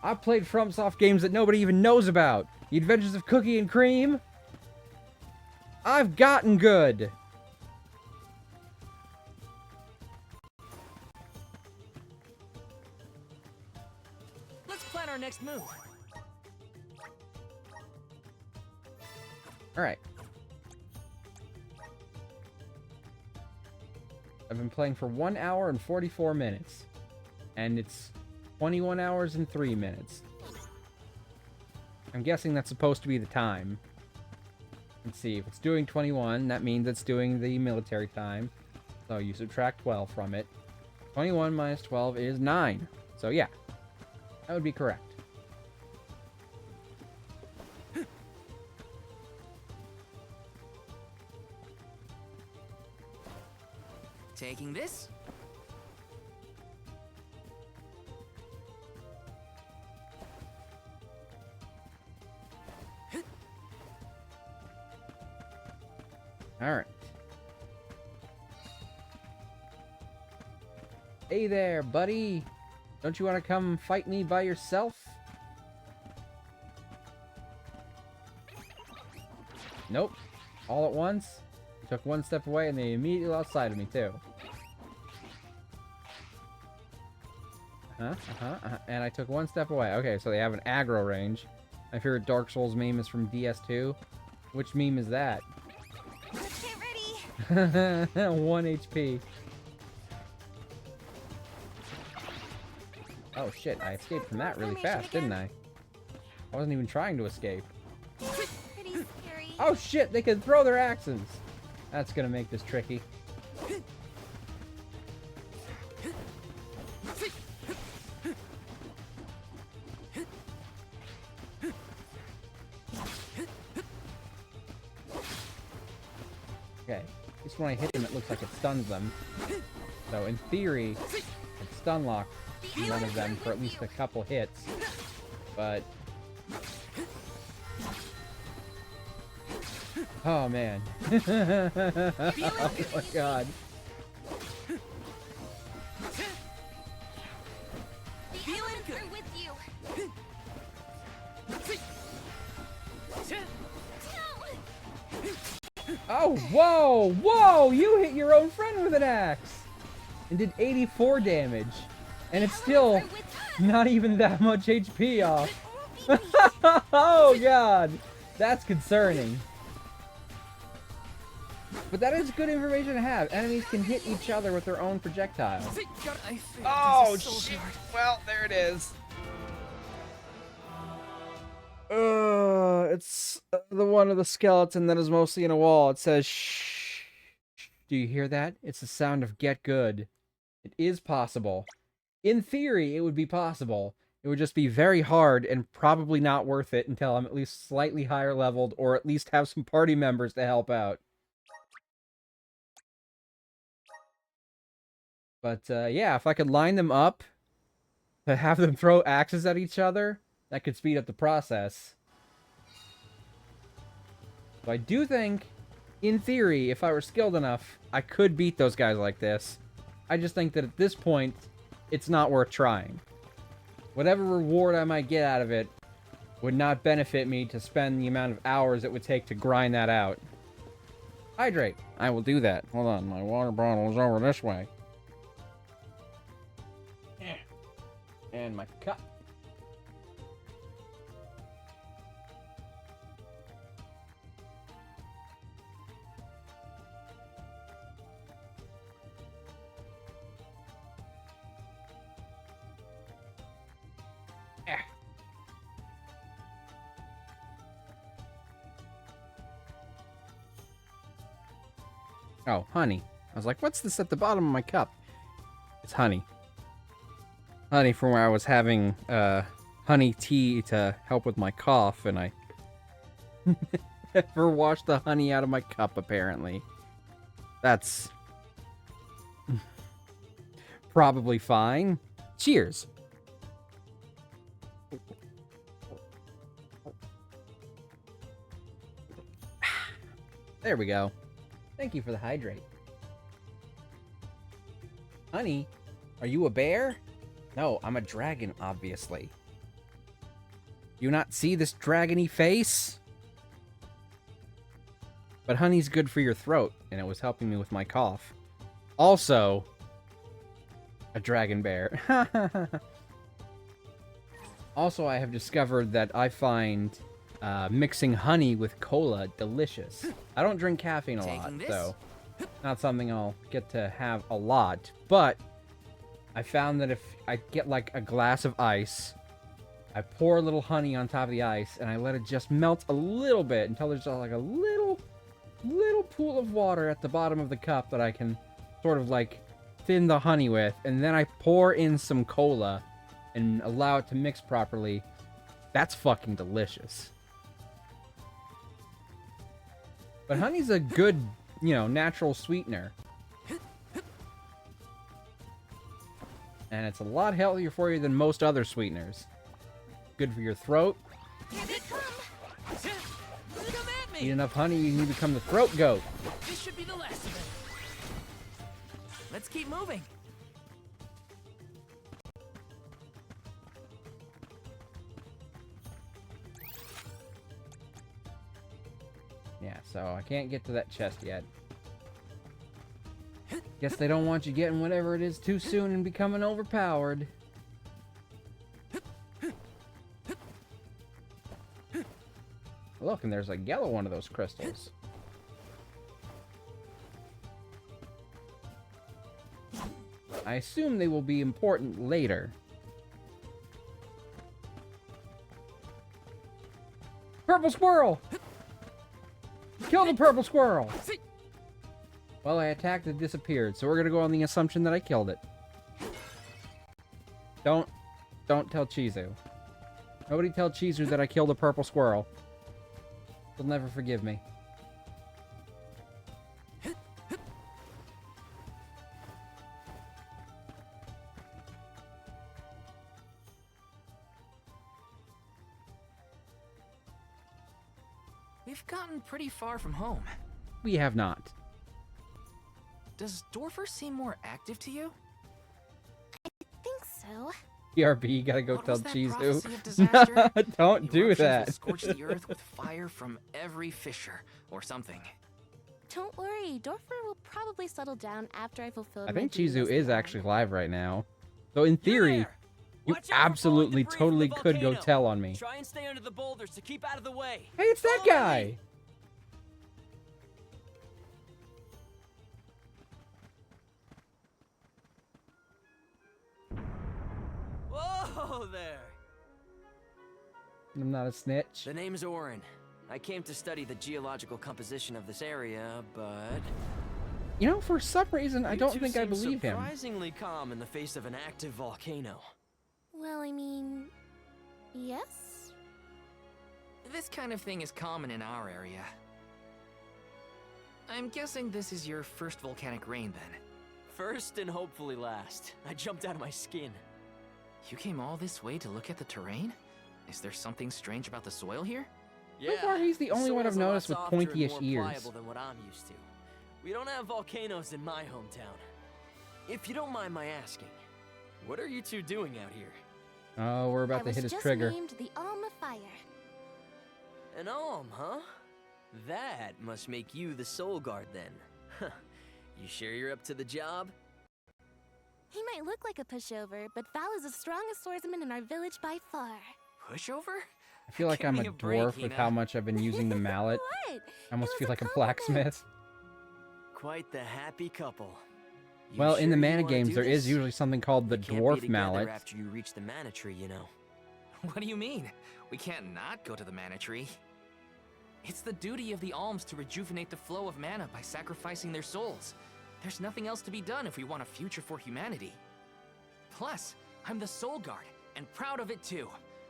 I've played FromSoft games that nobody even knows about. The Adventures of Cookie and Cream. I've gotten good. Let's plan our next move. Alright. I've been playing for 1 hour and 44 minutes. And it's 21 hours and 3 minutes. I'm guessing that's supposed to be the time. Let's see, if it's doing 21, that means it's doing the military time. So you subtract 12 from it. 21 minus 12 is 9. So yeah, that would be correct. Taking this? Alright. Hey there, buddy! Don't you want to come fight me by yourself? Nope. All at once. He took 1 step away and they immediately outside of me, too. And I took 1 step away. Okay, so they have an aggro range. My favorite Dark Souls meme is from DS2. Which meme is that? Let's get ready. 1 HP. Oh shit, I escaped from that really fast, didn't I? I wasn't even trying to escape. Pretty scary. Oh shit, they can throw their axes! That's gonna make this tricky. Okay, at least when I hit them it looks like it stuns them. So in theory, I'd stun lock one of them for at least a couple hits. But... oh man. Oh my god. The elements are with you. Oh, whoa! Whoa! You hit your own friend with an axe! And did 84 damage. And it's still not even that much HP off. Oh god! That's concerning. But that is good information to have. Enemies can hit each other with their own projectiles. Oh shit! Well, there it is. It's the one of the skeleton that is mostly in a wall. It says shh. Do you hear that? It's the sound of get good. It is possible. In theory, it would be possible. It would just be very hard and probably not worth it until I'm at least slightly higher leveled or at least have some party members to help out. But yeah, if I could line them up to have them throw axes at each other, that could speed up the process. So I do think, in theory, if I were skilled enough, I could beat those guys like this. I just think that at this point, it's not worth trying. Whatever reward I might get out of it, would not benefit me to spend the amount of hours it would take to grind that out. Hydrate. I will do that. Hold on, my water bottle is over this way. And my cup. Oh, honey. I was like, what's this at the bottom of my cup? It's honey. Honey from where I was having honey tea to help with my cough, and I never washed the honey out of my cup, apparently. That's probably fine. Cheers. There we go. Thank you for the hydrate. Honey, are you a bear? No, I'm a dragon, obviously. You not see this dragony face? But honey's good for your throat, and it was helping me with my cough. Also, a dragon bear. Also, I have discovered that I find mixing honey with cola delicious. I don't drink caffeine a lot, so not something I'll get to have a lot. But I found that if I get like a glass of ice, I pour a little honey on top of the ice, and I let it just melt a little bit until there's like a little pool of water at the bottom of the cup that I can sort of like thin the honey with, and then I pour in some cola and allow it to mix properly. That's fucking delicious. But honey's a good, natural sweetener. And it's a lot healthier for you than most other sweeteners. Good for your throat. Eat enough honey, you can become the throat goat. This should be the last of it. Let's keep moving. Yeah, so I can't get to that chest yet. Guess they don't want you getting whatever it is too soon and becoming overpowered. Look, and there's a yellow one of those crystals. I assume they will be important later. Purple squirrel! Kill the purple squirrel! Well, I attacked it, disappeared, so we're gonna go on the assumption that I killed it. Don't tell Chizu. Nobody tell Chizu that I killed a purple squirrel. He'll never forgive me. We've gotten pretty far from home. We have not. Does Dorfer seem more active to you? I think so. BRB, gotta go What tell was that Chizu. prophecy of disaster? Don't do Eruptions that. will scorch the earth with fire from every fissure, or something. Don't worry, Dorfer will probably settle down after I fulfill I my think duty Chizu as is the actually live right now. So in theory, you absolutely, totally could go tell on me. Try and stay under the boulders to keep out of the way. Hey, it's that guy! Whoa there! I'm not a snitch. The name's Orin. I came to study the geological composition of this area, but... You know, for some reason, I You don't two think I seem believe him. surprisingly calm in the face of an active volcano. Well, I mean, yes? This kind of thing is common in our area. I'm guessing this is your first volcanic rain, then. First and hopefully last. I jumped out of my skin. You came all this way to look at the terrain? Is there something strange about the soil here? So far, he's the only one I've soil's a lot noticed with softer and pointy-ish more ears. pliable than what I'm used to. We don't have volcanoes in my hometown. If you don't mind my asking, what are you two doing out here? Oh, we're about to hit his trigger. Named the Alm of Fire. An Alm, huh? That must make you the Soul Guard then. You sure you're up to the job? He might look like a pushover, but Val is the strongest swordsman in our village by far. Pushover? I feel like I'm a dwarf with how much I've been using the mallet. What? I almost feel like a blacksmith. Quite the happy couple. You Well, in the sure you mana wanna games, do there is this? usually something called the We can't be dwarf together mallet. after you reach the mana tree, you know. What do you mean? We can't not go to the mana tree. It's the duty of the Alms to rejuvenate the flow of mana by sacrificing their souls. There's nothing else to be done if we want a future for humanity. Plus, I'm the Soul Guard, and proud of it too.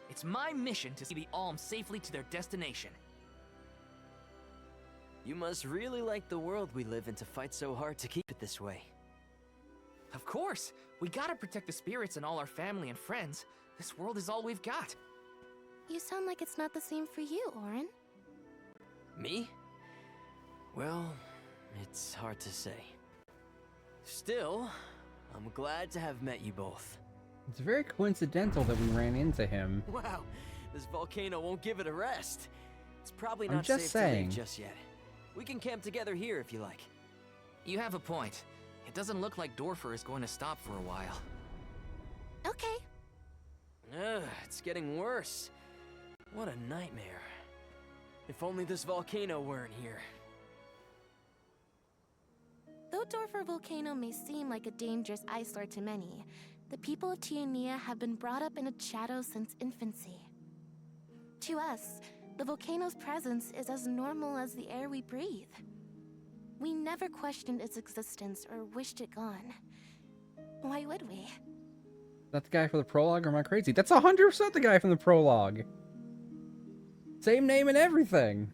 It's my mission to see the Alms safely to their destination. You must really like the world we live in to fight so hard to keep it this way. Of course! We gotta protect the spirits and all our family and friends. This world is all we've got. You sound like it's not the same for you, Orin. Me? Well, it's hard to say. Still, I'm glad to have met you both. It's very coincidental that we ran into him. Wow, this volcano won't give it a rest. It's probably I'm not just safe to saying. leave just yet. We can camp together here if you like. You have a point. It doesn't look like Dorfer is going to stop for a while. Okay. Ugh, it's getting worse. What a nightmare. If only this volcano weren't here. Though Dorfer Volcano may seem like a dangerous eyesore to many, the people of Tiania have been brought up in its shadow since infancy. To us, the volcano's presence is as normal as the air we breathe. We never questioned its existence or wished it gone. Why would we? That the guy from the prologue, or am I crazy? That's 100% the guy from the prologue. Same name and everything.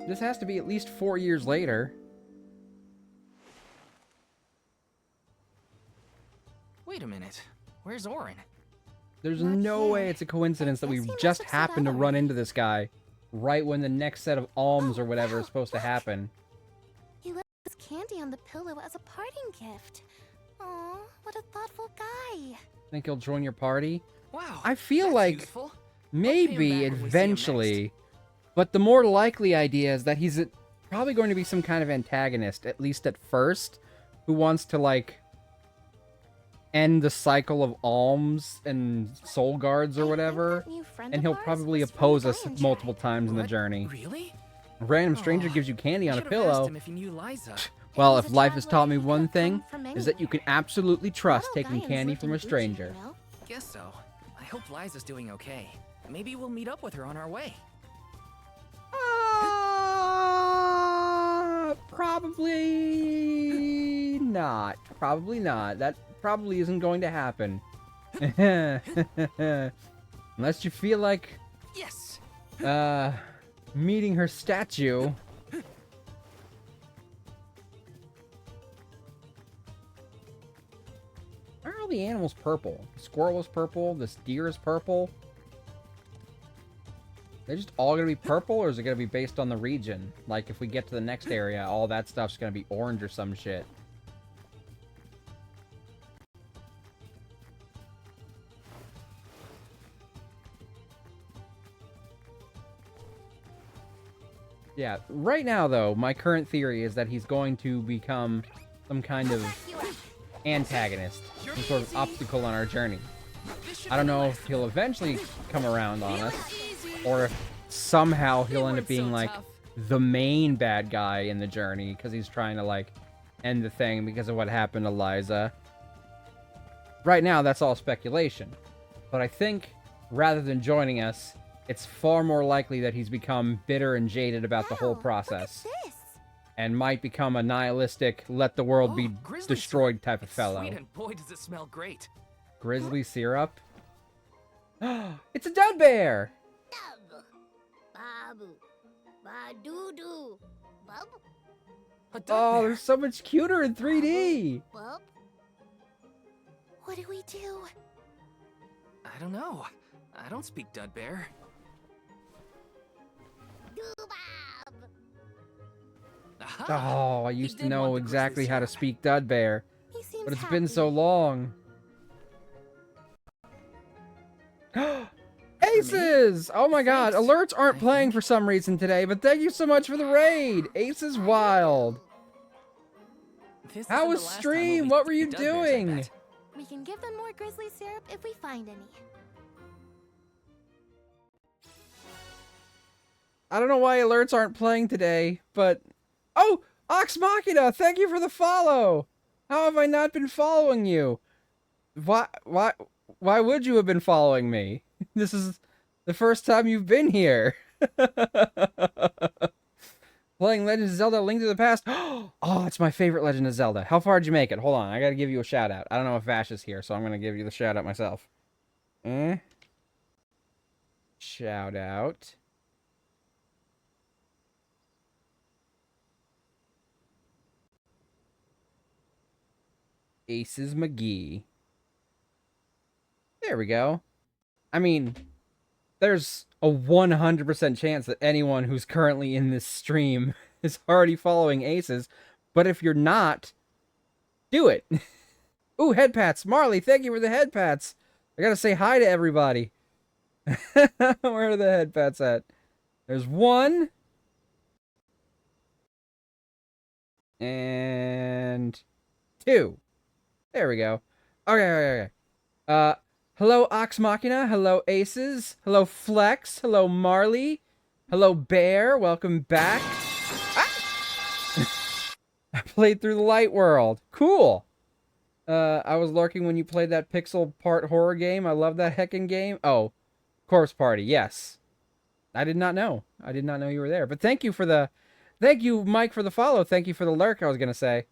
This has to be at least 4 years later. Wait a minute. Where's Orin? There's no way it's a coincidence that we just happened to run into this guy right when the next set of alms or whatever is supposed to happen. He left his candy on the pillow as a parting gift. Aw, what a thoughtful guy. Think he'll join your party? Wow. I feel that's like useful. maybe back when we see him eventually, but the more likely idea is that he's probably going to be some kind of antagonist, at least at first, who wants to, like, end the cycle of alms and soul guards or whatever, and he'll probably oppose us multiple times in the journey. Really? A random stranger gives you candy on a Should've asked pillow. him if he knew Liza. Well, if life has taught me one thing, is that you can absolutely trust taking candy from a stranger. Guess so. I hope Liza's doing okay. Maybe we'll meet up with her on our way. Probably not. Probably not. That probably isn't going to happen. Unless you feel like... Yes! meeting her statue. Why are all the animals purple? The squirrel is purple, this deer is purple. They're just all gonna be purple, or is it gonna be based on the region? Like, if we get to the next area, all that stuff's gonna be orange or some shit. Yeah, right now, though, my current theory is that he's going to become some kind of antagonist, some sort of obstacle on our journey. I don't know if he'll eventually come around on us, or if somehow he'll end up being, like, the main bad guy in the journey, because he's trying to, like, end the thing because of what happened to Liza. Right now, that's all speculation. But I think, rather than joining us, it's far more likely that he's become bitter and jaded about the whole process. And might become a nihilistic, let the world be destroyed type of fellow. Sweet, and boy does it smell great. Grizzly syrup? It's a dud bear! Babu. Ba-doo-doo. Bub? Oh, they're so much cuter in 3D! Bub? What do we do? I don't know. I don't speak Dud Bear. Oh, I used to know exactly how to speak dud bear. But it's been so long. Aces! Oh my god, alerts aren't playing for some reason today, but thank you so much for the raid! Aces Wild! How was stream? What were you doing? We can give them more grizzly syrup if we find any. I don't know why alerts aren't playing today, but... Oh! Ox Machina, thank you for the follow! How have I not been following you? Why would you have been following me? This is the first time you've been here. Playing Legend of Zelda: Link to the Past. Oh, it's my favorite Legend of Zelda. How far did you make it? Hold on, I gotta give you a shout out. I don't know if Vash is here, so I'm gonna give you the shout out myself. Shout out. Aces McGee. There we go. I mean, there's a 100% chance that anyone who's currently in this stream is already following Aces, but if you're not, do it. Ooh, head pats. Marley, thank you for the head pats. I gotta say hi to everybody. Where are the head pats at? There's one. And two. There we go. Okay. Hello, Ox Machina. Hello, Aces. Hello, Flex. Hello, Marley. Hello, Bear. Welcome back. Ah! I played through the Light World. Cool. I was lurking when you played that pixel part horror game. I love that heckin' game. Oh, Corpse Party. Yes. I did not know. I did not know you were there. But thank you, Mike, for the follow. Thank you for the lurk, I was going to say.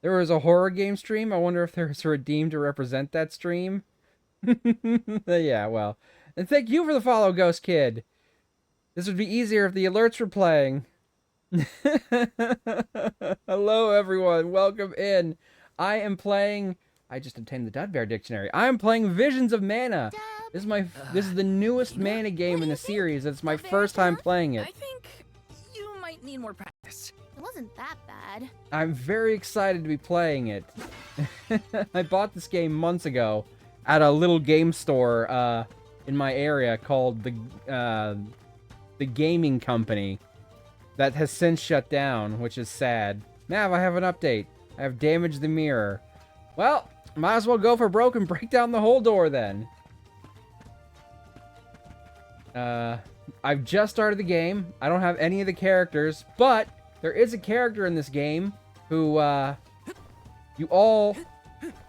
There was a horror game stream. I wonder if there's a redeem to represent that stream. Yeah, well. And thank you for the follow, Ghost Kid. This would be easier if the alerts were playing. Hello, everyone. Welcome in. I am playing... I just obtained the Dudbear Dictionary. I am playing Visions of Mana. This is the newest Mana game in the series. It's my first time playing it. I think you might need more practice. It wasn't that bad. I'm very excited to be playing it. I bought this game months ago at a little game store in my area called the Gaming Company that has since shut down, which is sad. Nav, I have an update. I have damaged the mirror. Well, might as well go for broke and break down the whole door then. I've just started the game. I don't have any of the characters, but there is a character in this game who you all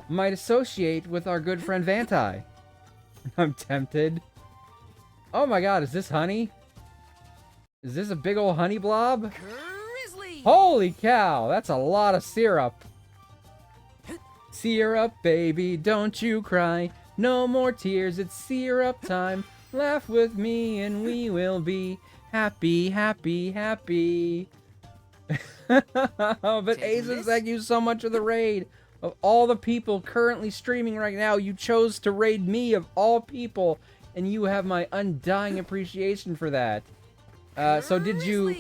might associate with our good friend Vantai. I'm tempted. Oh my god, is this honey? Is this a big old honey blob? Grizzly! Holy cow, that's a lot of syrup. Syrup, baby, don't you cry. No more tears, it's syrup time. Laugh with me and we will be happy, happy, happy. But Aces, thank you so much for the raid. Of all the people currently streaming right now, you chose to raid me of all people, and you have my undying appreciation for that. So did you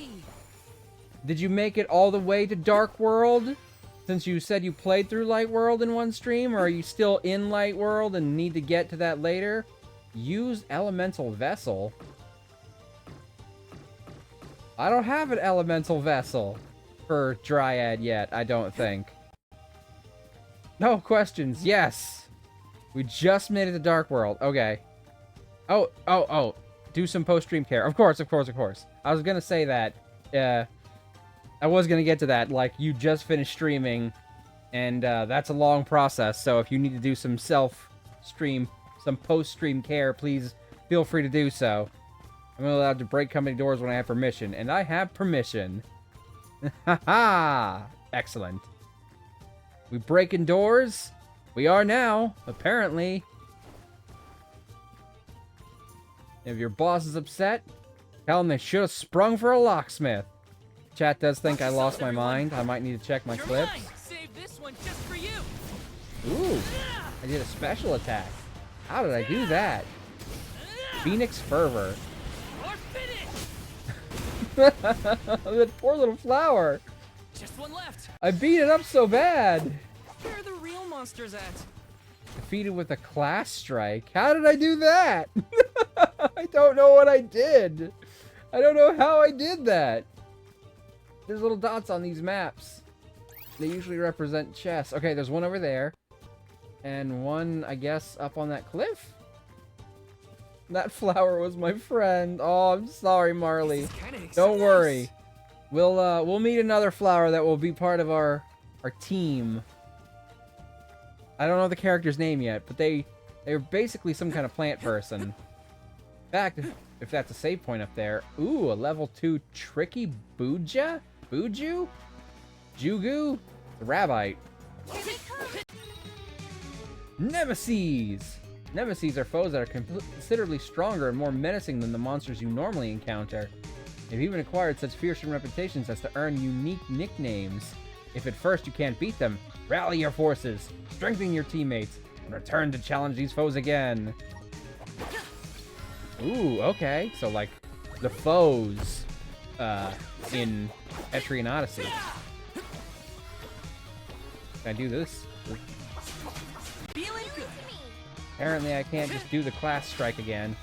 make it all the way to Dark World? Since you said you played through Light World in one stream, or are you still in Light World and need to get to that later? Use Elemental Vessel. I don't have an Elemental Vessel for Dryad yet, I don't think. No questions. Yes. We just made it to Dark World. Okay. Oh. Do some post-stream care. Of course. I was gonna say that. I was gonna get to that. Like, you just finished streaming, and that's a long process. So if you need to do some self-stream, some post-stream care, please feel free to do so. I'm only allowed to break company doors when I have permission, and I have permission. Haha! Excellent. We breaking doors? We are now, apparently. If your boss is upset, tell him they should have sprung for a locksmith. Chat does think I lost my mind. I might need to check my clips. Save this one just for you. Ooh, I did a special attack. How did I do that? Phoenix Fervor. That poor little flower. Just one left. I beat it up so bad. Where are the real monsters at? Defeated with a class strike. How did I do that? I don't know what I did. I don't know how I did that. There's little dots on these maps. They usually represent chests. Okay, there's one over there. And one, I guess, up on that cliff? That flower was my friend. Oh, I'm sorry, Marley. Don't worry. We'll meet another flower that will be part of our team. I don't know the character's name yet, but they're basically some kind of plant person. In fact, if that's a save point up there. Ooh, a level 2 tricky Buju? Jugu? The Rabbite. Nemesis! Nemesis are foes that are considerably stronger and more menacing than the monsters you normally encounter. They've even acquired such fearsome reputations as to earn unique nicknames. If at first you can't beat them, rally your forces, strengthen your teammates, and return to challenge these foes again. Ooh, okay. So, like, the foes in Etrian Odyssey. Can I do this? Apparently I can't just do the class strike again.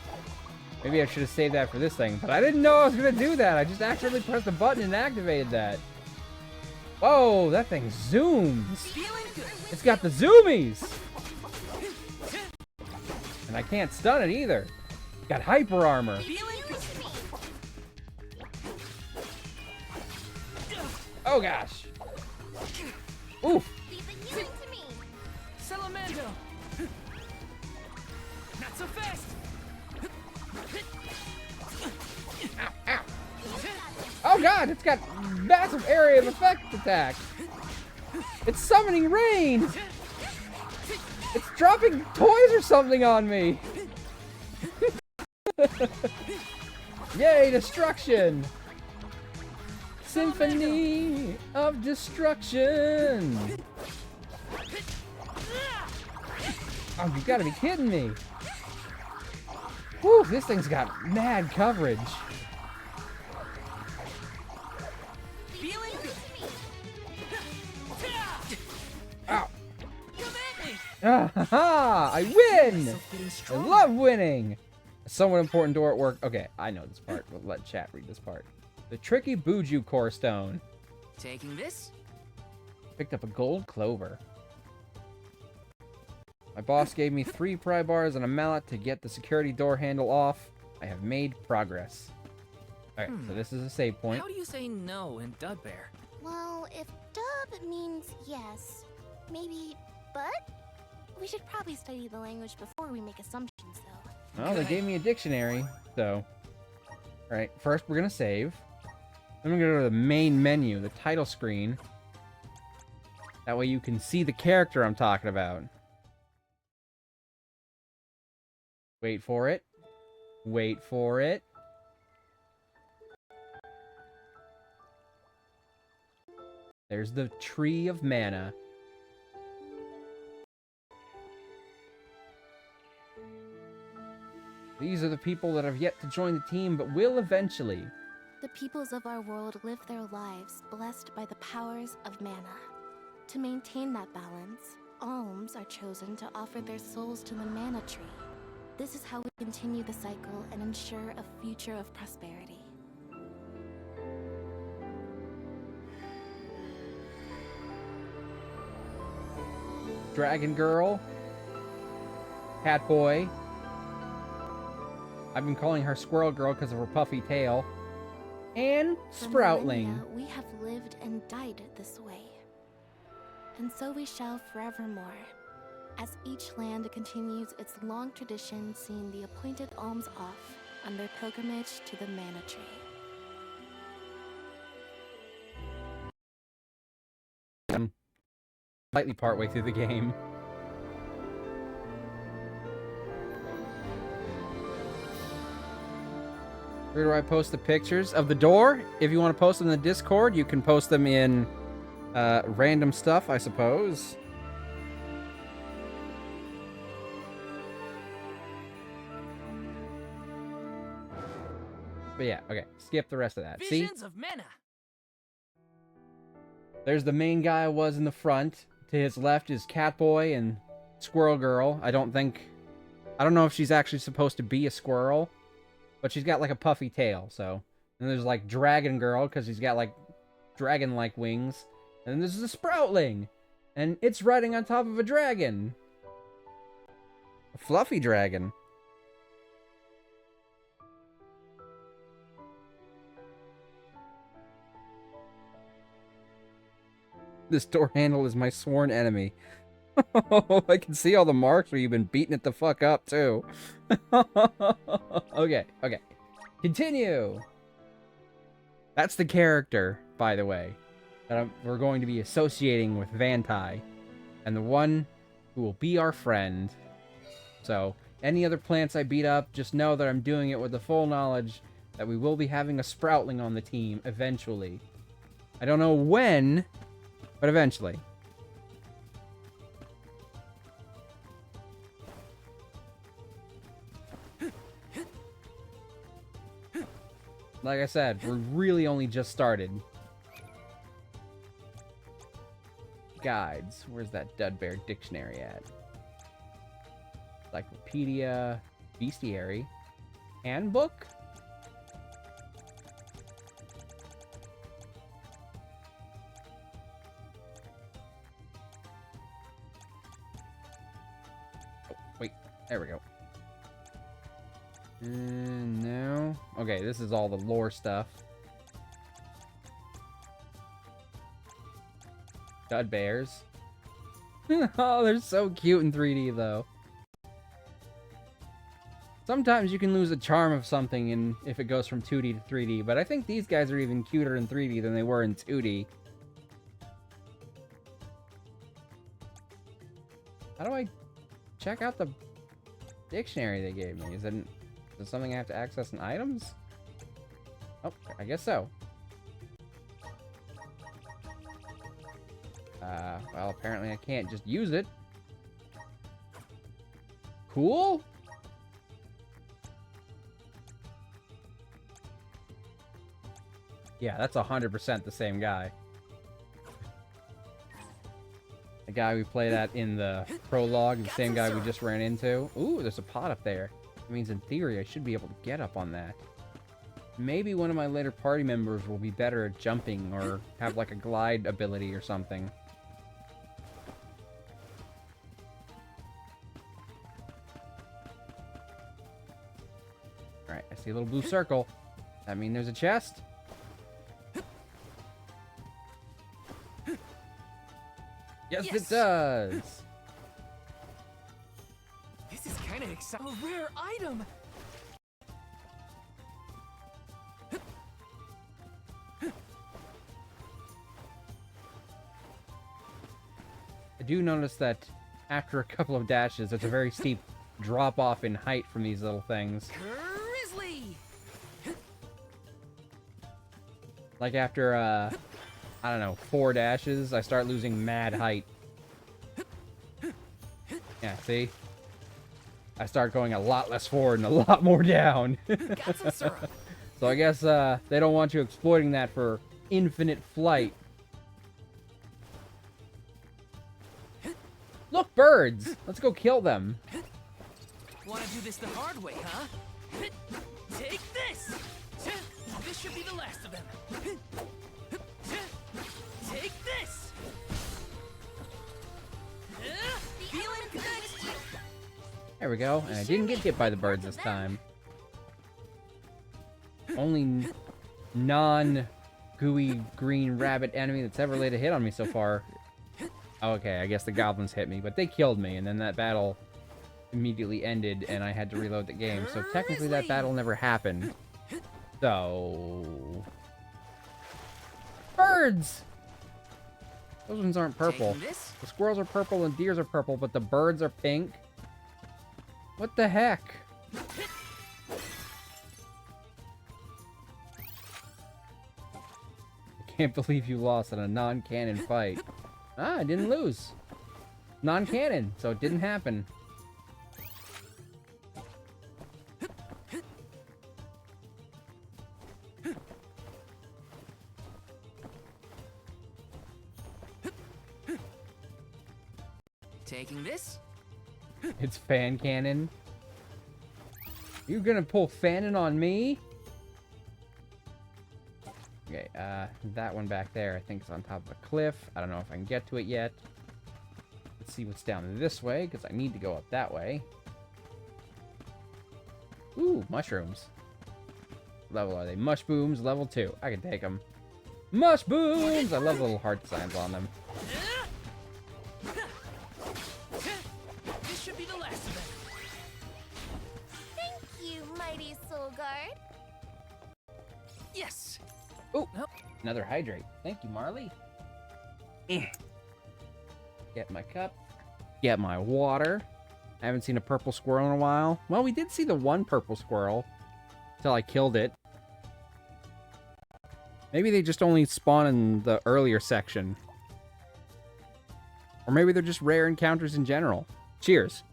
Maybe I should have saved that for this thing, but I didn't know I was going to do that. I just accidentally pressed a button and activated that. Whoa, that thing zooms. It's got the zoomies. And I can't stun it either. Got hyper armor. Oh gosh. Oof. Salamando! Not so fast! Ow, ow. Oh god, it's got massive area of effect attack. It's summoning rain. It's dropping toys or something on me. Yay, destruction. Symphony of destruction. Oh, you gotta be kidding me. Whew, this thing's got mad coverage. Ow. Ah, I win! I love winning! A somewhat important door at work. Okay, I know this part. We'll let chat read this part. The tricky Buju core stone. Taking this? Picked up a gold clover. My boss gave me 3 pry bars and a mallet to get the security door handle off. I have made progress. Alright, so this is a save point. How do you say no in Dudbear? Well, if dub means yes, maybe but? We should probably study the language before we make assumptions, though. Well, they gave me a dictionary, so... Alright, first we're gonna save. Then we're gonna go to the main menu, the title screen. That way you can see the character I'm talking about. Wait for it. Wait for it. There's the Tree of Mana. These are the people that have yet to join the team, but will eventually. The peoples of our world live their lives blessed by the powers of mana. To maintain that balance, Alms are chosen to offer their souls to the mana tree. This is how we continue the cycle and ensure a future of prosperity. Dragon Girl. Cat Boy. I've been calling her Squirrel Girl because of her puffy tail. And Sproutling. For millennia, we have lived and died this way. And so we shall forevermore, as each land continues its long tradition seeing the appointed alms off on their pilgrimage to the Mana Tree. I'm slightly partway through the game. Where do I post the pictures of the door? If you want to post them in the Discord, you can post them in random stuff, I suppose. But yeah, okay. Skip the rest of that. Visions See? of mana. There's the main guy I was in the front. To his left is Catboy and Squirrel Girl. I don't think I don't know if she's actually supposed to be a squirrel, but she's got like a puffy tail, so. And there's like Dragon Girl, because she's got like dragon-like wings. And then there's the Sproutling, and it's riding on top of a dragon. A fluffy dragon. This door handle is my sworn enemy. I can see all the marks where you've been beating it the fuck up, too. Okay. Continue! That's the character, by the way, that we're going to be associating with Vantai. And the one who will be our friend. So, any other plants I beat up, just know that I'm doing it with the full knowledge that we will be having a Sproutling on the team eventually. I don't know when, but eventually. Like I said, we're really only just started. Guides. Where's that Dudbear dictionary at? Encyclopedia. Bestiary. Handbook? Oh, wait. There we go. No. Okay, this is all the lore stuff. Dud bears. Oh, they're so cute in 3D, though. Sometimes you can lose the charm of something if it goes from 2D to 3D, but I think these guys are even cuter in 3D than they were in 2D. How do I check out the dictionary they gave me? Is it something I have to access in items? Oh, I guess so. Well, apparently I can't just use it. Cool? Yeah, that's 100% the same guy. The guy we played at in the prologue, the same guy we just ran into. Ooh, there's a pot up there. That means in theory I should be able to get up on that. Maybe one of my later party members will be better at jumping or have like a glide ability or something. Alright, I see a little blue circle. That means there's a chest? Yes, it does! This is kind of exciting. A rare item! I do notice that after a couple of dashes, it's a very steep drop-off in height from these little things. Grizzly! Like after, I don't know, 4 dashes, I start losing mad height. Yeah, see? I start going a lot less forward and a lot more down. Got some syrup. So I guess they don't want you exploiting that for infinite flight. Look, birds! Let's go kill them. Want to do this the hard way, huh? Take this! This should be the last of them. Take this! Feeling good! There we go. And I didn't get hit by the birds this time. Only non-gooey green rabbit enemy that's ever laid a hit on me so far. Okay, I guess the goblins hit me, but they killed me, and then that battle immediately ended, and I had to reload the game. So technically that battle never happened. So... Birds! Those ones aren't purple. The squirrels are purple and deers are purple, but the birds are pink? What the heck? I can't believe you lost in a non-canon fight. Ah, I didn't lose. Non-canon, so it didn't happen. Taking this? It's fan canon. You gonna pull Fannin on me? Okay, that one back there I think is on top of a cliff. I don't know if I can get to it yet. Let's see what's down this way, because I need to go up that way. Ooh, mushrooms. Level are they? Mushbooms, level 2. I can take them. Mushbooms! I love the little heart signs on them. This should be the last of them. Thank you, mighty soul guard. Yes. Oh, another hydrate. Thank you, Marley. Get my cup. Get my water. I haven't seen a purple squirrel in a while. Well, we did see the one purple squirrel until I killed it. Maybe they just only spawn in the earlier section. Or maybe they're just rare encounters in general. Cheers.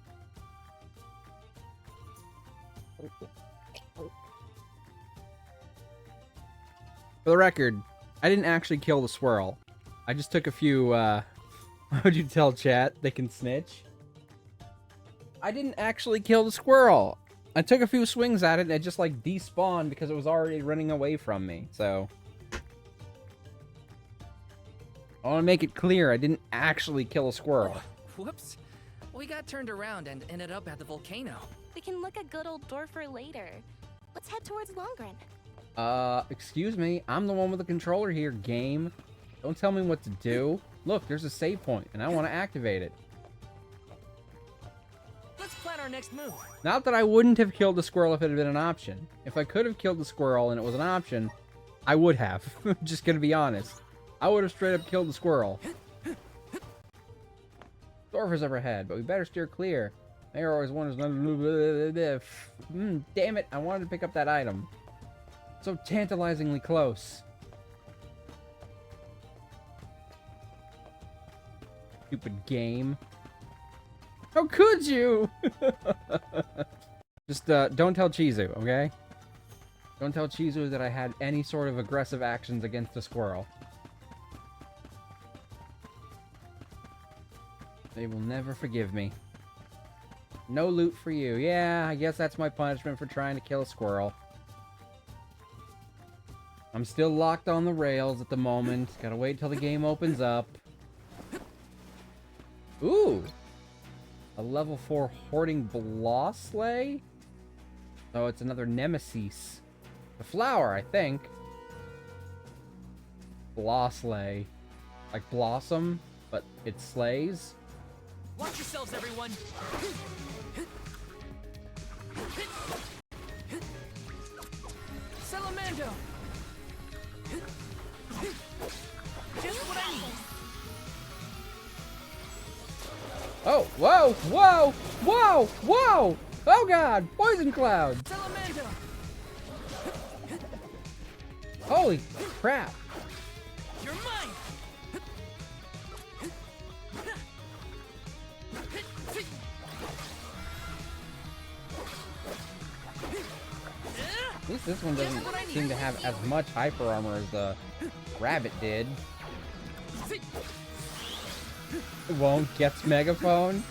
For the record, I didn't actually kill the squirrel. I just took a few, how would you tell chat? They can snitch. I didn't actually kill the squirrel. I took a few swings at it and it just like despawned because it was already running away from me. So I want to make it clear I didn't actually kill a squirrel. Whoops. We got turned around and ended up at the volcano. We can look at good old Dorfer later. Let's head towards Longren. Excuse me. I'm the one with the controller here, game. Don't tell me what to do. Look, there's a save point and I want to activate it. Let's plan our next move. Not that I wouldn't have killed the squirrel if it had been an option. If I could have killed the squirrel and it was an option, I would have. Just gonna be honest. I would have straight up killed the squirrel. Dorfer's overhead, but we better steer clear. Mayor always wonders. Damn it, I wanted to pick up that item. So tantalizingly close. Stupid game. How could you? Just don't tell Chizu, okay? Don't tell Chizu that I had any sort of aggressive actions against the squirrel. They will never forgive me. No loot for you. Yeah, I guess that's my punishment for trying to kill a squirrel. I'm still locked on the rails at the moment. Gotta wait till the game opens up. Ooh! A level 4 hoarding Blosley? So it's another nemesis. The flower, I think. Blosley. Like blossom, but it slays. Watch yourselves, everyone. Salamando. Just what I need. Oh, whoa, whoa, whoa, whoa! Oh god, poison cloud! Salamando. Holy crap! You're mine. At least this one doesn't seem to have as much hyper armor as the rabbit did. It won't gets megaphone.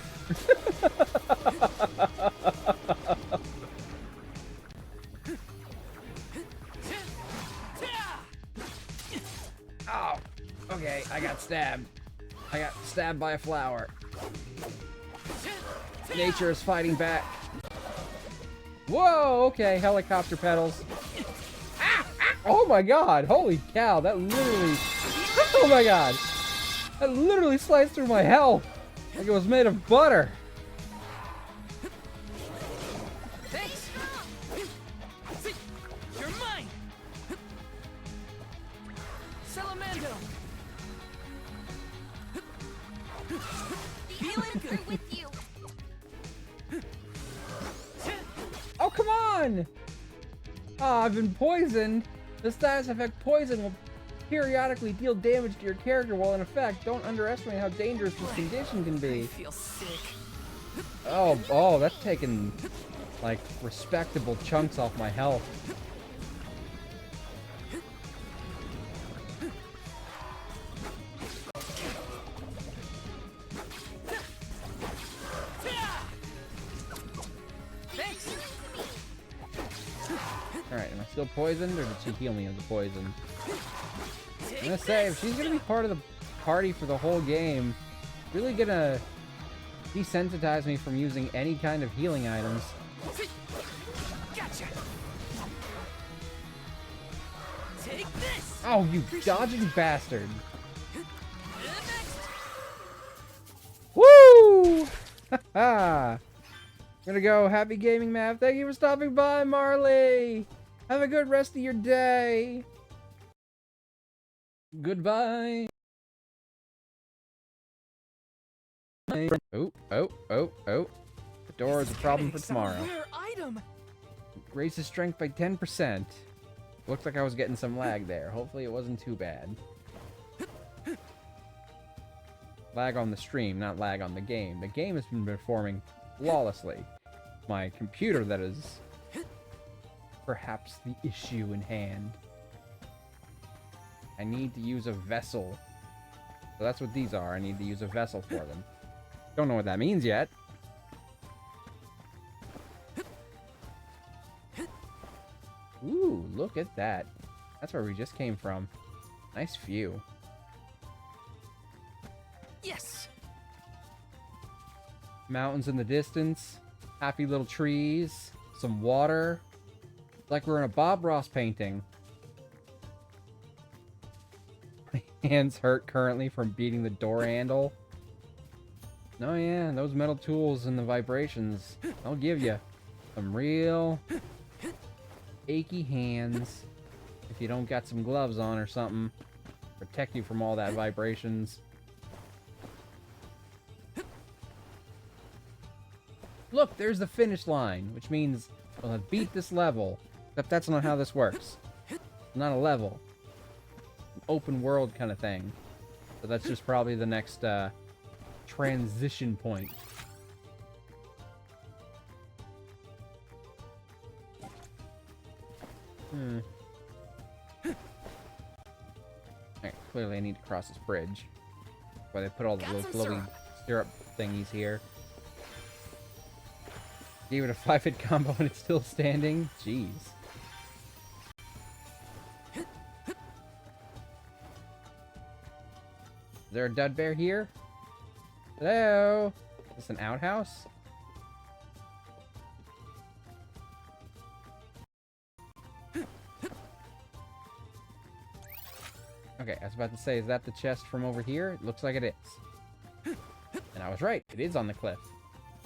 Oh, okay, I got stabbed. I got stabbed by a flower. Nature is fighting back. Whoa, okay, helicopter pedals. Ah, ah, oh my god, holy cow, that literally... Oh my god! That literally sliced through my health like it was made of butter. Thanks. You're mine. Salamando. Feeling good with you. Oh, come on! Ah, I've been poisoned. The status effect poison will periodically deal damage to your character while in effect. Don't underestimate how dangerous this condition can be. I feel sick. Oh, that's taking, like, respectable chunks off my health. still poisoned, or did she heal me of the poison? I'm gonna say, if she's gonna be part of the party for the whole game, really gonna desensitize me from using any kind of healing items. Gotcha. Take this. Oh, you dodging bastard! Woo! Haha! Gonna go. Happy gaming, Mav. Thank you for stopping by, Marley. Have a good rest of your day. Goodbye. Oh. The door is a problem for tomorrow. Rare item. Raises strength by 10%. Looks like I was getting some lag there. Hopefully it wasn't too bad. Lag on the stream, not lag on the game. The game has been performing flawlessly. My computer, that is perhaps the issue in hand. I need to use a vessel. So that's what these are. I need to use a vessel for them. Don't know what that means yet. Ooh, look at that. That's where we just came from. Nice view. Yes. Mountains in the distance. Happy little trees. Some water. Like we're in a Bob Ross painting. My hands hurt currently from beating the door handle. Oh yeah, those metal tools and the vibrations. I'll give you some real achy hands if you don't got some gloves on or something. Protect you from all that vibrations. Look, there's the finish line, which means we'll have beat this level. Except that's not how this works. It's not a level. An open world kind of thing. So that's just probably the next transition point. Alright, clearly I need to cross this bridge. That's why they put all the little floating syrup thingies here. Gave it a 5-hit combo and it's still standing? Jeez. Is there a dud bear here? Hello? Is this an outhouse? Okay, I was about to say, is that the chest from over here? It looks like it is. And I was right, it is on the cliff.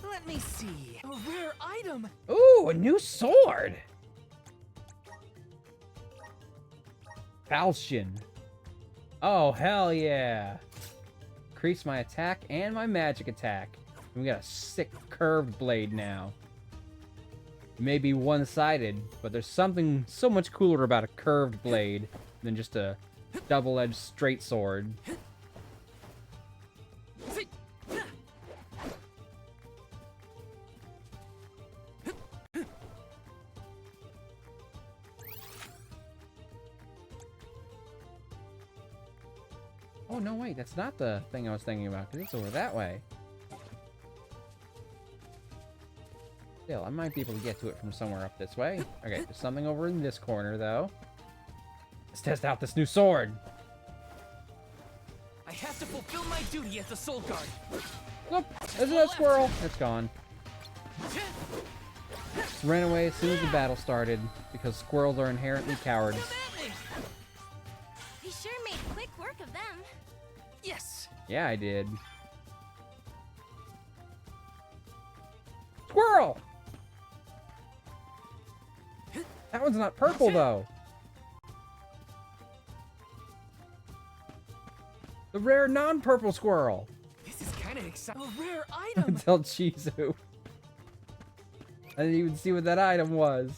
Let me see. A rare item. Ooh, a new sword! Falchion. Oh, hell yeah. Increase my attack and my magic attack. And we got a sick curved blade now. It may be one-sided, but there's something so much cooler about a curved blade than just a double-edged straight sword. Oh, no, wait, that's not the thing I was thinking about, because it's over that way. Still, I might be able to get to it from somewhere up this way. Okay, there's something over in this corner, though. Let's test out this new sword. I have to fulfill my duty as a soul guard. Look, there's a squirrel. It's gone. Ran away as soon as the battle started, because squirrels are inherently cowards. We sure made quick work of them. Yes. Yeah, I did. Squirrel! That one's not purple, though. The rare non-purple squirrel. This is kind of exciting. A rare item. Tell Chizu. I didn't even see what that item was.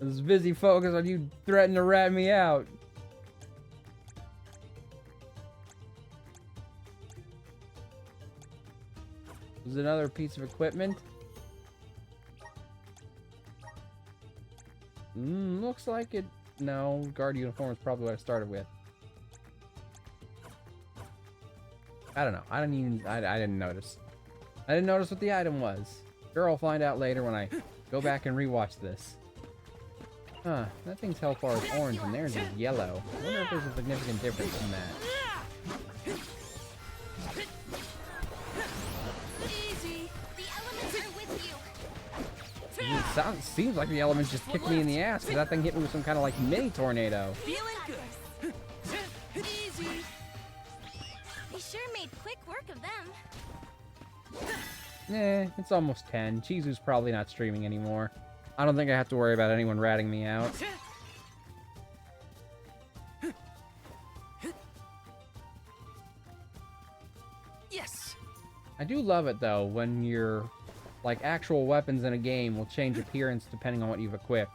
I was busy focused on you threatening to rat me out. Was it another piece of equipment? Looks like it. No, guard uniform is probably what I started with. I don't know. I didn't notice. I didn't notice what the item was. Sure, I'll find out later when I go back and rewatch this. Huh, that thing's health bar is orange and theirs is yellow. I wonder if there's a significant difference in that. Easy. The elements are with you. It seems like the elements just kicked me in the ass, because that thing hit me with some kind of like mini tornado. Feeling good. Easy. They sure made quick work of them. It's almost 10. Chizu's probably not streaming anymore. I don't think I have to worry about anyone ratting me out. Yes. I do love it though when your like actual weapons in a game will change appearance depending on what you've equipped.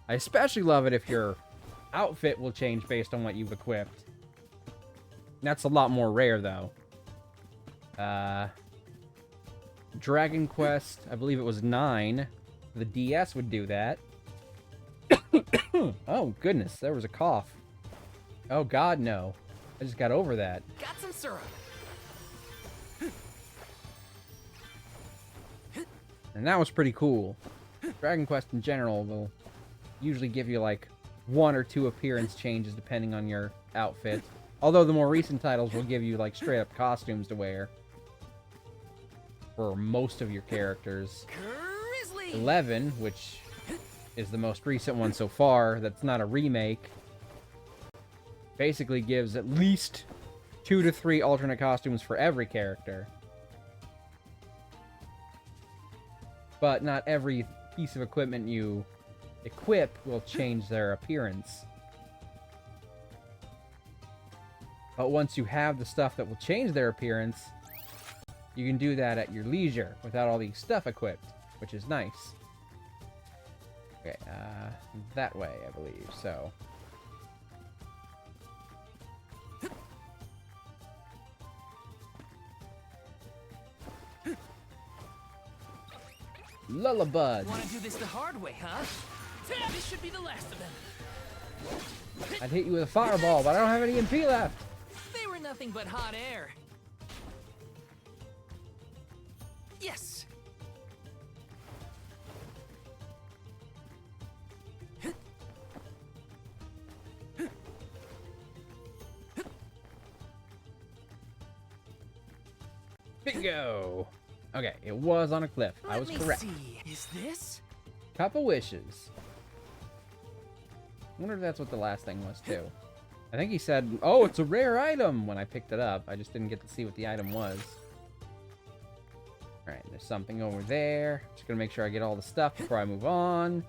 I especially love it if your outfit will change based on what you've equipped. That's a lot more rare though. Dragon Quest, I believe it was 9. The DS would do that. Oh goodness, there was a cough. Oh god, no. I just got over that. Got some syrup. And that was pretty cool. Dragon Quest in general will usually give you like 1 or 2 appearance changes depending on your outfit. Although the more recent titles will give you like straight up costumes to wear. For most of your characters. 11, which is the most recent one so far, that's not a remake, basically gives at least 2 to 3 alternate costumes for every character. But not every piece of equipment you equip will change their appearance. But once you have the stuff that will change their appearance, you can do that at your leisure without all the stuff equipped, which is nice. Okay, that way, I believe, so. Lullabud. Want to do this the hard way, huh? This should be the last of them. I'd hit you with a fireball, but I don't have any MP left. They were nothing but hot air. Yes. Bingo! Okay, it was on a cliff. I was correct. See. Is this? Cup of Wishes. I wonder if that's what the last thing was, too. I think he said, oh, it's a rare item when I picked it up. I just didn't get to see what the item was. Alright, there's something over there. Just gonna make sure I get all the stuff before I move on.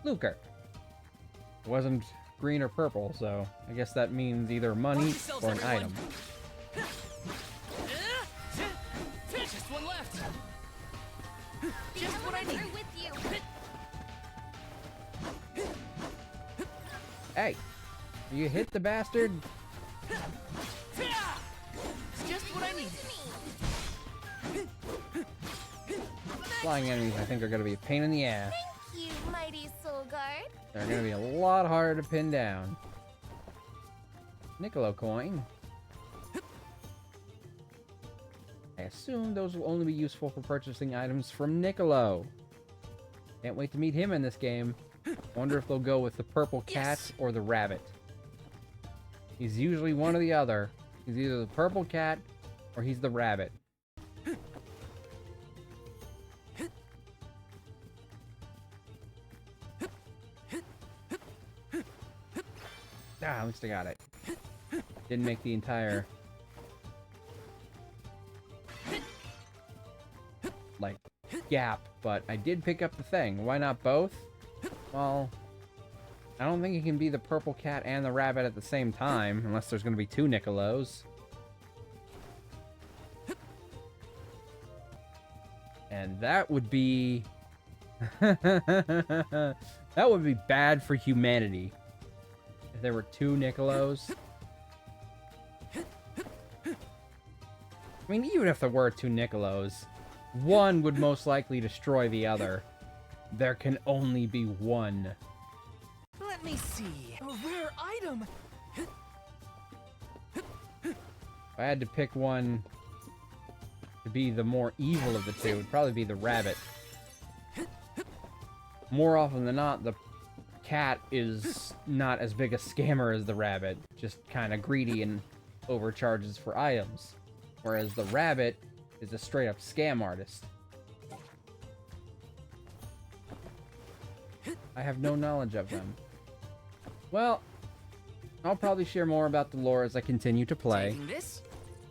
Lucre. It wasn't green or purple, so I guess that means either money or an item. Just one left. Just what I need. With you. Hey, you hit the bastard. It's just what I need. Flying enemies, I think, are going to be a pain in the ass. Thank you, mighty soul guard. They're going to be a lot harder to pin down. Niccolo coin. I assume those will only be useful for purchasing items from Niccolo. Can't wait to meet him in this game. Wonder if they'll go with the purple cat or the rabbit. He's usually one or the other. He's either the purple cat or he's the rabbit. Ah, at least I got it. Didn't make the entire... like, gap, but I did pick up the thing. Why not both? Well, I don't think it can be the purple cat and the rabbit at the same time, unless there's going to be 2 Niccolos. And that would be... that would be bad for humanity. If there were 2 Niccolos. I mean, even if there were 2 Niccolos, one would most likely destroy the other. There can only be one. Let me see. A rare item. If I had to pick one to be the more evil of the two would probably be the rabbit. More often than not, the cat is not as big a scammer as the rabbit, just kind of greedy and overcharges for items. Whereas the rabbit is a straight up scam artist. I have no knowledge of them. Well, I'll probably share more about the lore as I continue to play.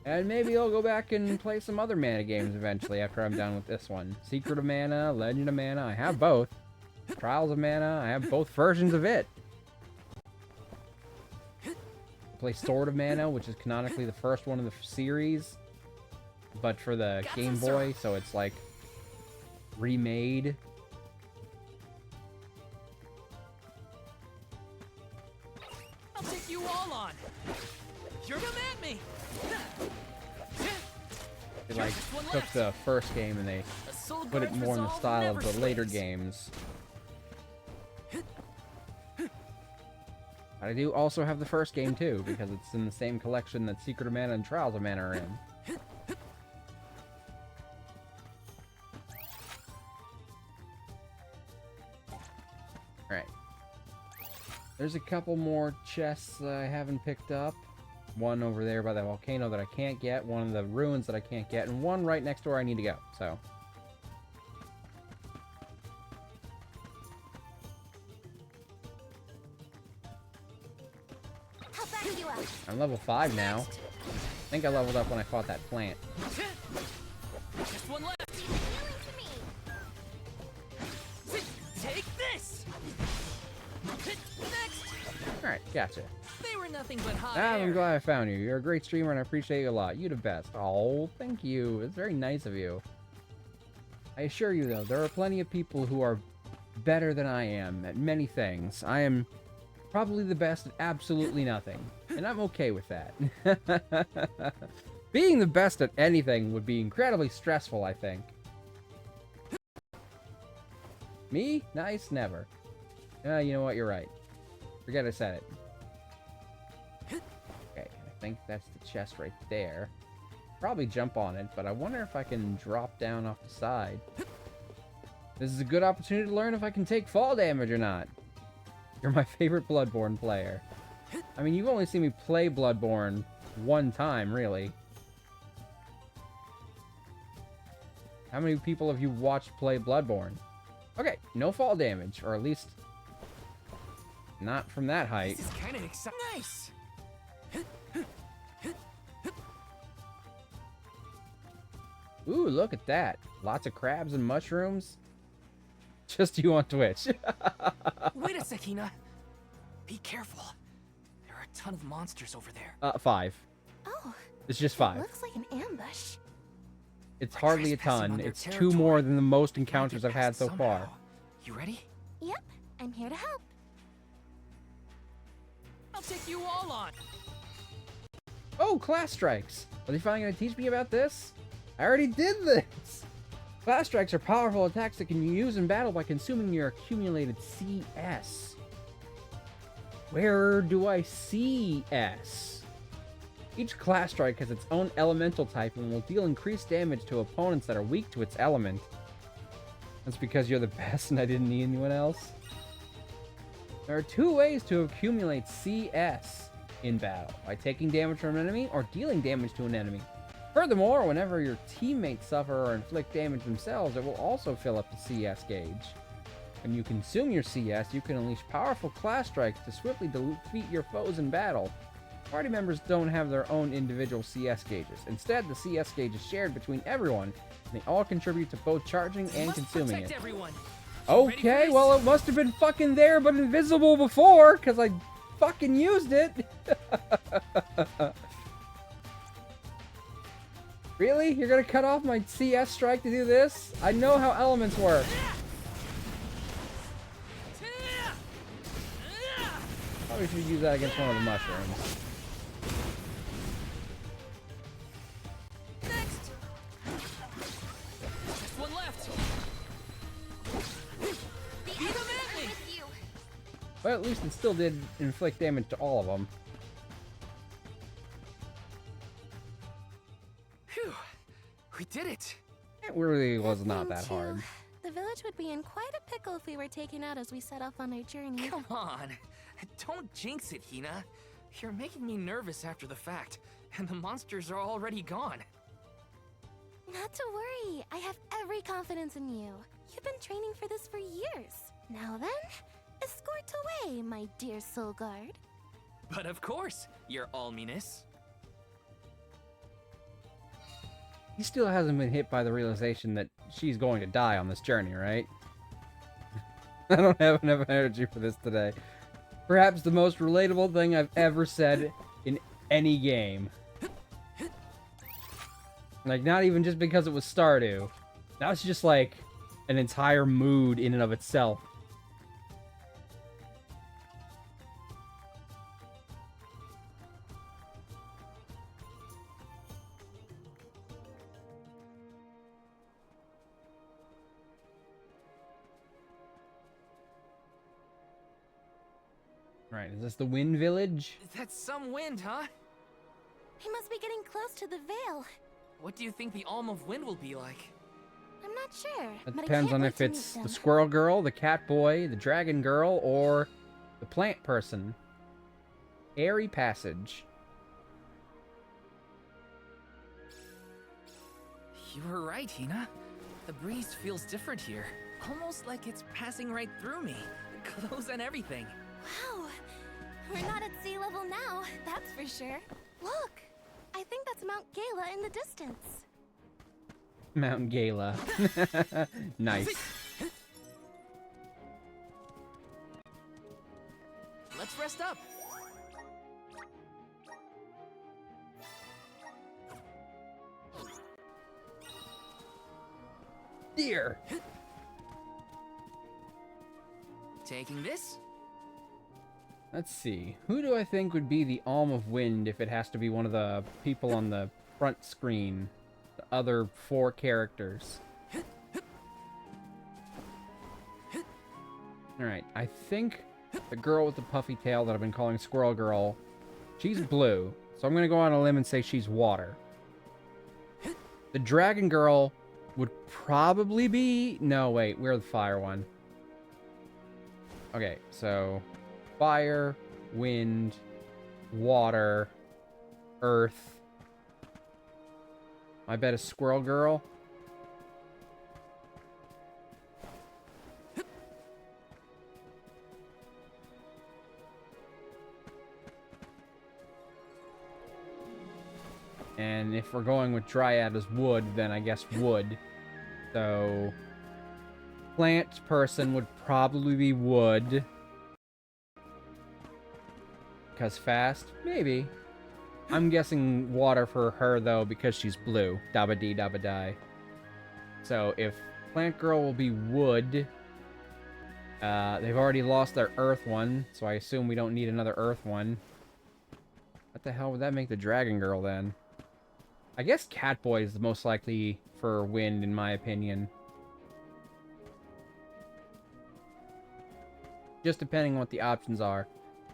And maybe I'll go back and play some other mana games eventually after I'm done with this one. Secret of Mana, Legend of Mana, I have both. Trials of Mana, I have both versions of it. I play Sword of Mana, which is canonically the first one of the series, but for the Game Boy, so it's like remade. I'll take you all on. You're coming at me. They like took the first game and they put it more in the style of the later games. But I do also have the first game too, because it's in the same collection that Secret of Mana and Trials of Mana are in. Alright. There's a couple more chests that I haven't picked up. One over there by the volcano that I can't get, one of the ruins that I can't get, and one right next to where I need to go, so. I'm level 5 now. I think I leveled up when I fought that plant. Just one left. Take this. Next. Alright, gotcha. They were nothing but hot I'm glad I found you. You're a great streamer and I appreciate you a lot. You're the best. Oh, thank you. It's very nice of you. I assure you though, there are plenty of people who are better than I am at many things. I am probably the best at absolutely nothing, and I'm okay with that. Being the best at anything would be incredibly stressful, I think. Me? Nice? Never. You know what? You're right. Forget I said it. Okay, I think that's the chest right there. Probably jump on it, but I wonder if I can drop down off the side. This is a good opportunity to learn if I can take fall damage or not. You're my favorite Bloodborne player. I mean, you've only seen me play Bloodborne one time, really. How many people have you watched play Bloodborne? Okay, no fall damage, or at least not from that height. This is kind of exciting. Nice. Ooh, look at that. Lots of crabs and mushrooms. Just you on Twitch. Wait a sec, Hina. Be careful. There are a ton of monsters over there. 5. Oh. It's just 5. Looks like an ambush. It's hardly a ton. It's 2 more than the most encounters I've had so far. You ready? Yep, I'm here to help. I'll take you all on. Oh, class strikes. Are they finally going to teach me about this? I already did this. Class strikes are powerful attacks that can be used in battle by consuming your accumulated CS. Where do I see S? Each class strike has its own elemental type and will deal increased damage to opponents that are weak to its element. That's because you're the best and I didn't need anyone else. There are 2 ways to accumulate CS in battle, by taking damage from an enemy or dealing damage to an enemy. Furthermore, whenever your teammates suffer or inflict damage themselves, it will also fill up the CS gauge. When you consume your CS, you can unleash powerful class strikes to swiftly defeat your foes in battle. Party members don't have their own individual CS gauges. Instead, the CS gauge is shared between everyone, and they all contribute to both charging and consuming it. Okay, well it must have been fucking there but invisible before, because I fucking used it! Really? You're gonna cut off my CS strike to do this? I know how elements work. Probably should use that against one of the mushrooms. Next. Just one left. Beat him at me. But at least it still did inflict damage to all of them. Phew. We did it! It really was not that Too. hard. The village would be in quite a pickle if we were taken out as we set off on our journey. Come on! Don't jinx it, Hina. You're making me nervous after the fact, and the monsters are already gone. Not to worry. I have every confidence in you. You've been training for this for years. Now then, escort away, my dear soul guard. But of course, your alminess. He still hasn't been hit by the realization that she's going to die on this journey, right? I don't have enough energy for this today. Perhaps the most relatable thing I've ever said in any game. Like, not even just because it was Stardew. That was just like an entire mood in and of itself. Right, is this the Wind Village? That's some wind, huh? He must be getting close to the veil. What do you think the Alm of Wind will be like? I'm not sure. That but depends I can't on wait if to it's meet the them. Squirrel Girl, the Cat Boy, the Dragon Girl, or the Plant Person. Airy Passage. You were right, Hina. The breeze feels different here. Almost like it's passing right through me. Clothes and everything. Wow. We're not at sea level now, that's for sure. Look. I think that's Mount Gala in the distance. Mount Gala. Nice. Let's rest up. Deer. Taking this? Let's see. Who do I think would be the Alm of Wind if it has to be one of the people on the front screen? The other 4 characters. Alright, I think the girl with the puffy tail that I've been calling Squirrel Girl, she's blue. So I'm going to go on a limb and say she's water. The Dragon Girl would probably be... No, wait, we're the fire one. Okay, so... Fire, wind, water, earth. I bet a Squirrel Girl. And if we're going with Dryad as wood, then I guess wood. So... Plant person would probably be wood. Because fast? Maybe. I'm guessing water for her, though, because she's blue. Dabba-dee, dabba-die. So, if Plant Girl will be wood... they've already lost their Earth one, so I assume we don't need another Earth one. What the hell would that make the Dragon Girl, then? I guess Catboy is the most likely for wind, in my opinion. Just depending on what the options are.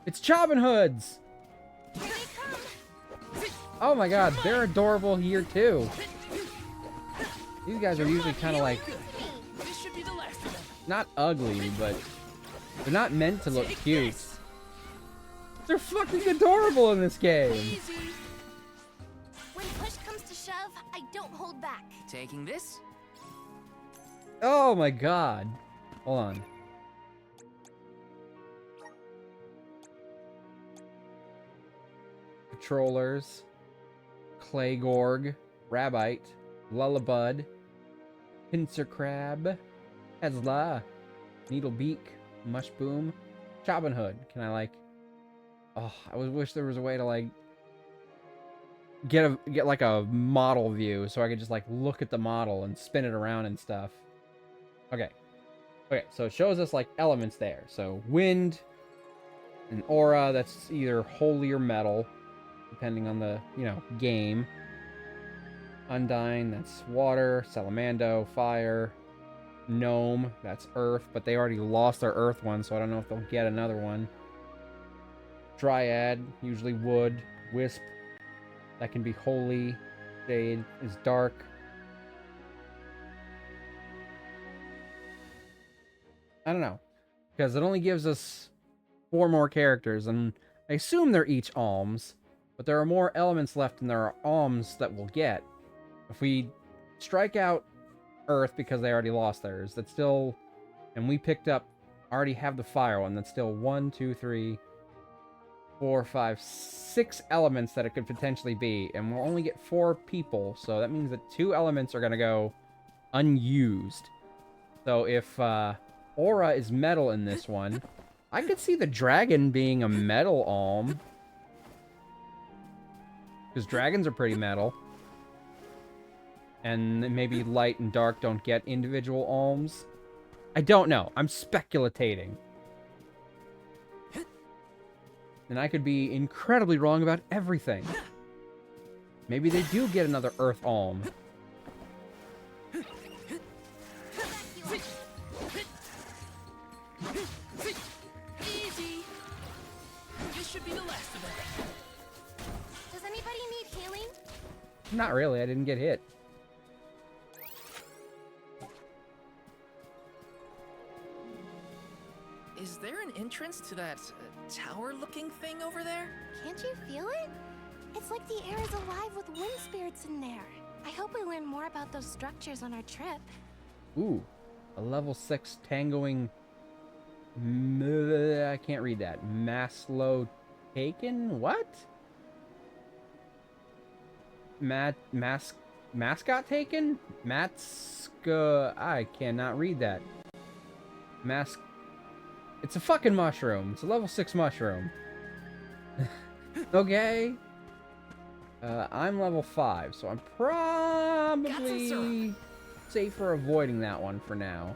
It's Chobbin Hoods! Oh my god, they're adorable here too. These guys are usually kind of like... Not ugly, but... They're not meant to look cute. They're fucking adorable in this game! When push comes to shove, I don't hold back. Taking this? Oh my god. Hold on. Patrollers, Claygorg, Rabbite, Lullabud, Pincer Crab, Hezla, Needlebeak, Mushboom, Chobbin Hood. Can I like... Oh, I wish there was a way to like... Get like a model view so I could just like look at the model and spin it around and stuff. Okay. Okay, so it shows us like elements there. So wind, an aura that's either holy or metal, depending on the, you know, game. Undyne, that's water. Salamando, fire. Gnome, that's earth, but they already lost their earth one, so I don't know if they'll get another one. Dryad, usually wood. Wisp, that can be holy. Jade is dark. I don't know. Because it only gives us 4 more characters, and I assume they're each alms, but there are more elements left than there are alms that we'll get. If we strike out Earth because they already lost theirs, that's still... And we picked up... already have the fire one, that's still 1, 2, 3, 4, 5, 6 elements that it could potentially be, and we'll only get 4 people, so that means that 2 elements are going to go unused. So if Aura is metal in this one, I could see the dragon being a metal alm. Because dragons are pretty metal. And maybe light and dark don't get individual alms. I don't know. I'm speculating. And I could be incredibly wrong about everything. Maybe they do get another Earth Alm. Easy. This should be the last of them. Does anybody need healing? Not really. I didn't get hit. Is there an entrance to that tower-looking thing over there? Can't you feel it? It's like the air is alive with wind spirits in there. I hope we learn more about those structures on our trip. Ooh, a level 6 tangoing... I can't read that. Maslow taken? What? Mascot taken? Matska... I cannot read that. It's a fucking mushroom. It's a level 6 mushroom. Okay. I'm level 5, so I'm probably safer avoiding that one for now.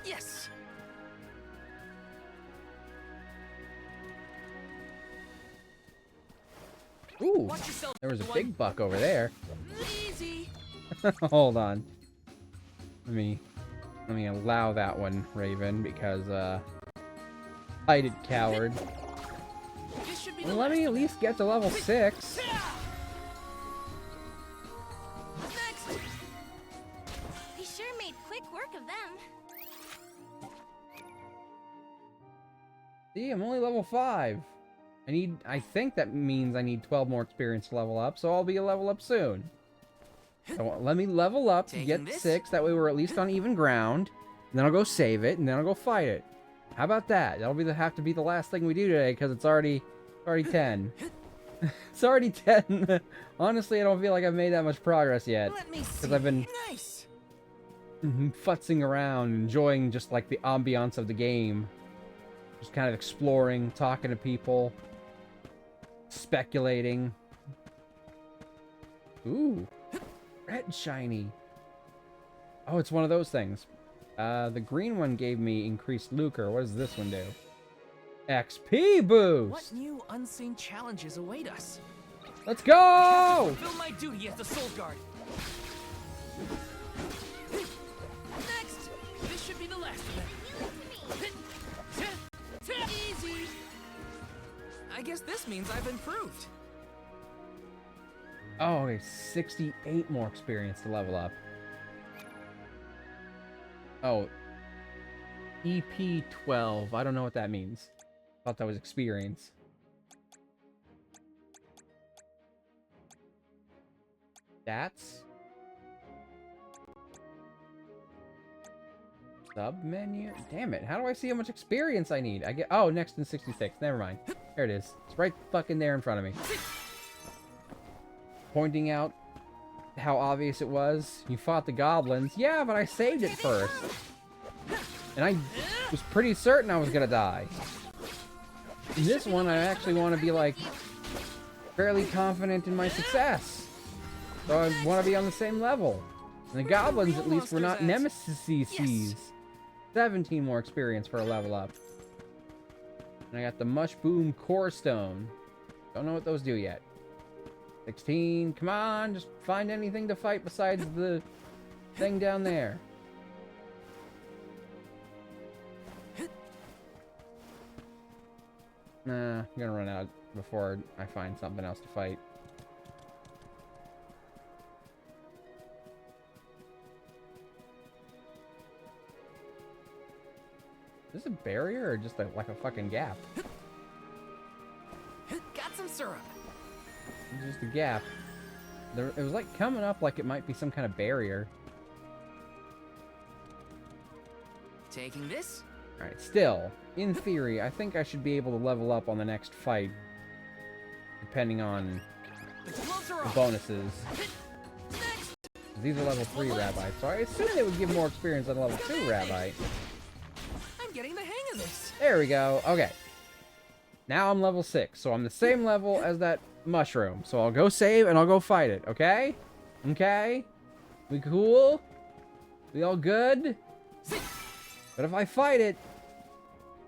Yes. Ooh, there was a big buck over there. Easy. Hold on. Let me allow that one, Raven, because I did coward. Well, let me at least get to level 6. We sure made quick work of them. See, I'm only level 5. I think that means I need 12 more experience to level up, so I'll be a level up soon. So let me level up to get 6, that way we're at least on even ground. And then I'll go save it, and then I'll go fight it. How about that? That'll have to be the last thing we do today, because it's already 10. It's already 10. Honestly, I don't feel like I've made that much progress yet. Because I've been futzing around, enjoying just like the ambiance of the game. Just kind of exploring, talking to people, speculating. Ooh. Red shiny. Oh, it's one of those things. The green one gave me increased lucre. What does this one do? XP boost! What new unseen challenges await us? Let's go! Fulfill my duty as the Soul Guard. Next, this should be the last of them. Easy. I guess this means I've improved. Oh, okay, 68 more experience to level up. Oh. EP 12. I don't know what that means. Thought that was experience. Stats? Sub menu? Damn it, how do I see how much experience I need? Oh, next in 66. Never mind. There it is. It's right fucking there in front of me. Pointing out how obvious it was. You fought the goblins. Yeah, but I saved it first. And I was pretty certain I was gonna die. In this one, I actually want to be, like, fairly confident in my success. So I want to be on the same level. And the goblins, at least, were not nemesis. 17 more experience for a level up. And I got the Mush Boom Core Stone. Don't know what those do yet. 16. Come on, just find anything to fight besides the thing down there. Nah, I'm gonna run out before I find something else to fight. Is this a barrier or just like a fucking gap? Got some syrup. It's just a gap. It was like coming up like it might be some kind of barrier. Taking this? Alright, still, in theory, I think I should be able to level up on the next fight. Depending on the bonuses. These are level 3 Rabbi, so I assume they would give more experience than level 2 Rabbi. I'm getting the hang of this. There we go. Okay. Now I'm level 6, so I'm the same level as that mushroom. So I'll go save and I'll go fight it, okay? Okay? We cool? We all good? But if I fight it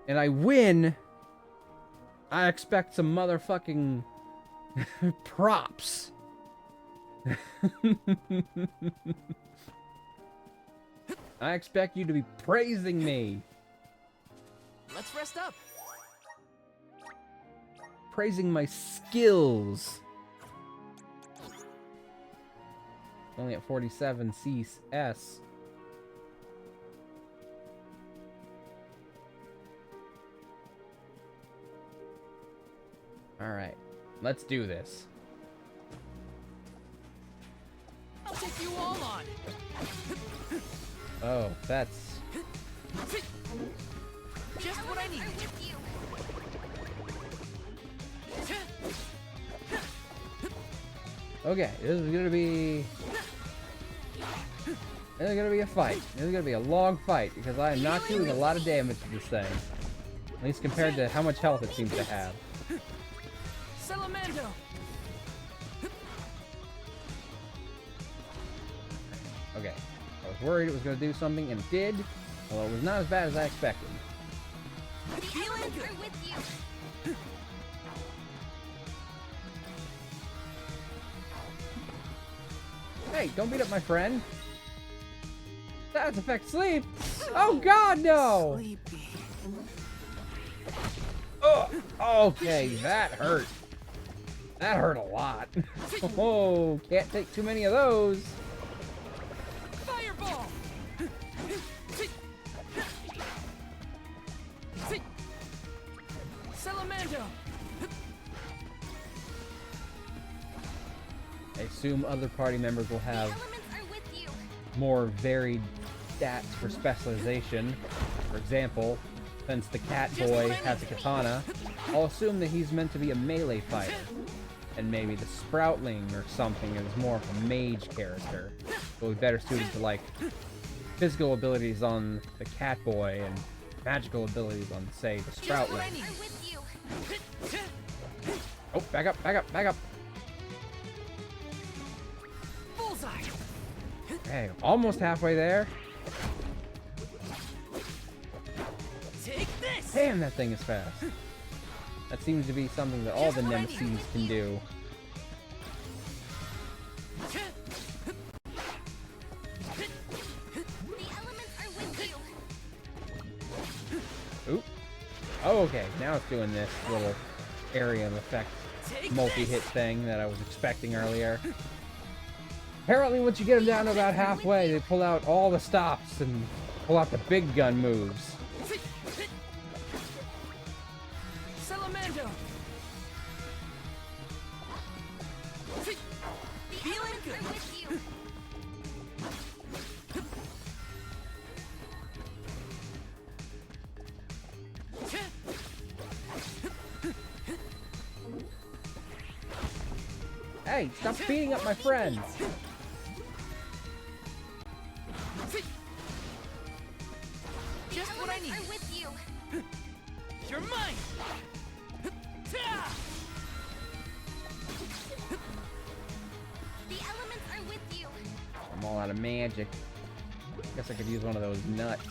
and I win, I expect some motherfucking props. I expect you to be praising me. Let's rest up. Praising my skills. Only at 47 CS. Alright, let's do this. I'll take you all on. Oh, that's... Just what I need. Okay, this is gonna be... This is gonna be a fight. This is gonna be a long fight, because I am not doing a lot of damage to this thing. At least compared to how much health it seems to have. Salamando. Okay, I was worried it was gonna do something, and it did, although it was not as bad as I expected. Feeling good. With you. Hey, don't beat up my friend. That affects sleep. Oh God, no! Sleepy. Oh, okay, that hurt. That hurt a lot. Oh, can't take too many of those. Fireball. Salamando. I assume other party members will have more varied stats for specialization. For example, since the cat boy has a katana, I'll assume that he's meant to be a melee fighter. And maybe the Sproutling or something is more of a mage character. So he's better suited to, like, physical abilities on the cat boy and magical abilities on, say, the Sproutling. Oh, back up, back up, back up! Bullseye. Okay, almost halfway there. Take this. Damn, that thing is fast. That seems to be something that all the nemesis can do. Oop. Oh, okay, now it's doing this little area of effect multi-hit thing that I was expecting earlier. Apparently, once you get them down to about halfway, they pull out all the stops and pull out the big gun moves. Salamando. Feeling good. Hey, stop beating up my friends! Just what I need. With you. You're mine. The elements are with you. I'm all out of magic. Guess I could use one of those nuts.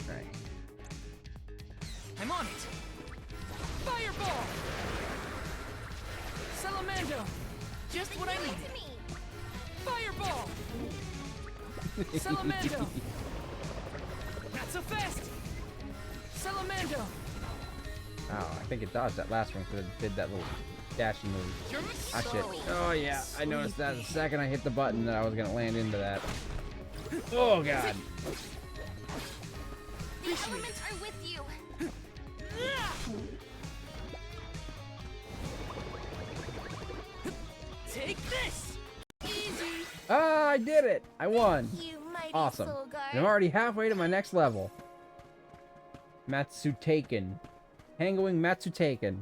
Right. I'm on it. Fireball. Salamando. Just what I need. Fireball. Salamando. Not so fast. Salamando. Oh, I think it dodged that last one because it did that little dashy move. Ah, shit. Oh, yeah. I noticed that the second I hit the button that I was going to land into that. Oh, God. The elements are with you. Take this! Easy. Ah, I did it! I won. You mighty Awesome. soul guard. And I'm already halfway to my next level. Matsutaken. Tangoing Matsutaken.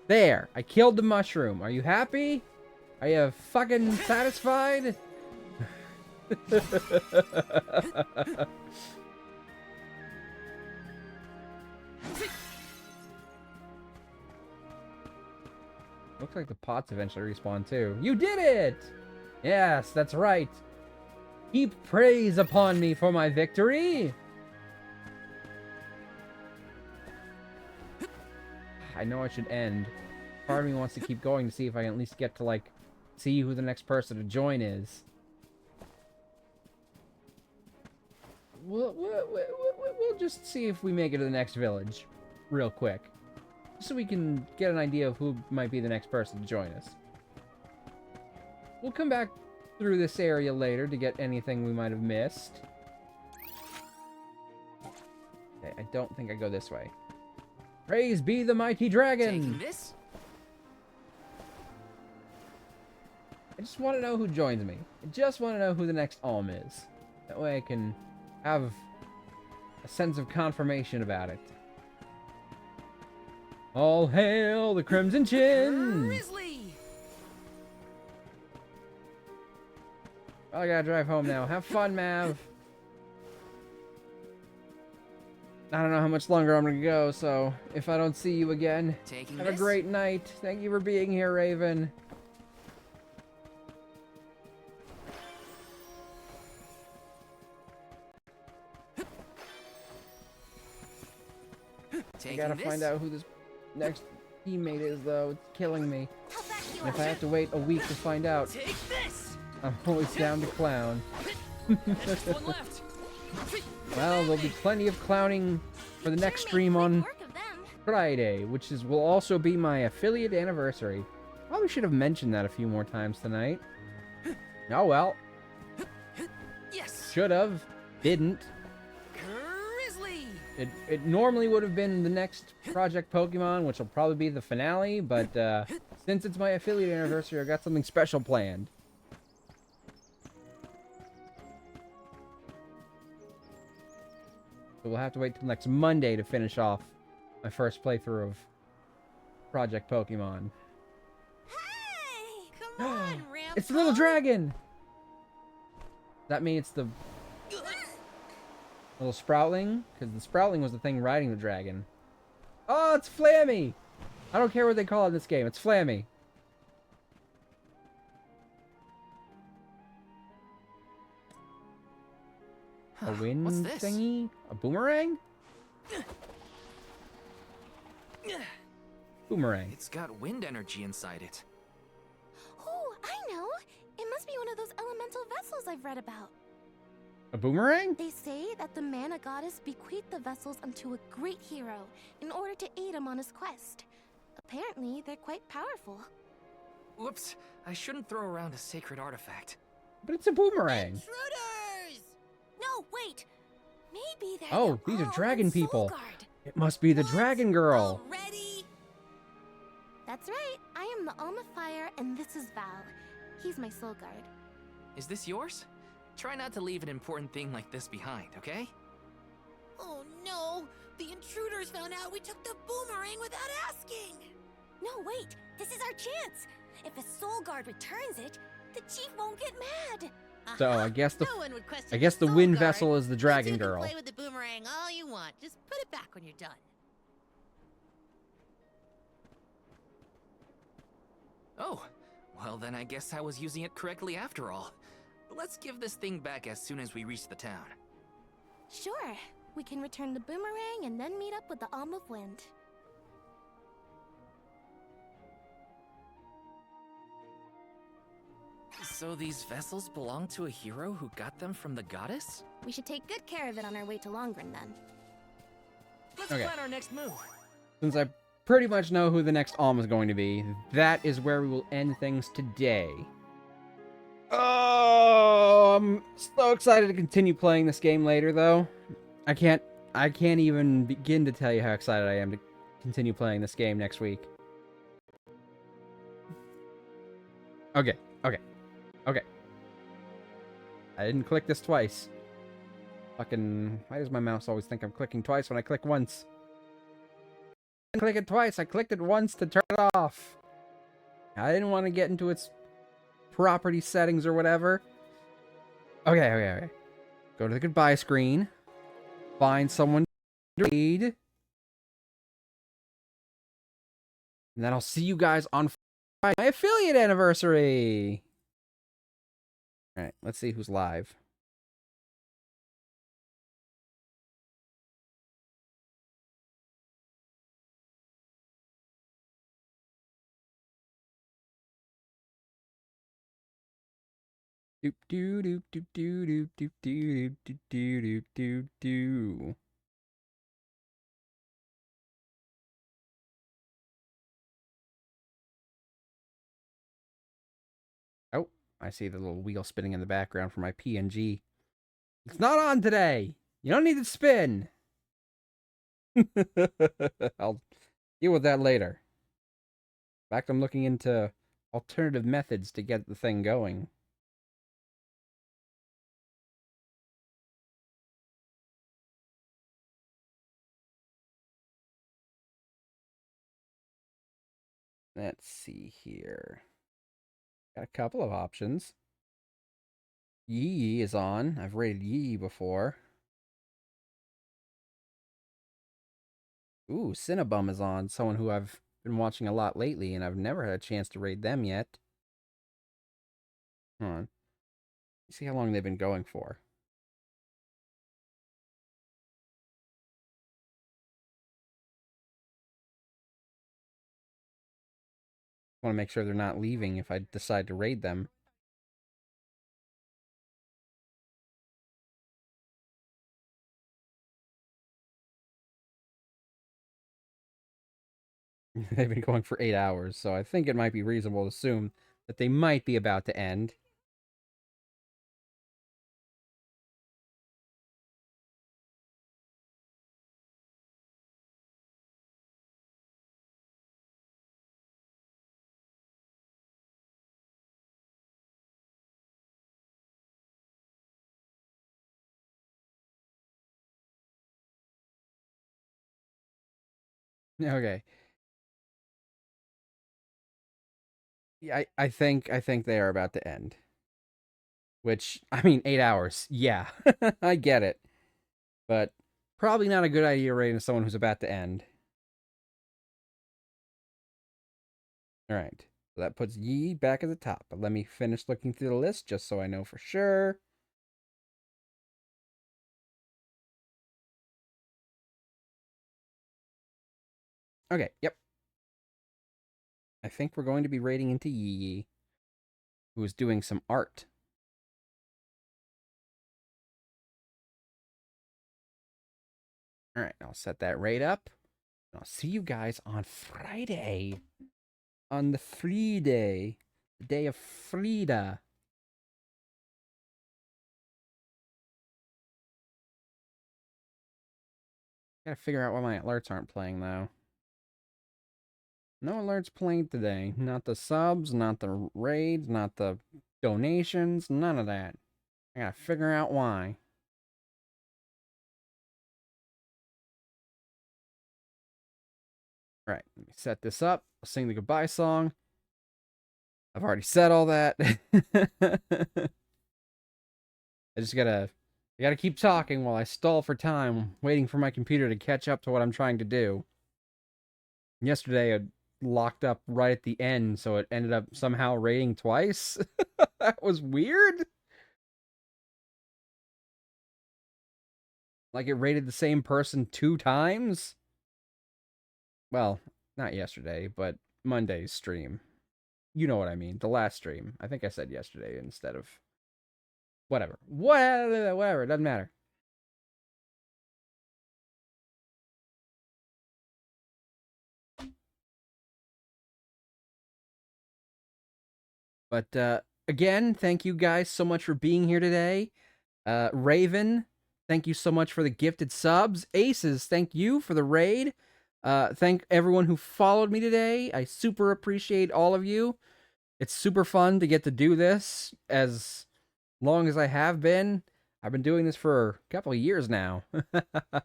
There! I killed the mushroom. Are you happy? Are you fucking satisfied? Looks like the pots eventually respawn too. You did it! Yes, that's right. Heap praise upon me for my victory. I know I should end. Part of me wants to keep going to see if I can at least get to, like, see who the next person to join is. We'll just see if we make it to the next village real quick. So we can get an idea of who might be the next person to join us. We'll come back through this area later to get anything we might have missed. Okay, I don't think I go this way. Praise be the mighty dragon! Taking this? I just want to know who joins me. I just want to know who the next Alm is. That way I can have a sense of confirmation about it. All hail the Crimson Chin! Grizzly! Well, I gotta drive home now. Have fun, Mav. I don't know how much longer I'm gonna go, so if I don't see you again, have a great night. Thank you for being here, Raven. I gotta find out who this next teammate is, though. It's killing me. And if I have to wait a week to find out, I'm always down to clown. Well, there'll be plenty of clowning for the next stream on Friday, which will also be my affiliate anniversary. Probably should have mentioned that a few more times tonight. Oh well. Yes. Should have. Didn't. Grizzly. It normally would have been the next Project Pokemon, which will probably be the finale, but since it's my affiliate anniversary, I got something special planned. So we'll have to wait till next Monday to finish off my first playthrough of Project Pokemon. Hey, come on, Rambo. It's the little dragon! That means it's the little Sproutling? Because the Sproutling was the thing riding the dragon. Oh, it's Flammy! I don't care what they call it in this game. It's Flammy. A wind What's this? thingy? A boomerang? Boomerang. It's got wind energy inside it. Oh, I know. It must be one of those elemental vessels I've read about. A boomerang? They say that the mana goddess bequeathed the vessels unto a great hero in order to aid him on his quest. Apparently, they're quite powerful. Whoops, I shouldn't throw around a sacred artifact. But it's a boomerang. Intruders! No, wait. Maybe they're Oh, the these are Alms dragon Soul people. Guard. It must be the dragon girl. Already? That's right. I am the Alm of Fire, and this is Val. He's my soul guard. Is this yours? Try not to leave an important thing like this behind, okay? Oh no! The intruders found out we took the boomerang without asking! No, wait! This is our chance! If a soul guard returns it, the chief won't get mad! So I guess the No one would question I guess the soul wind guard. vessel is the dragon You can girl. play with the boomerang all you want. Just put it back when you're done. Oh, well then I guess I was using it correctly after all. Let's give this thing back as soon as we reach the town. Sure. We can return the boomerang and then meet up with the Alm of Wind. So these vessels belong to a hero who got them from the goddess? We should take good care of it on our way to Longren then. Let's Okay. plan our next move. Since I pretty much know who the next Alm is going to be. That is where we will end things today. Oh, I'm so excited to continue playing this game later, though. I can't even begin to tell you how excited I am to continue playing this game next week. Okay. I didn't click this twice. Fucking, why does my mouse always think I'm clicking twice when I click once? I didn't click it twice, I clicked it once to turn it off. I didn't want to get into its property settings or whatever. Okay. Go to the goodbye screen. Find someone to read. And then I'll see you guys on Friday, my affiliate anniversary. Alright, let's see who's live. Doop doo doop doop doo doop doop doo doop doop doop doo. Oh, I see the little wheel spinning in the background for my PNG. It's not on today. You don't need to spin. I'll deal with that later. In fact, I'm looking into alternative methods to get the thing going. Let's see here. Got a couple of options. Yee is on. I've rated Yee before. Ooh, Cinnabum is on. Someone who I've been watching a lot lately, and I've never had a chance to raid them yet. Hold on. Let's see how long they've been going for. I want to make sure they're not leaving if I decide to raid them. They've been going for 8 hours, so I think it might be reasonable to assume that they might be about to end. Okay. Yeah, I think they are about to end. Which, I mean, 8 hours. Yeah, I get it. But probably not a good idea raiding someone who's about to end. Alright. So that puts Yi back at the top. But let me finish looking through the list just so I know for sure. Okay, yep. I think we're going to be raiding into Yi, who is doing some art. Alright, I'll set that raid up. And I'll see you guys on Friday. On the free day. The day of Frida. Gotta figure out why my alerts aren't playing, though. No alerts playing today. Not the subs, not the raids, not the donations, none of that. I gotta figure out why. Alright, let me set this up. I'll sing the goodbye song. I've already said all that. I gotta keep talking while I stall for time, waiting for my computer to catch up to what I'm trying to do. Yesterday, it locked up right at the end, so it ended up somehow raiding twice. That was weird. Like it raided the same person 2 times? Well, not yesterday, but Monday's stream. You know what I mean. The last stream. I think I said yesterday instead of... Whatever. Whatever. It doesn't matter. But again, thank you guys so much for being here today. Raven, thank you so much for the gifted subs. Aces, thank you for the raid. Thank everyone who followed me today. I super appreciate all of you. It's super fun to get to do this as long as I have been. I've been doing this for a couple of years now. All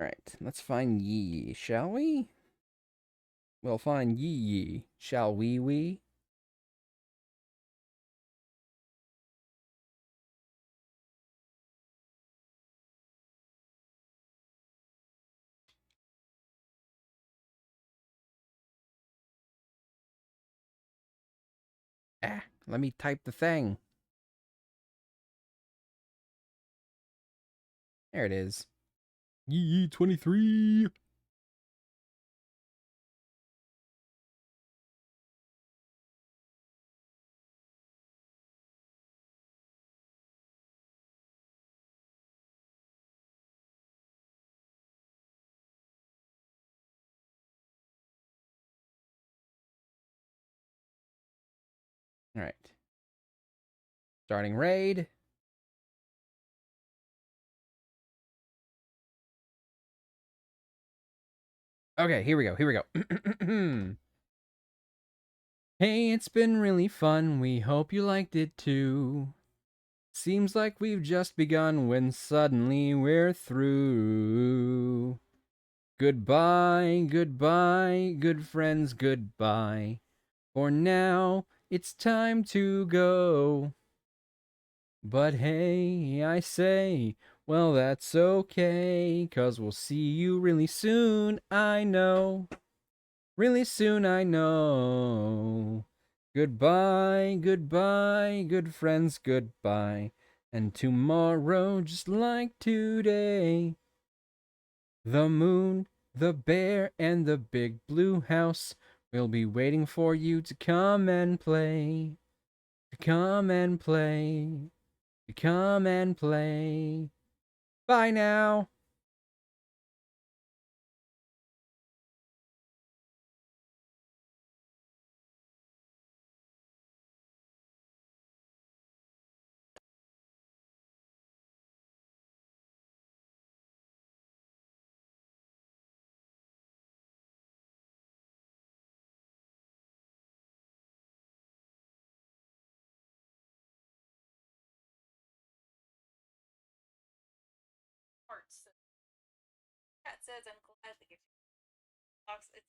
right, let's find Yi, shall we? We'll find Yi, shall we? Let me type the thing. There it is. Yee 23. All right. Starting raid. Okay, here we go. Hey, it's been really fun. We hope you liked it too. Seems like we've just begun when suddenly we're through. Goodbye, goodbye, good friends, goodbye. For now, it's time to go. But hey, I say, well, that's okay, 'cause we'll see you really soon, I know. Really soon, I know. Goodbye, goodbye, good friends, goodbye. And tomorrow, just like today, the moon, the bear, and the big blue house will be waiting for you to come and play. To come and play. To come and play. Bye now. Cat says I'm glad to get box. It's